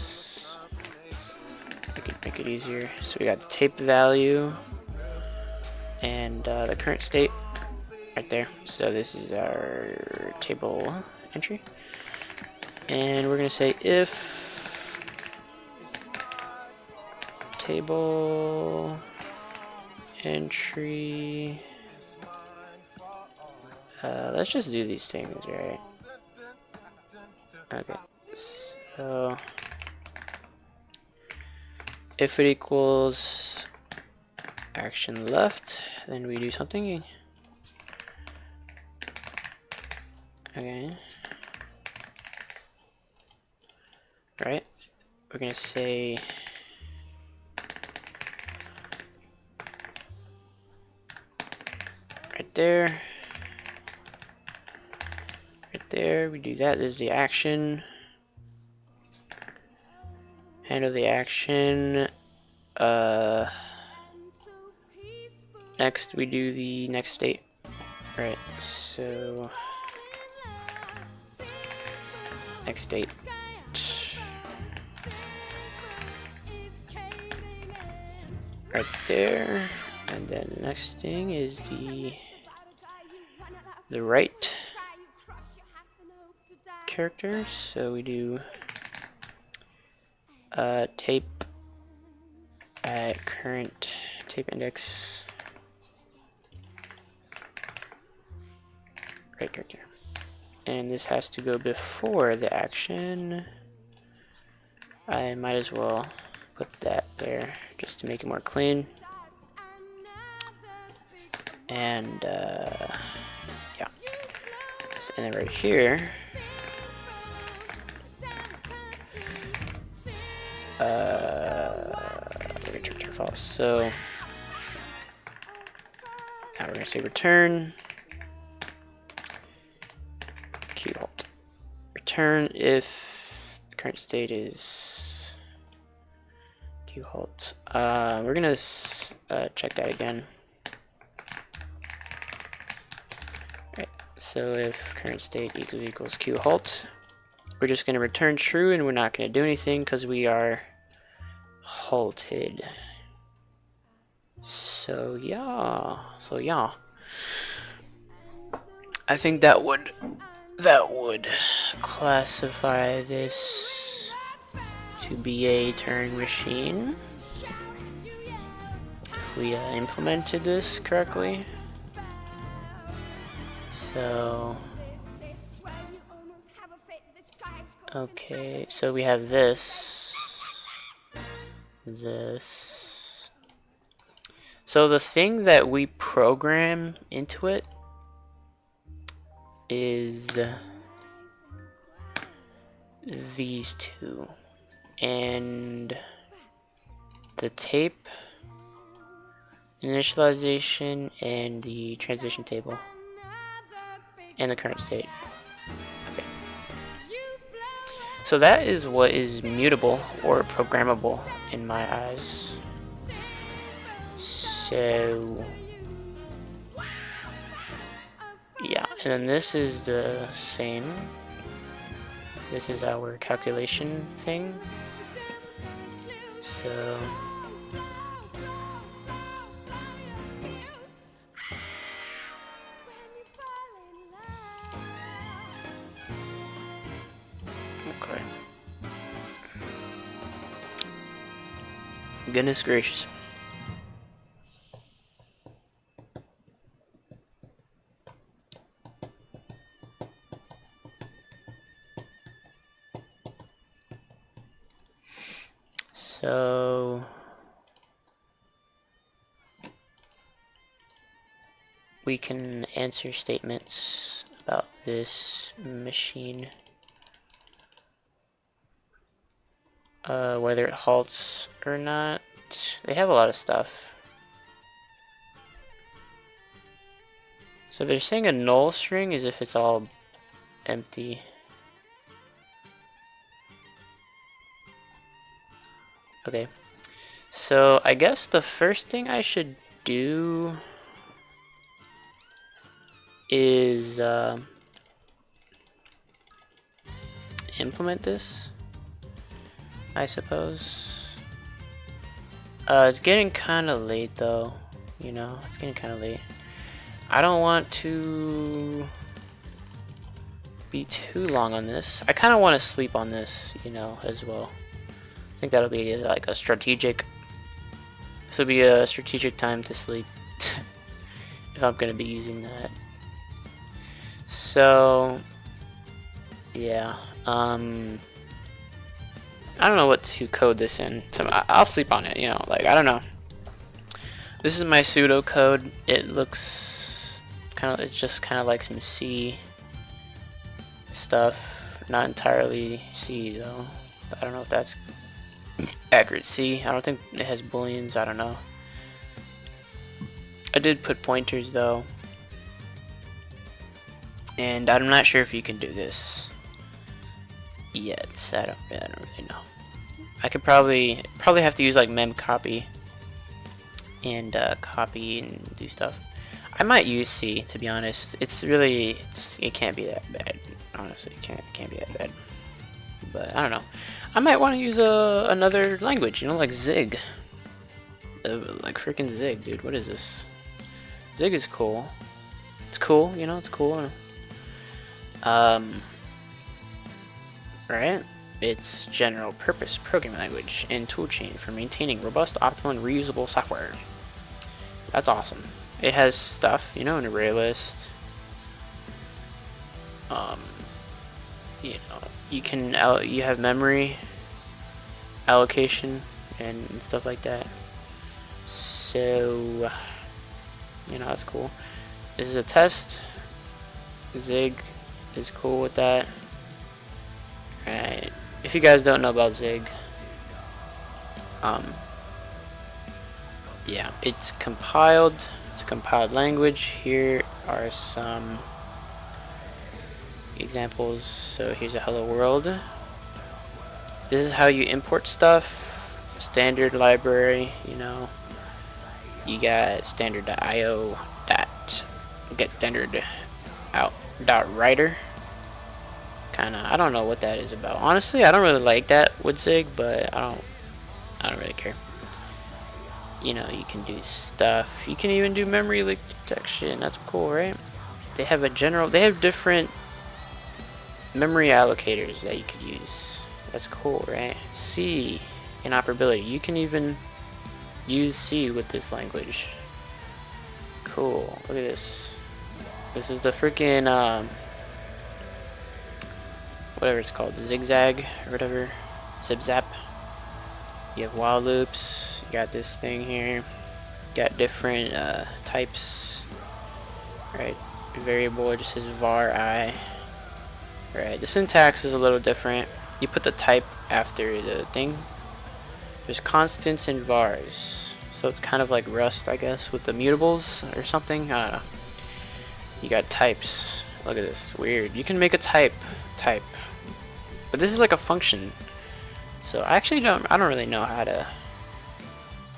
[SPEAKER 1] make it easier. So we got the tape value and the current state right there. So this is our table entry, and we're gonna say if table entry, let's just do these things, right? Okay, so if it equals action left, then we do something. Okay. Right? We're gonna say right there. Right there, we do that. This is the action. Handle the action. Next we do the next state. Right, so next state. Right there. And then the next thing is the right character. So we do tape at current tape index right character, and this has to go before the action. I might as well put that there just to make it more clean. And yeah, and then right here we're gonna return false. So now we're gonna say return Q halt. Return if current state is Q halt. We're gonna check that again. Right. So if current state equals Q halt, we're just gonna return true, and we're not gonna do anything because we are halted. So yeah, I think that would classify this to be a Turing machine if we implemented this correctly. So okay, so we have this. So the thing that we program into it is these two, and the tape initialization and the transition table and the current state. Okay. So that is what is mutable or programmable in my eyes. So yeah, and then this is the same. This is our calculation thing. So okay. Goodness gracious. So we can answer statements about this machine. whether it halts or not. They have a lot of stuff. So they're saying a null string is if it's all empty. Okay. So I guess the first thing I should do is implement this, I suppose. It's getting kind of late though, you know, it's getting kind of late. I don't want to be too long on this. I kind of want to sleep on this, you know, as well. I think that'll be like a strategic. This will be a strategic time to sleep if I'm gonna be using that. So yeah, I don't know what to code this in. So I'll sleep on it, you know, like I don't know. This is my pseudo code. It looks kind of, it's just kind of like some C stuff, not entirely C though. I don't know if that's accurate C. I don't think it has booleans. I don't know. I did put pointers though, and I'm not sure if you can do this yet. I don't really know. I could probably have to use like mem copy and copy and do stuff. I might use C, to be honest. It can't be that bad. Honestly, it can't be that bad. But I don't know. I might want to use another language, you know, like Zig. Like freaking Zig, dude. What is this? Zig is cool. It's cool, you know. It's cool. Right? It's general purpose programming language and toolchain for maintaining robust, optimal, and reusable software. That's awesome. It has stuff, you know, an array list. You know, you have memory allocation and stuff like that. So, you know, that's cool. This is a test. Zig is cool with that. Alright. If you guys don't know about Zig, yeah, it's compiled. It's a compiled language. Here are some examples. So here's a hello world. This is how you import stuff. Standard library, you know. You got standard.io get standard out .writer. Kinda, I don't know what that is about. Honestly, I don't really like that with Zig, but I don't really care. You know, you can do stuff. You can even do memory leak detection. That's cool, right? They have different memory allocators that you could use. That's cool, right? C, interoperability. You can even use C with this language. Cool. Look at this. This is the freaking whatever it's called, zigzag or whatever, zip zap. You have while loops. You got this thing here. Got different types. Right, variable just says var I. Right, the syntax is a little different. You put the type after the thing. There's constants and vars, so it's kind of like Rust, I guess, with the mutables or something. I don't know. You got types. Look at this, weird. You can make a type, but this is like a function. So I don't really know how to.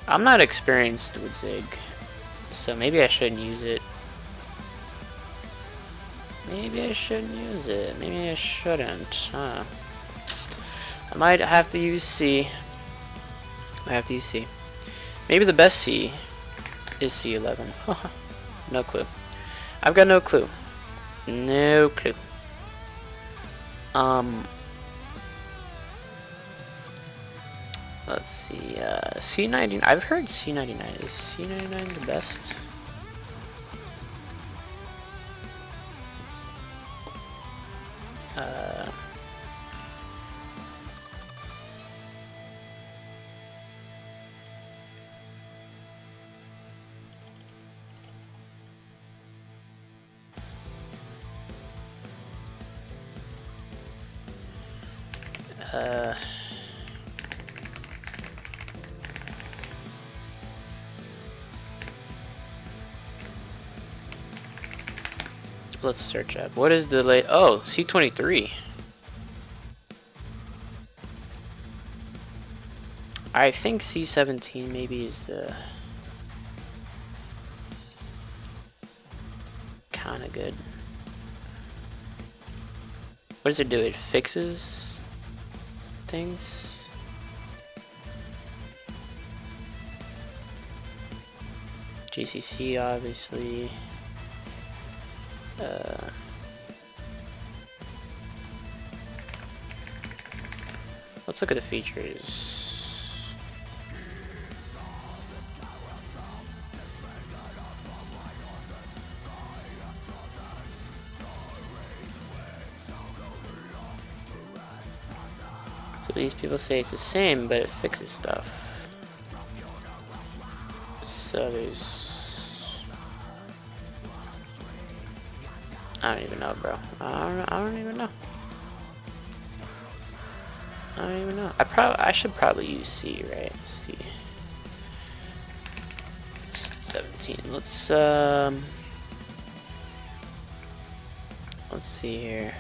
[SPEAKER 1] I'm not experienced with Zig, so maybe I shouldn't use it. Maybe I shouldn't use it. Maybe I shouldn't. Huh. I might have to use C. Maybe the best C is C11. No clue. I've got no clue. No clue. Let's see. C99. I've heard C99. Is C99 the best? Let's search up. What is the late? Oh, C23. I think C17 maybe is the kind of good. What does it do? It fixes things. GCC obviously. Let's look at the features. So these people say it's the same, but it fixes stuff. So there's... I don't even know, bro. I don't even know. I don't even know. I should probably use C, right? C. 17. Let's see here.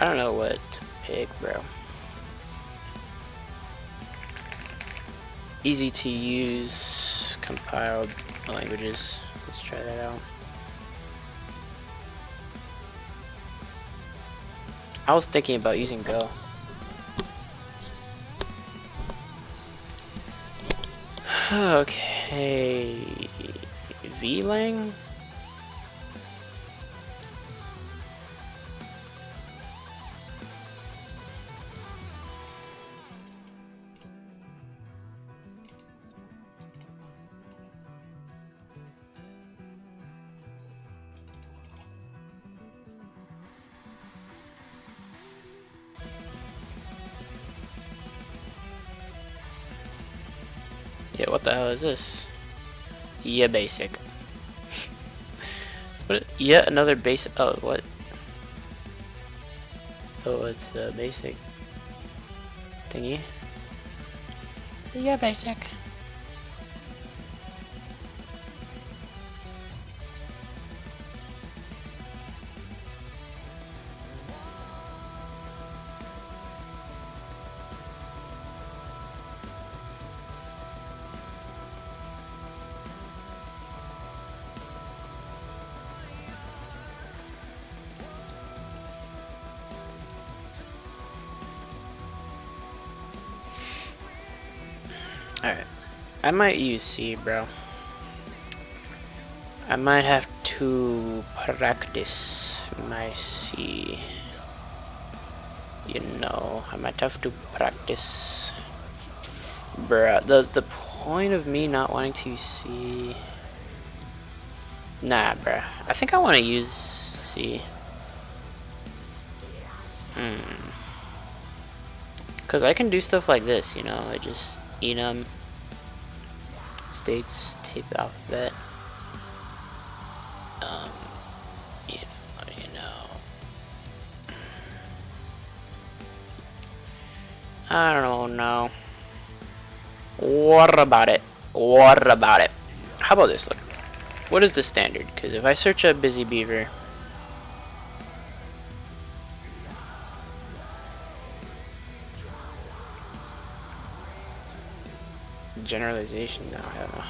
[SPEAKER 1] I don't know what to pick, bro. Easy to use compiled languages. Let's try that out. I was thinking about using Go. Okay. VLang? Yeah, what the hell is this? Yeah, basic. What? Yet another basic. Oh, what? So it's a basic thingy. Yeah, basic. Alright. I might use C, bro. I might have to practice my C. You know, I might have to practice. Bruh, the point of me not wanting to use C... Nah, bruh. I think I want to use C. Because I can do stuff like this, you know, I just enum states, take off that. You know. I don't know. What about it? What about it? How about this? Look. What is the standard? Because if I search up Busy Beaver, generalization, no, I don't know.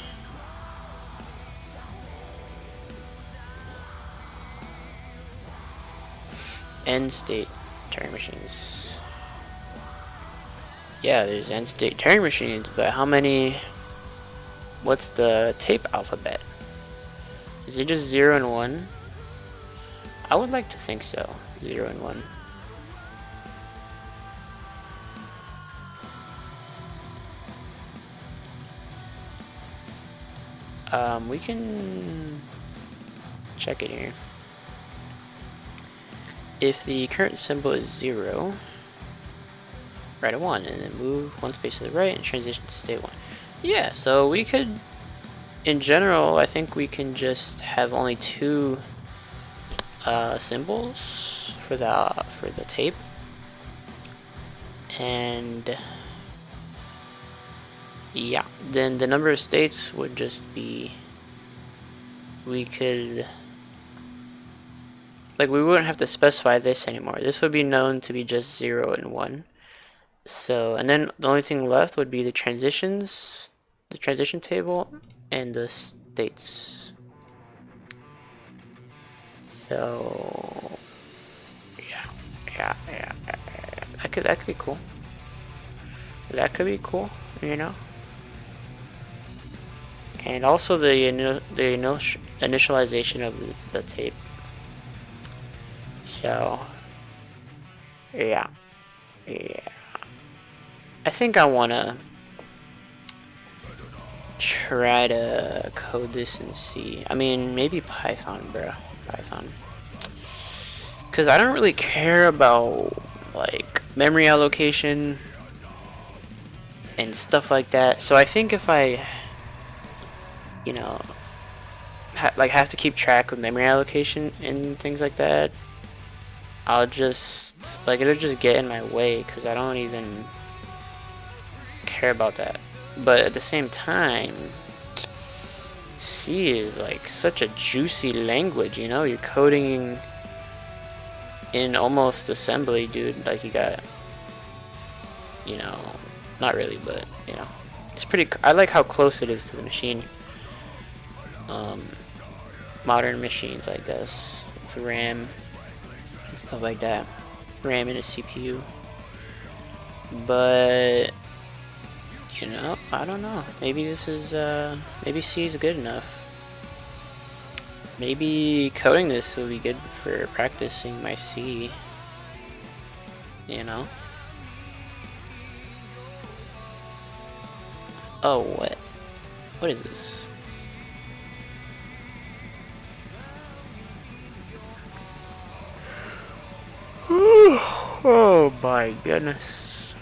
[SPEAKER 1] End state Turing machines. Yeah, there's anti-state Turing machines, but how many? What's the tape alphabet? Is it just 0 and 1? I would like to think so. 0 and 1. We can check it here. If the current symbol is 0, write a 1, and then move 1 space to the right and transition to state 1. Yeah, so we could, in general, I think we can just have only 2 symbols for the tape, and yeah, then the number of states would just be, we could, like, we wouldn't have to specify this anymore. This would be known to be just 0 and 1. So, and then the only thing left would be the transitions, the transition table, and the states. So, yeah. That could be cool. That could be cool, you know. And also the initialization of the tape. So, yeah. I think I wanna try to code this in C. I mean, maybe Python, bro. Python. Because I don't really care about, like, memory allocation and stuff like that. So I think if I, you know, have to keep track of memory allocation and things like that, I'll just, like, it'll just get in my way because I don't even care about that. But at the same time, C is like such a juicy language, you know? You're coding in almost assembly, dude. Like, you got, you know, not really, but, you know, it's pretty, I like how close it is to the machine. Modern machines, I guess, with RAM and stuff like that. RAM and a CPU. But, you know, I don't know. Maybe this is, maybe C is good enough. Maybe coding this will be good for practicing my C. You know? Oh, what? What is this? Oh my goodness.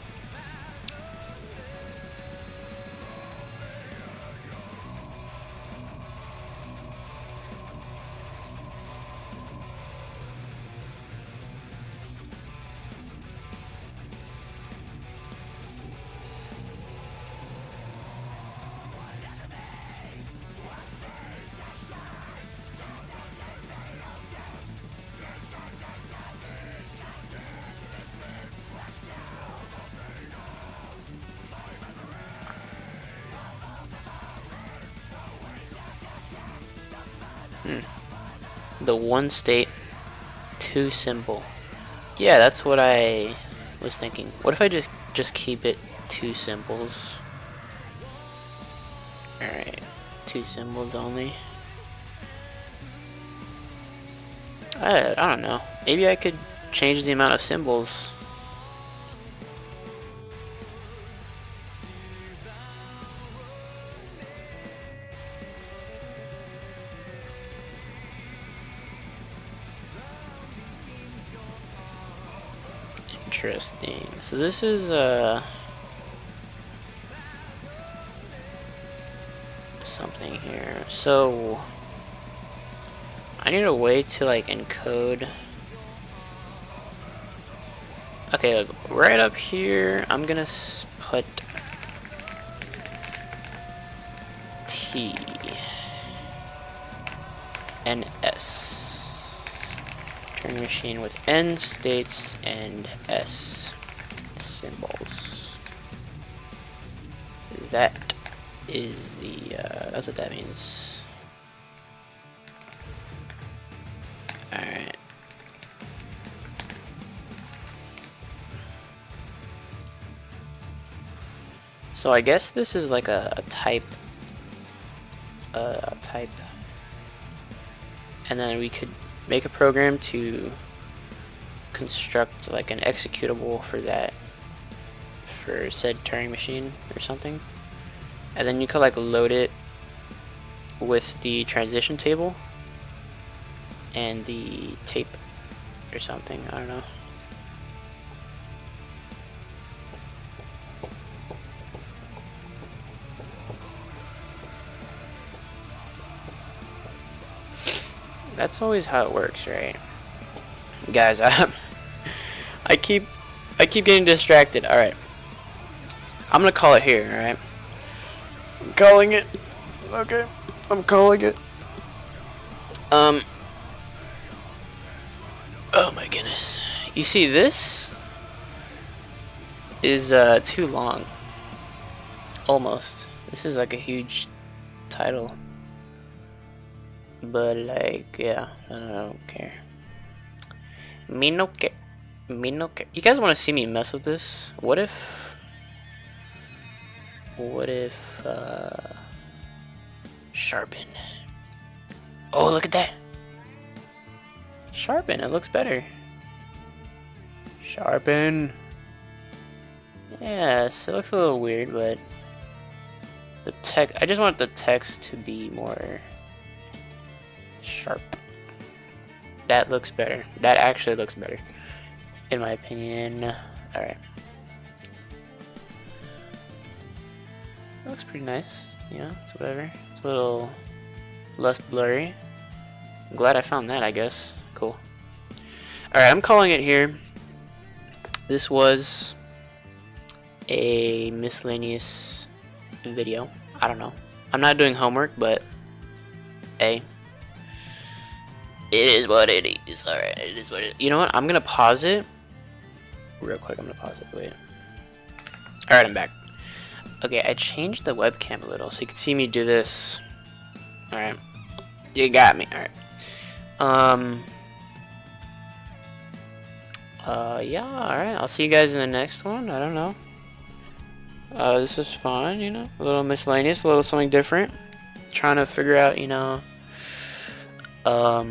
[SPEAKER 1] The one state, two symbol. Yeah, that's what I was thinking. What if I just keep it 2 symbols? Alright, 2 symbols only. I don't know. Maybe I could change the amount of symbols. Interesting. So this is something here. So I need a way to like encode. Okay, look, right up here, I'm gonna put T and S. Turing machine with N states and S symbols. That is the, that's what that means. Alright. So I guess this is like a type, and then we could make a program to construct like an executable for that, for said Turing machine or something, and then you could like load it with the transition table and the tape or something. I don't know. That's always how it works, right? Guys, I keep getting distracted. All right, I'm gonna call it here. All right, I'm calling it. Okay, I'm calling it. Oh my goodness. You see, this is too long. Almost. This is like a huge title. But like, yeah, I don't care. Me no care. Me no care. You guys want to see me mess with this? What if sharpen? Oh, look at that. Sharpen, it looks better. Sharpen. Yes, it looks a little weird, but the text, I just want the text to be more sharp. That looks better. That actually looks better, in my opinion. Alright. That looks pretty nice. You know, it's whatever. It's a little less blurry. I'm glad I found that, I guess. Cool. Alright, I'm calling it here. This was a miscellaneous video. I don't know. I'm not doing homework, but hey, it is what it is. Alright, it is what it is. You know what? I'm gonna pause it real quick. I'm gonna pause it. Wait. Alright, I'm back. Okay, I changed the webcam a little so you can see me do this. Alright. You got me. Alright. Yeah, alright. I'll see you guys in the next one. I don't know. This is fun, you know? A little miscellaneous, a little something different. Trying to figure out, you know, I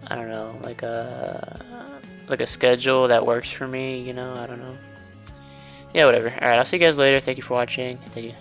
[SPEAKER 1] don't know, like a schedule that works for me, you know, I don't know. Yeah, whatever. Alright, I'll see you guys later. Thank you for watching. Thank you.